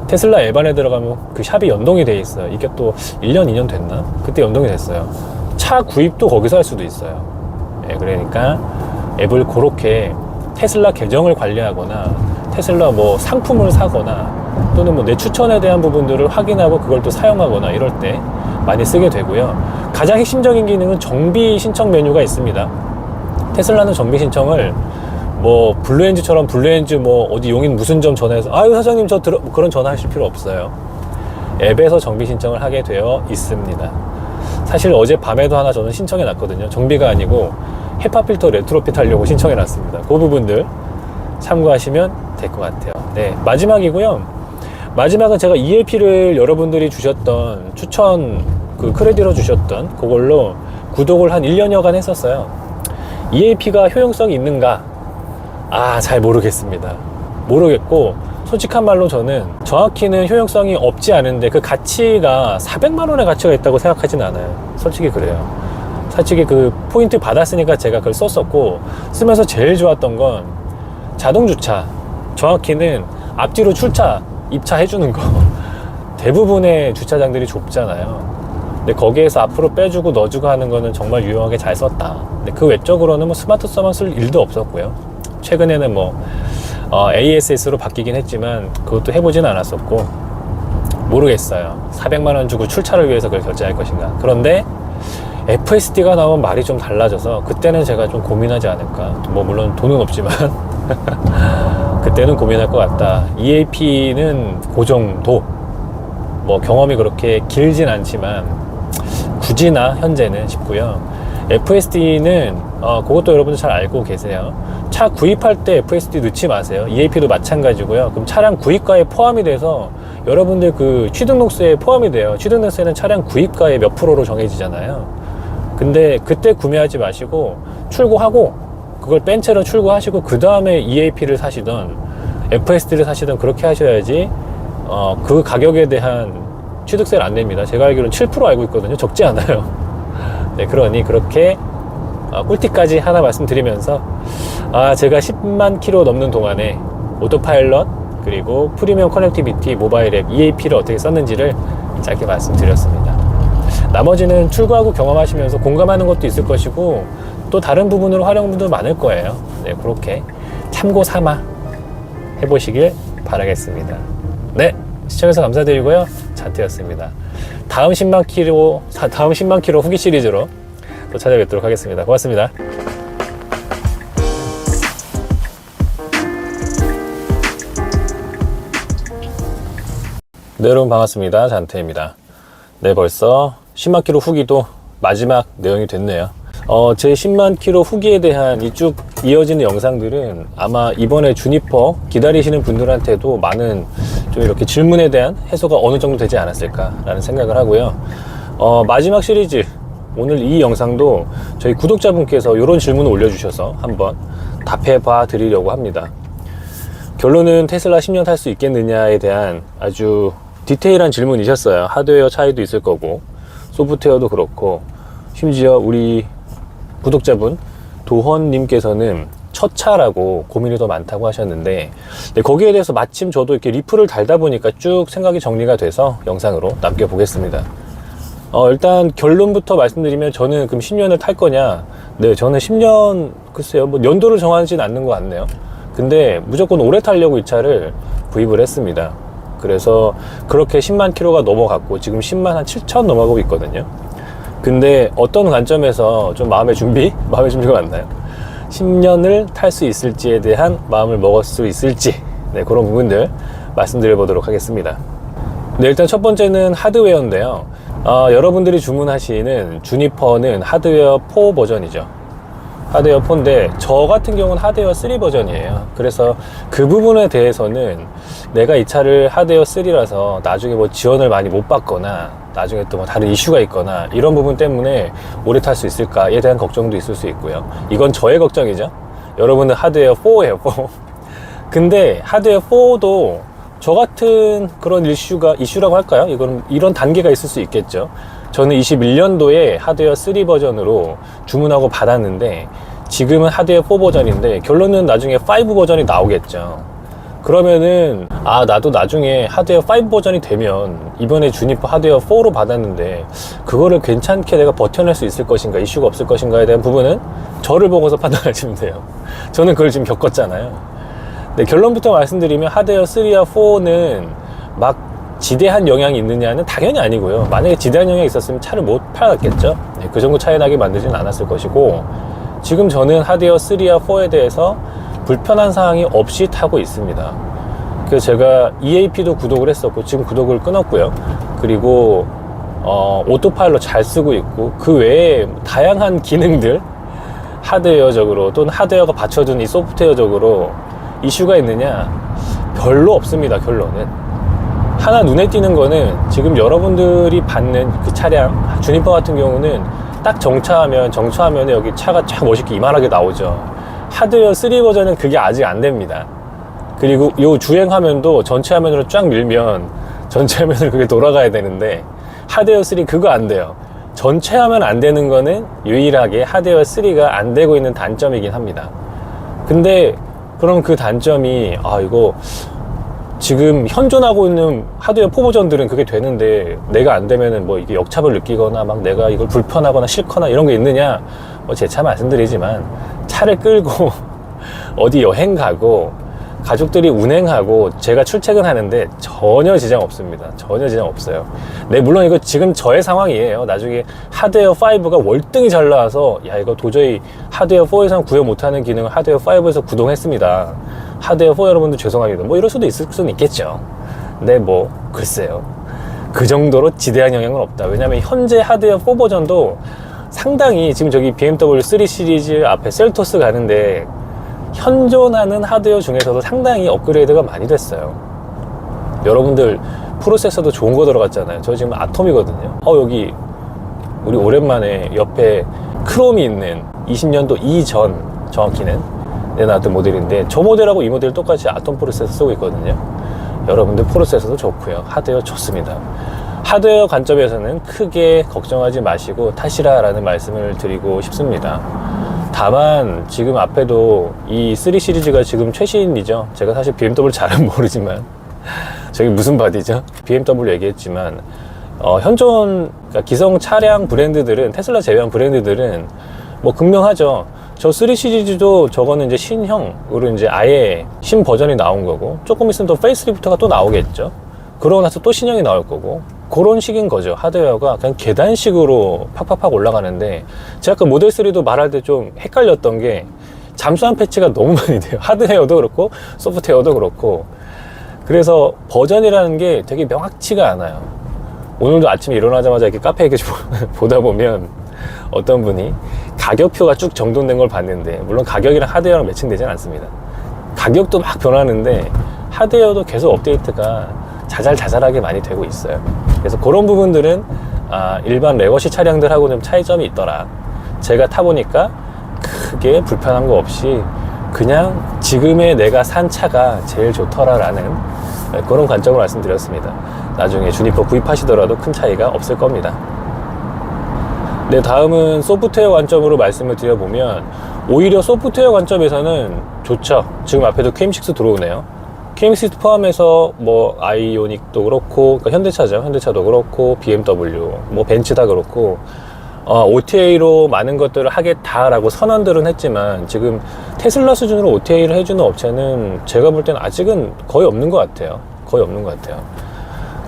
테슬라 앱 안에 들어가면 그 샵이 연동이 돼 있어요. 이게 또 1년, 2년 됐나? 그때 연동이 됐어요. 차 구입도 거기서 할 수도 있어요. 예, 그러니까 앱을 그렇게 테슬라 계정을 관리하거나 테슬라 뭐 상품을 사거나 또는 뭐 내 추천에 대한 부분들을 확인하고 그걸 또 사용하거나 이럴 때 많이 쓰게 되고요. 가장 핵심적인 기능은 정비 신청 메뉴가 있습니다. 테슬라는 정비 신청을 뭐 블루엔즈처럼 블루엔즈 뭐 어디 용인 무슨 점 전화해서 아유 사장님 그런 전화 하실 필요 없어요. 앱에서 정비 신청을 하게 되어 있습니다. 사실 어제 밤에도 하나 저는 신청해 놨거든요. 정비가 아니고 헤파 필터 레트로핏 하려고 신청해 놨습니다. 그 부분들 참고하시면 될 것 같아요. 네, 마지막이고요. 마지막은 제가 EAP를 여러분들이 주셨던 추천 그 크레딧으로 주셨던 그걸로 구독을 한 1년여간 했었어요. EAP가 효용성이 있는가? 잘 모르겠습니다. 모르겠고 솔직한 말로 저는 정확히는 효용성이 없지 않은데 그 가치가 400만 원의 가치가 있다고 생각하진 않아요. 솔직히 그래요. 솔직히 그 포인트 받았으니까 제가 그걸 썼었고 쓰면서 제일 좋았던 건 자동 주차, 정확히는 앞뒤로 출차, 입차 해주는 거. 대부분의 주차장들이 좁잖아요. 근데 거기에서 앞으로 빼주고 넣어주고 하는 거는 정말 유용하게 잘 썼다. 근데 그 외적으로는 뭐 스마트서만 쓸 일도 없었고요. 최근에는 뭐 ASS로 바뀌긴 했지만 그것도 해보진 않았었고 모르겠어요. 400만 원 주고 출차를 위해서 그걸 결제할 것인가. 그런데 FSD가 나오면 말이 좀 달라져서 그때는 제가 좀 고민하지 않을까. 뭐 물론 돈은 없지만 그때는 고민할 것 같다. EAP는 그 정도, 뭐 경험이 그렇게 길진 않지만 굳이나 현재는 싶고요. FSD는 그것도 여러분들 잘 알고 계세요. 차 구입할 때 FSD 넣지 마세요. EAP도 마찬가지고요. 그럼 차량 구입가에 포함이 돼서 여러분들 그 취등록세에 포함이 돼요. 취등록세는 차량 구입가의 몇 프로로 정해지잖아요. 근데 그때 구매하지 마시고 출고하고 그걸 뺀 채로 출고하시고 그 다음에 EAP를 사시던 FSD를 사시던 그렇게 하셔야지 그 가격에 대한 취득세를 안 냅니다. 제가 알기로는 7% 알고 있거든요. 적지 않아요. 네, 그러니 그렇게 꿀팁까지 하나 말씀드리면서 제가 10만 킬로 넘는 동안에 오토파일럿 그리고 프리미엄 커넥티비티 모바일 앱 EAP를 어떻게 썼는지를 짧게 말씀드렸습니다. 나머지는 출고하고 경험하시면서 공감하는 것도 있을 것이고 또 다른 부분으로 활용분도 많을 거예요. 네, 그렇게 참고 삼아 해보시길 바라겠습니다. 네, 시청해주셔서 감사드리고요. 잔트였습니다. 다음 10만 킬로 후기 시리즈로 또 찾아뵙도록 하겠습니다. 고맙습니다. 네, 여러분 반갑습니다. 잔트입니다. 네, 벌써 10만 킬로 후기도 마지막 내용이 됐네요. 제 10만 킬로 후기에 대한 이쭉 이어지는 영상들은 아마 이번에 주니퍼 기다리시는 분들한테도 많은 좀 이렇게 질문에 대한 해소가 어느 정도 되지 않았을까라는 생각을 하고요. 마지막 시리즈 오늘 이 영상도 저희 구독자분께서 이런 질문을 올려주셔서 한번 답해 봐 드리려고 합니다. 결론은 테슬라 10년 탈 수 있겠느냐에 대한 아주 디테일한 질문이셨어요. 하드웨어 차이도 있을 거고 소프트웨어도 그렇고, 심지어 우리 구독자분 도헌님께서는 첫 차라고 고민이 더 많다고 하셨는데, 네, 거기에 대해서 마침 저도 이렇게 리플을 달다 보니까 쭉 생각이 정리가 돼서 영상으로 남겨보겠습니다. 일단 결론부터 말씀드리면, 저는 그럼 10년을 탈 거냐? 네, 저는 10년, 글쎄요, 뭐 연도를 정하지는 않는 것 같네요. 근데 무조건 오래 타려고 이 차를 구입을 했습니다. 그래서 그렇게 10만 킬로가 넘어갔고, 지금 10만 한 7천 넘어가고 있거든요. 근데 어떤 관점에서 좀 마음의 준비가 맞나요? 10년을 탈 수 있을지에 대한 마음을 먹을 수 있을지, 네, 그런 부분들 말씀드려 보도록 하겠습니다. 네, 일단 첫 번째는 하드웨어인데요. 여러분들이 주문하시는 주니퍼는 하드웨어 4 버전이죠. 하드웨어 4인데 저 같은 경우는 하드웨어 3 버전이에요. 그래서 그 부분에 대해서는 내가 이 차를 하드웨어 3라서 나중에 뭐 지원을 많이 못 받거나 나중에 또 뭐 다른 이슈가 있거나 이런 부분 때문에 오래 탈 수 있을까에 대한 걱정도 있을 수 있고요. 이건 저의 걱정이죠. 여러분은 하드웨어 4예요, 4. 근데 하드웨어 4도 저 같은 그런 이슈라고 할까요? 이런 단계가 있을 수 있겠죠. 저는 21년도에 하드웨어 3 버전으로 주문하고 받았는데, 지금은 하드웨어 4 버전인데, 결론은 나중에 5 버전이 나오겠죠. 그러면은, 나도 나중에 하드웨어 5 버전이 되면, 이번에 주니퍼 하드웨어 4로 받았는데, 그거를 괜찮게 내가 버텨낼 수 있을 것인가, 이슈가 없을 것인가에 대한 부분은 저를 보고서 판단하시면 돼요. 저는 그걸 지금 겪었잖아요. 네, 결론부터 말씀드리면 하드웨어 3와 4는 막 지대한 영향이 있느냐는 당연히 아니고요. 만약에 지대한 영향이 있었으면 차를 못 팔았겠죠. 네, 그 정도 차이 나게 만들지는 않았을 것이고, 지금 저는 하드웨어 3와 4에 대해서 불편한 사항이 없이 타고 있습니다. 그래서 제가 EAP도 구독을 했었고, 지금 구독을 끊었고요. 그리고 오토파일럿 잘 쓰고 있고, 그 외에 다양한 기능들, 하드웨어적으로 또는 하드웨어가 받쳐준 이 소프트웨어적으로 이슈가 있느냐? 별로 없습니다. 결론은 하나 눈에 띄는 거는, 지금 여러분들이 받는 그 차량 주니퍼 같은 경우는 딱 정차하면 여기 차가 쫙 멋있게 이만하게 나오죠. 하드웨어 3 버전은 그게 아직 안 됩니다. 그리고 요 주행 화면도 전체 화면으로 쫙 밀면 전체 화면으로 그게 돌아가야 되는데, 하드웨어 3 그거 안 돼요. 전체 화면 안 되는 거는 유일하게 하드웨어 3가 안 되고 있는 단점이긴 합니다. 근데 그럼 그 단점이, 이거 지금 현존하고 있는 하드웨어 4 버전들은 그게 되는데 내가 안 되면은 뭐 이게 역차별 느끼거나 막 내가 이걸 불편하거나 싫거나 이런 게 있느냐? 뭐 제 차 말씀드리지만, 차를 끌고 어디 여행 가고 가족들이 운행하고 제가 출퇴근하는데 전혀 지장 없습니다. 전혀 지장 없어요. 네, 물론 이거 지금 저의 상황이에요. 나중에 하드웨어 5가 월등히 잘 나와서, 이거 도저히 하드웨어 4에서는 구현 못하는 기능을 하드웨어 5에서 구동했습니다. 하드웨어 4 여러분들 죄송합니다. 뭐 이럴 수도 있을 수는 있겠죠. 근데 뭐 글쎄요, 그 정도로 지대한 영향은 없다. 왜냐면 현재 하드웨어 4 버전도 상당히, 지금 저기 BMW 3 시리즈 앞에 셀토스 가는데 현존하는 하드웨어 중에서도 상당히 업그레이드가 많이 됐어요. 여러분들 프로세서도 좋은 거 들어갔잖아요. 저 지금 아톰이거든요. 여기 우리 오랜만에 옆에 크롬이 있는 20년도 이전 정확히는 내놨던 모델인데, 저 모델하고 이 모델 똑같이 아톰 프로세서 쓰고 있거든요. 여러분들 프로세서도 좋고요. 하드웨어 좋습니다. 하드웨어 관점에서는 크게 걱정하지 마시고 타시라 라는 말씀을 드리고 싶습니다. 다만 지금 앞에도 이 3 시리즈가 지금 최신이죠. 제가 사실 BMW 잘은 모르지만 저기 무슨 바디죠? BMW 얘기했지만, 현존, 그러니까 기성 차량 브랜드들은, 테슬라 제외한 브랜드들은 뭐 극명하죠. 저 3 시리즈도 저거는 이제 신형으로 이제 아예 신 버전이 나온 거고, 조금 있으면 또 페이스리프트가 또 나오겠죠. 그러고 나서 또 신형이 나올 거고, 그런 식인 거죠. 하드웨어가 그냥 계단식으로 팍팍팍 올라가는데, 제가 그 모델 3도 말할 때 좀 헷갈렸던 게, 잠수함 패치가 너무 많이 돼요. 하드웨어도 그렇고 소프트웨어도 그렇고. 그래서 버전이라는 게 되게 명확치가 않아요. 오늘도 아침에 일어나자마자 이렇게 카페에 이렇게 보다 보면 어떤 분이 가격표가 쭉 정돈된 걸 봤는데, 물론 가격이랑 하드웨어랑 매칭되지는 않습니다. 가격도 막 변하는데 하드웨어도 계속 업데이트가 자잘자잘하게 많이 되고 있어요. 그래서 그런 부분들은 일반 레거시 차량들하고 좀 차이점이 있더라. 제가 타보니까 크게 불편한 거 없이 그냥 지금의 내가 산 차가 제일 좋더라 라는 그런 관점으로 말씀드렸습니다. 나중에 주니퍼 구입하시더라도 큰 차이가 없을 겁니다. 네, 다음은 소프트웨어 관점으로 말씀을 드려보면 오히려 소프트웨어 관점에서는 좋죠. 지금 앞에도 QM6 들어오네요. QM6 포함해서 뭐 아이오닉도 그렇고, 그러니까 현대차죠. 현대차도 그렇고, BMW, 뭐 벤츠 다 그렇고, OTA로 많은 것들을 하겠다라고 선언들은 했지만 지금 테슬라 수준으로 OTA를 해주는 업체는 제가 볼 때는 아직은 거의 없는 것 같아요. 거의 없는 것 같아요.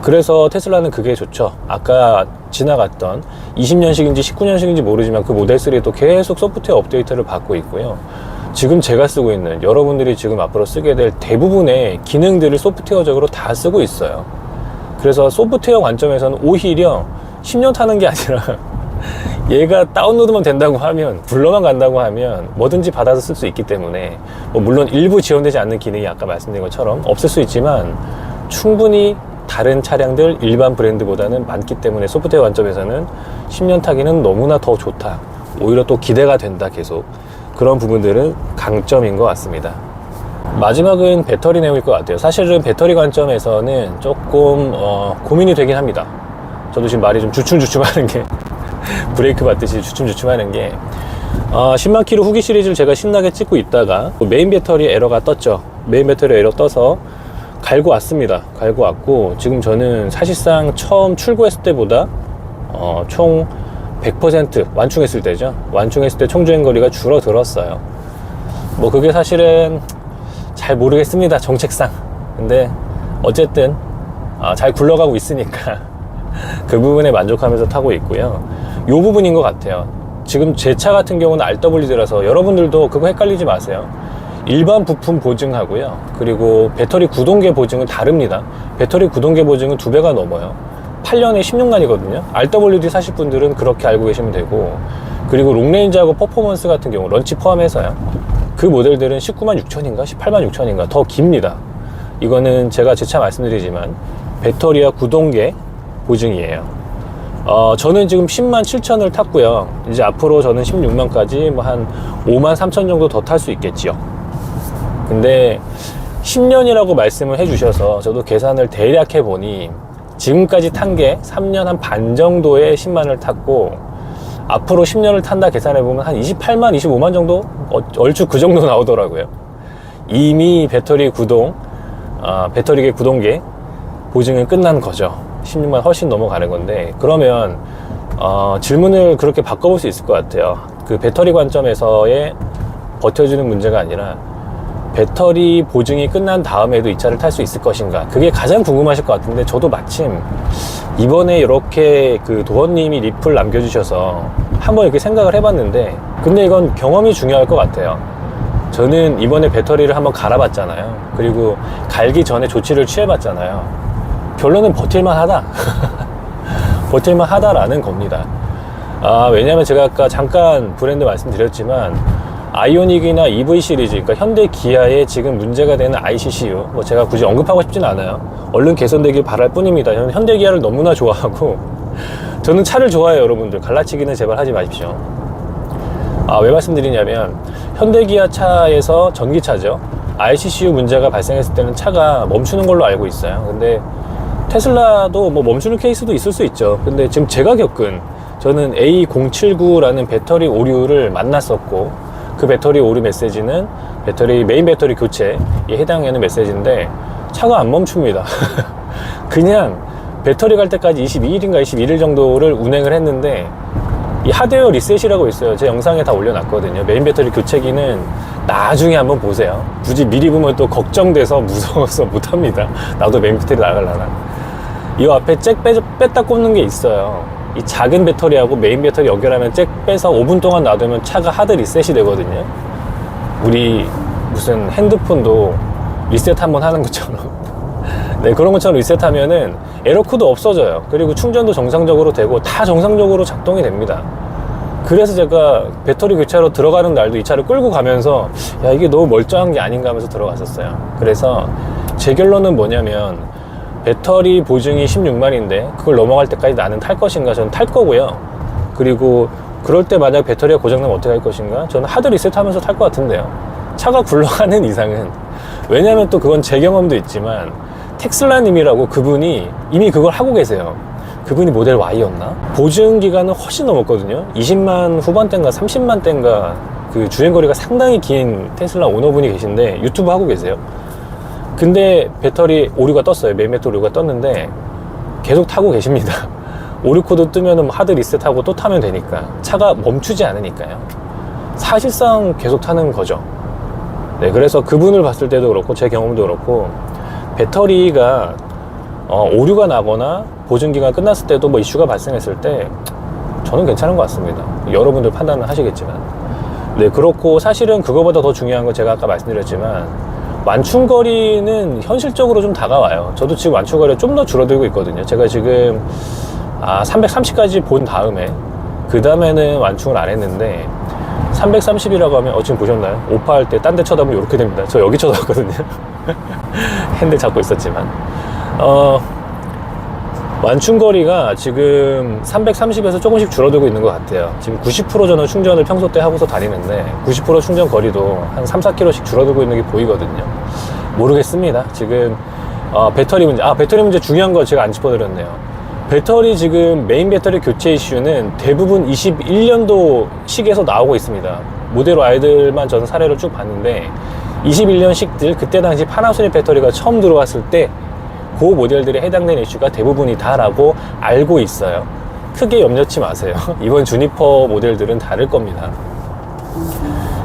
그래서 테슬라는 그게 좋죠. 아까 지나갔던 20년식인지 19년식인지 모르지만 그 모델 3도 계속 소프트웨어 업데이트를 받고 있고요. 지금 제가 쓰고 있는, 여러분들이 지금 앞으로 쓰게 될 대부분의 기능들을 소프트웨어적으로 다 쓰고 있어요. 그래서 소프트웨어 관점에서는 오히려 10년 타는 게 아니라 얘가 다운로드만 된다고 하면, 굴러만 간다고 하면 뭐든지 받아서 쓸 수 있기 때문에, 뭐 물론 일부 지원되지 않는 기능이 아까 말씀드린 것처럼 없을 수 있지만 충분히 다른 차량들 일반 브랜드보다는 많기 때문에 소프트웨어 관점에서는 10년 타기는 너무나 더 좋다. 오히려 또 기대가 된다. 계속 그런 부분들은 강점인 것 같습니다. 마지막은 배터리 내용일 것 같아요. 사실은 배터리 관점에서는 조금 고민이 되긴 합니다. 저도 지금 말이 좀 주춤주춤 하는 게 브레이크 받듯이 주춤주춤 하는 게 10만 킬로 후기 시리즈를 제가 신나게 찍고 있다가 메인 배터리 에러가 떴죠. 메인 배터리 에러 떠서 갈고 왔습니다. 갈고 왔고 지금 저는 사실상 처음 출고했을 때보다 총 100% 완충했을 때죠. 완충했을 때 총주행거리가 줄어들었어요. 뭐 그게 사실은 잘 모르겠습니다. 정책상. 근데 어쨌든 잘 굴러가고 있으니까 그 부분에 만족하면서 타고 있고요. 요 부분인 것 같아요. 지금 제 차 같은 경우는 RWD라서 여러분들도 그거 헷갈리지 마세요. 일반 부품 보증하고요. 그리고 배터리 구동계 보증은 다릅니다. 배터리 구동계 보증은 2배가 넘어요. 8년에 16만이거든요. RWD 사실 분들은 그렇게 알고 계시면 되고, 그리고 롱레인지하고 퍼포먼스 같은 경우 런치 포함해서요. 그 모델들은 19만 6천인가 18만 6천인가 더 깁니다. 이거는 제가 제 차 말씀드리지만 배터리와 구동계 보증이에요. 저는 지금 10만 7천을 탔고요. 이제 앞으로 저는 16만까지 뭐 한 5만 3천 정도 더 탈 수 있겠지요. 근데 10년이라고 말씀을 해주셔서 저도 계산을 대략 해보니 지금까지 탄 게 3년 한 반 정도의 10만을 탔고, 앞으로 10년을 탄다 계산해보면 한 28만, 25만 정도? 얼추 그 정도 나오더라고요. 이미 배터리 구동, 배터리계 구동계 보증은 끝난 거죠. 16만 훨씬 넘어가는 건데, 그러면 질문을 그렇게 바꿔볼 수 있을 것 같아요. 그 배터리 관점에서의 버텨주는 문제가 아니라 배터리 보증이 끝난 다음에도 이 차를 탈 수 있을 것인가, 그게 가장 궁금하실 것 같은데, 저도 마침 이번에 이렇게 그 도원님이 리플 남겨주셔서 한번 이렇게 생각을 해봤는데, 근데 이건 경험이 중요할 것 같아요. 저는 이번에 배터리를 한번 갈아봤잖아요. 그리고 갈기 전에 조치를 취해봤잖아요. 결론은 버틸만 하다. 버틸만 하다라는 겁니다. 왜냐면 제가 아까 잠깐 브랜드 말씀드렸지만 아이오닉이나 EV 시리즈, 그러니까 현대 기아에 지금 문제가 되는 ICCU, 뭐 제가 굳이 언급하고 싶진 않아요. 얼른 개선되길 바랄 뿐입니다. 저는 현대 기아를 너무나 좋아하고, 저는 차를 좋아해요. 여러분들 갈라치기는 제발 하지 마십시오. 왜 말씀드리냐면 현대 기아 차에서 전기차죠. ICCU 문제가 발생했을 때는 차가 멈추는 걸로 알고 있어요. 근데 테슬라도 뭐 멈추는 케이스도 있을 수 있죠. 근데 지금 제가 겪은, 저는 A079라는 배터리 오류를 만났었고, 그 배터리 오류 메시지는 메인 배터리 교체에 해당하는 메시지인데 차가 안 멈춥니다. 그냥 배터리 갈 때까지 22일인가 21일 정도를 운행을 했는데, 이 하드웨어 리셋이라고 있어요. 제 영상에 다 올려놨거든요. 메인 배터리 교체기는 나중에 한번 보세요. 굳이 미리 보면 또 걱정돼서 무서워서 못합니다. 나도 메인 배터리 나가려나. 이 앞에 잭 뺐다 꽂는 게 있어요. 이 작은 배터리하고 메인 배터리 연결하면 잭 빼서 5분 동안 놔두면 차가 하드 리셋이 되거든요. 우리 무슨 핸드폰도 리셋 한번 하는 것처럼 네, 그런 것처럼 리셋하면은 에러코드 없어져요. 그리고 충전도 정상적으로 되고 다 정상적으로 작동이 됩니다. 그래서 제가 배터리 교체로 들어가는 날도 이 차를 끌고 가면서 야, 이게 너무 멀쩡한 게 아닌가 하면서 들어갔었어요. 그래서 제 결론은 뭐냐면, 배터리 보증이 16만인데 그걸 넘어갈 때까지 나는 탈 것인가? 저는 탈 거고요. 그리고 그럴 때 만약 배터리가 고장나면 어떻게 할 것인가? 저는 하드 리셋 하면서 탈 것 같은데요. 차가 굴러가는 이상은. 왜냐면 또 그건 제 경험도 있지만 텍슬라님이라고 그분이 이미 그걸 하고 계세요. 그분이 모델 Y였나? 보증 기간은 훨씬 넘었거든요. 20만 후반대인가 30만 대인가 그 주행거리가 상당히 긴 테슬라 오너분이 계신데 유튜브 하고 계세요. 근데 배터리 오류가 떴어요. 메인 배터리 오류가 떴는데 계속 타고 계십니다. 오류 코드 뜨면은 하드 리셋하고 또 타면 되니까 차가 멈추지 않으니까요. 사실상 계속 타는 거죠. 네, 그래서 그분을 봤을 때도 그렇고 제 경험도 그렇고 배터리가 오류가 나거나 보증기간 끝났을 때도 뭐 이슈가 발생했을 때 저는 괜찮은 것 같습니다. 여러분들 판단을 하시겠지만. 네, 그렇고 사실은 그거보다 더 중요한 건 제가 아까 말씀드렸지만 완충거리는 현실적으로 좀 다가와요. 저도 지금 완충거리가 좀 더 줄어들고 있거든요. 제가 지금 330까지 본 다음에 그 다음에는 완충을 안 했는데 330이라고 하면 지금 보셨나요? 오파 할 때 딴 데 쳐다보면 이렇게 됩니다. 저 여기 쳐다봤거든요. 핸들 잡고 있었지만 완충거리가 지금 330에서 조금씩 줄어들고 있는 것 같아요. 지금 90% 저는 충전을 평소 때 하고서 다니는데 90% 충전 거리도 한 3, 4km씩 줄어들고 있는 게 보이거든요. 모르겠습니다. 지금 배터리 문제 중요한 거 제가 안 짚어드렸네요. 배터리 지금 메인 배터리 교체 이슈는 대부분 21년도식에서 나오고 있습니다. 모델 Y들만 저는 사례를 쭉 봤는데 21년식들 그때 당시 파나소닉 배터리가 처음 들어왔을 때 그 모델들에 해당되는 이슈가 대부분이다라고 알고 있어요. 크게 염려치 마세요. 이번 주니퍼 모델들은 다를 겁니다.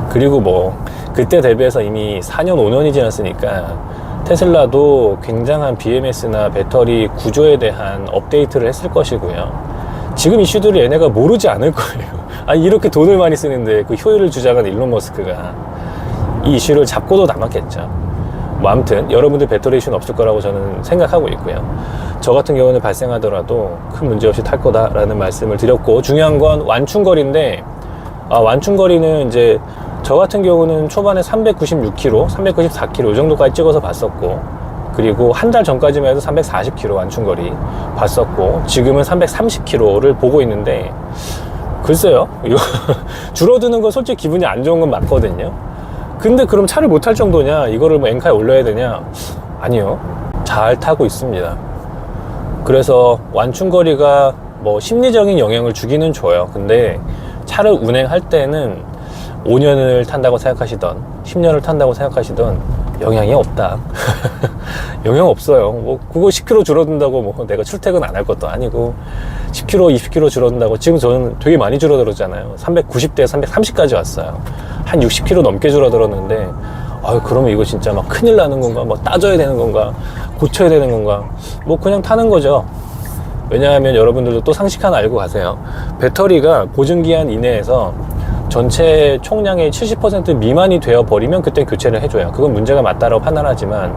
그리고 뭐 그때 대비해서 이미 4년 5년이 지났으니까 테슬라도 굉장한 BMS나 배터리 구조에 대한 업데이트를 했을 것이고요. 지금 이슈들을 얘네가 모르지 않을 거예요. 아니 이렇게 돈을 많이 쓰는데 그 효율을 주장한 일론 머스크가 이 이슈를 잡고도 남았겠죠. 뭐 아무튼 여러분들 배터리 이슈는 없을 거라고 저는 생각하고 있고요. 저 같은 경우는 발생하더라도 큰 문제 없이 탈 거다라는 말씀을 드렸고, 중요한 건 완충거리인데 완충거리는 이제 저 같은 경우는 초반에 396km, 394km 이 정도까지 찍어서 봤었고, 그리고 한 달 전까지만 해도 340km 완충거리 봤었고, 지금은 330km를 보고 있는데 글쎄요, 이거 줄어드는 건 솔직히 기분이 안 좋은 건 맞거든요. 근데 그럼 차를 못 탈 정도냐? 이거를 뭐 엔카에 올려야 되냐? 아니요, 잘 타고 있습니다. 그래서 완충거리가 뭐 심리적인 영향을 주기는 줘요. 근데 차를 운행할 때는 5년을 탄다고 생각하시던 10년을 탄다고 생각하시던 영향이 없다. 영향 없어요. 뭐 그거 10km 줄어든다고 뭐 내가 출퇴근 안 할 것도 아니고 10km, 20km 줄어든다고, 지금 저는 되게 많이 줄어들었잖아요. 390대 330까지 왔어요. 한 60km 넘게 줄어들었는데 그러면 이거 진짜 막 큰일 나는 건가? 뭐 따져야 되는 건가? 고쳐야 되는 건가? 뭐 그냥 타는 거죠. 왜냐하면 여러분들도 또 상식 하나 알고 가세요. 배터리가 보증기한 이내에서 전체 총량의 70% 미만이 되어버리면 그때 교체를 해줘요. 그건 문제가 맞다라고 판단하지만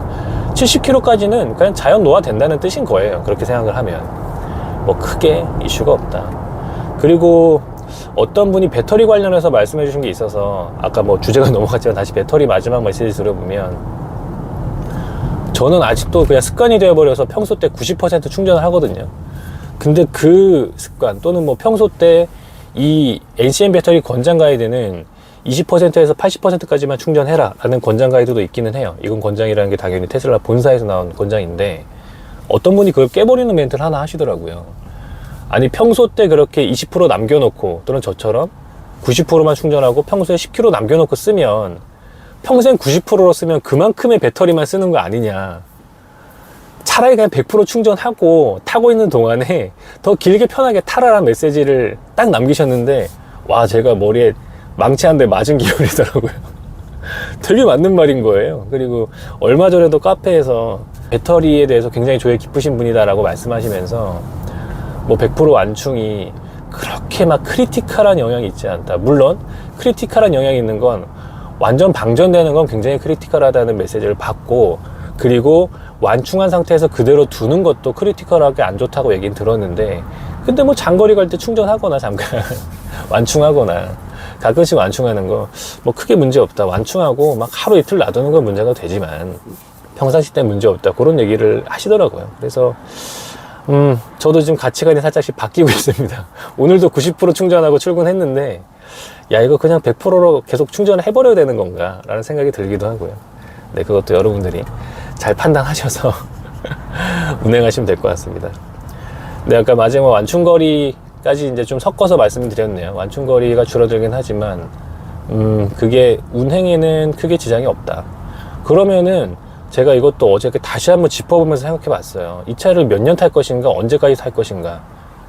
70km까지는 그냥 자연 노화된다는 뜻인 거예요. 그렇게 생각을 하면 뭐 크게 이슈가 없다. 그리고 어떤 분이 배터리 관련해서 말씀해 주신 게 있어서 아까 뭐 주제가 넘어갔지만 다시 배터리 마지막 메시지 들어보면, 저는 아직도 그냥 습관이 되어버려서 평소 때 90% 충전을 하거든요. 근데 그 습관 또는 뭐 평소 때 이 NCM 배터리 권장 가이드는 20%에서 80%까지만 충전해라 라는 권장 가이드도 있기는 해요. 이건 권장이라는 게 당연히 테슬라 본사에서 나온 권장인데, 어떤 분이 그걸 깨버리는 멘트를 하나 하시더라고요. 아니 평소 때 그렇게 20% 남겨놓고 또는 저처럼 90%만 충전하고 평소에 10km 남겨놓고 쓰면 평생 90%로 쓰면 그만큼의 배터리만 쓰는 거 아니냐. 차라리 그냥 100% 충전하고 타고 있는 동안에 더 길게 편하게 타라라는 메시지를 딱 남기셨는데, 와, 제가 머리에 망치 한 대 맞은 기분이더라고요. 되게 맞는 말인 거예요. 그리고 얼마 전에도 카페에서 배터리에 대해서 굉장히 조예 깊으신 분이다라고 말씀하시면서 뭐 100% 완충이 그렇게 막 크리티컬한 영향이 있지 않다. 물론 크리티컬한 영향이 있는 건 완전 방전되는 건 굉장히 크리티컬하다는 메시지를 받고, 그리고 완충한 상태에서 그대로 두는 것도 크리티컬하게 안 좋다고 얘기는 들었는데, 근데 뭐 장거리 갈 때 충전하거나 잠깐 완충하거나 가끔씩 완충하는 거 뭐 크게 문제 없다. 완충하고 막 하루 이틀 놔두는 건 문제가 되지만 평상시 때 문제 없다. 그런 얘기를 하시더라고요. 그래서 저도 지금 가치관이 살짝씩 바뀌고 있습니다. 오늘도 90% 충전하고 출근했는데, 야, 이거 그냥 100%로 계속 충전을 해버려야 되는 건가? 라는 생각이 들기도 하고요. 네, 그것도 여러분들이 잘 판단하셔서 운행하시면 될 것 같습니다. 네, 아까 마지막 완충거리까지 이제 좀 섞어서 말씀을 드렸네요. 완충거리가 줄어들긴 하지만, 그게 운행에는 크게 지장이 없다. 그러면은 제가 이것도 어저께 다시 한번 짚어보면서 생각해 봤어요. 이 차를 몇 년 탈 것인가, 언제까지 탈 것인가.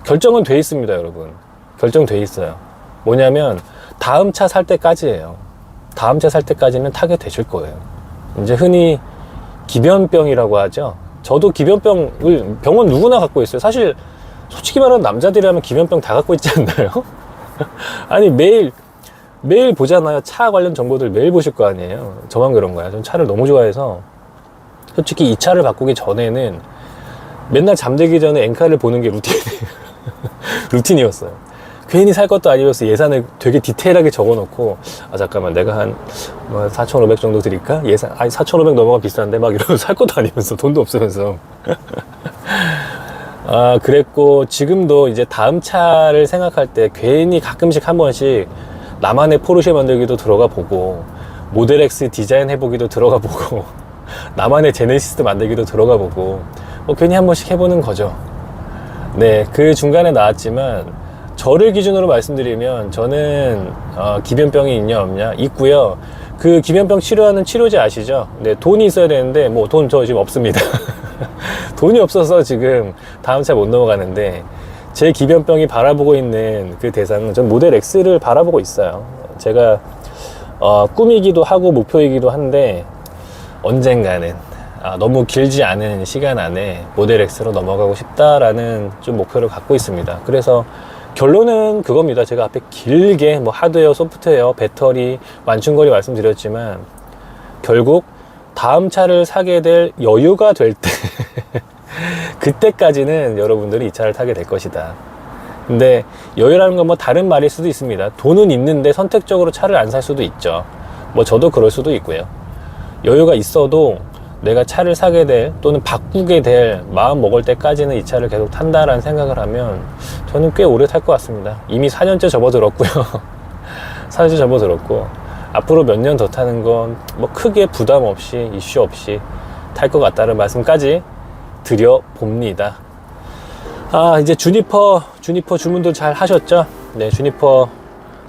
결정은 돼 있습니다, 여러분. 결정돼 있어요. 뭐냐면, 다음 차 살 때까지예요. 다음 차 살 때까지는 타게 되실 거예요. 이제 흔히 기변병이라고 하죠. 저도 기변병을, 병원 누구나 갖고 있어요. 사실 솔직히 말하면 남자들이라면 기변병 다 갖고 있지 않나요? 아니 매일 보잖아요. 차 관련 정보들 매일 보실 거 아니에요. 저만 그런가요? 전 차를 너무 좋아해서 솔직히 이 차를 바꾸기 전에는 맨날 잠들기 전에 엔카를 보는 게 루틴이었어요. 괜히 살 것도 아니면서 예산을 되게 디테일하게 적어놓고, 아 잠깐만 내가 한 4,500 정도 드릴까? 예산 아니 4,500 넘어가 비싼데 막 이러면서 살 것도 아니면서 돈도 없으면서 아 그랬고, 지금도 이제 다음 차를 생각할 때 괜히 가끔씩 한 번씩 나만의 포르쉐 만들기도 들어가 보고, 모델 X 디자인 해보기도 들어가 보고, 나만의 제네시스 만들기도 들어가 보고, 뭐 괜히 한 번씩 해보는 거죠. 네, 그 중간에 나왔지만 저를 기준으로 말씀드리면 저는 기변병이 있냐 없냐 있고요. 그 기변병 치료하는 치료제 아시죠? 네, 돈이 있어야 되는데 뭐 돈 저 지금 없습니다. 돈이 없어서 지금 다음 차 못 넘어가는데, 제 기변병이 바라보고 있는 그 대상은 전 모델 X를 바라보고 있어요. 제가 꿈이기도 하고 목표이기도 한데, 언젠가는 너무 길지 않은 시간 안에 모델 X로 넘어가고 싶다라는 좀 목표를 갖고 있습니다. 그래서 결론은 그겁니다. 제가 앞에 길게 뭐 하드웨어, 소프트웨어, 배터리, 완충거리 말씀드렸지만, 결국 다음 차를 사게 될 여유가 될 때 그때까지는 여러분들이 이 차를 타게 될 것이다. 근데 여유라는 건 뭐 다른 말일 수도 있습니다. 돈은 있는데 선택적으로 차를 안 살 수도 있죠. 뭐 저도 그럴 수도 있고요. 여유가 있어도 내가 차를 사게 될, 또는 바꾸게 될 마음 먹을 때까지는 이 차를 계속 탄다라는 생각을 하면 저는 꽤 오래 탈 것 같습니다. 이미 4년째 접어들었고요. 4년째 접어들었고, 앞으로 몇 년 더 타는 건 뭐 크게 부담 없이, 이슈 없이 탈 것 같다는 말씀까지 드려봅니다. 이제 주니퍼 주문도 잘 하셨죠? 네, 주니퍼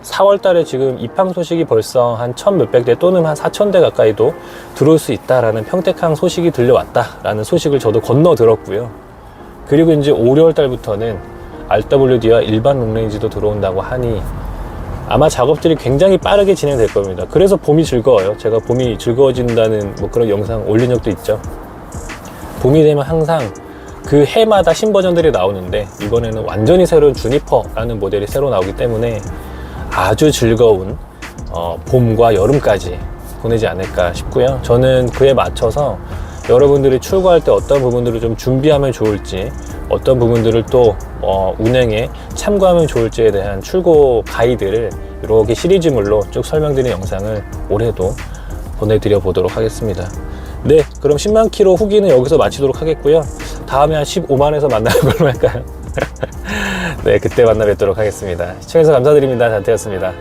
4월 달에 지금 입항 소식이 벌써 한 1,000몇백 대 또는 한 4,000대 가까이도 들어올 수 있다라는 평택항 소식이 들려왔다라는 소식을 저도 건너 들었고요. 그리고 이제 5, 6월 달부터는 RWD와 일반 롱레인지도 들어온다고 하니 아마 작업들이 굉장히 빠르게 진행될 겁니다. 그래서 봄이 즐거워요. 제가 봄이 즐거워진다는 뭐 그런 영상 올린 적도 있죠. 봄이 되면 항상 그 해마다 신버전들이 나오는데, 이번에는 완전히 새로운 주니퍼라는 모델이 새로 나오기 때문에 아주 즐거운 봄과 여름까지 보내지 않을까 싶고요. 저는 그에 맞춰서 여러분들이 출고할 때 어떤 부분들을 좀 준비하면 좋을지, 어떤 부분들을 또 운행에 참고하면 좋을지에 대한 출고 가이드를 이렇게 시리즈물로 쭉 설명드리는 영상을 올해도 보내드려 보도록 하겠습니다. 네, 그럼 10만 킬로 후기는 여기서 마치도록 하겠고요. 다음에 한 15만에서 만나는 걸로 할까요? 네, 그때 만나 뵙도록 하겠습니다. 시청해주셔서 감사드립니다. 단태였습니다.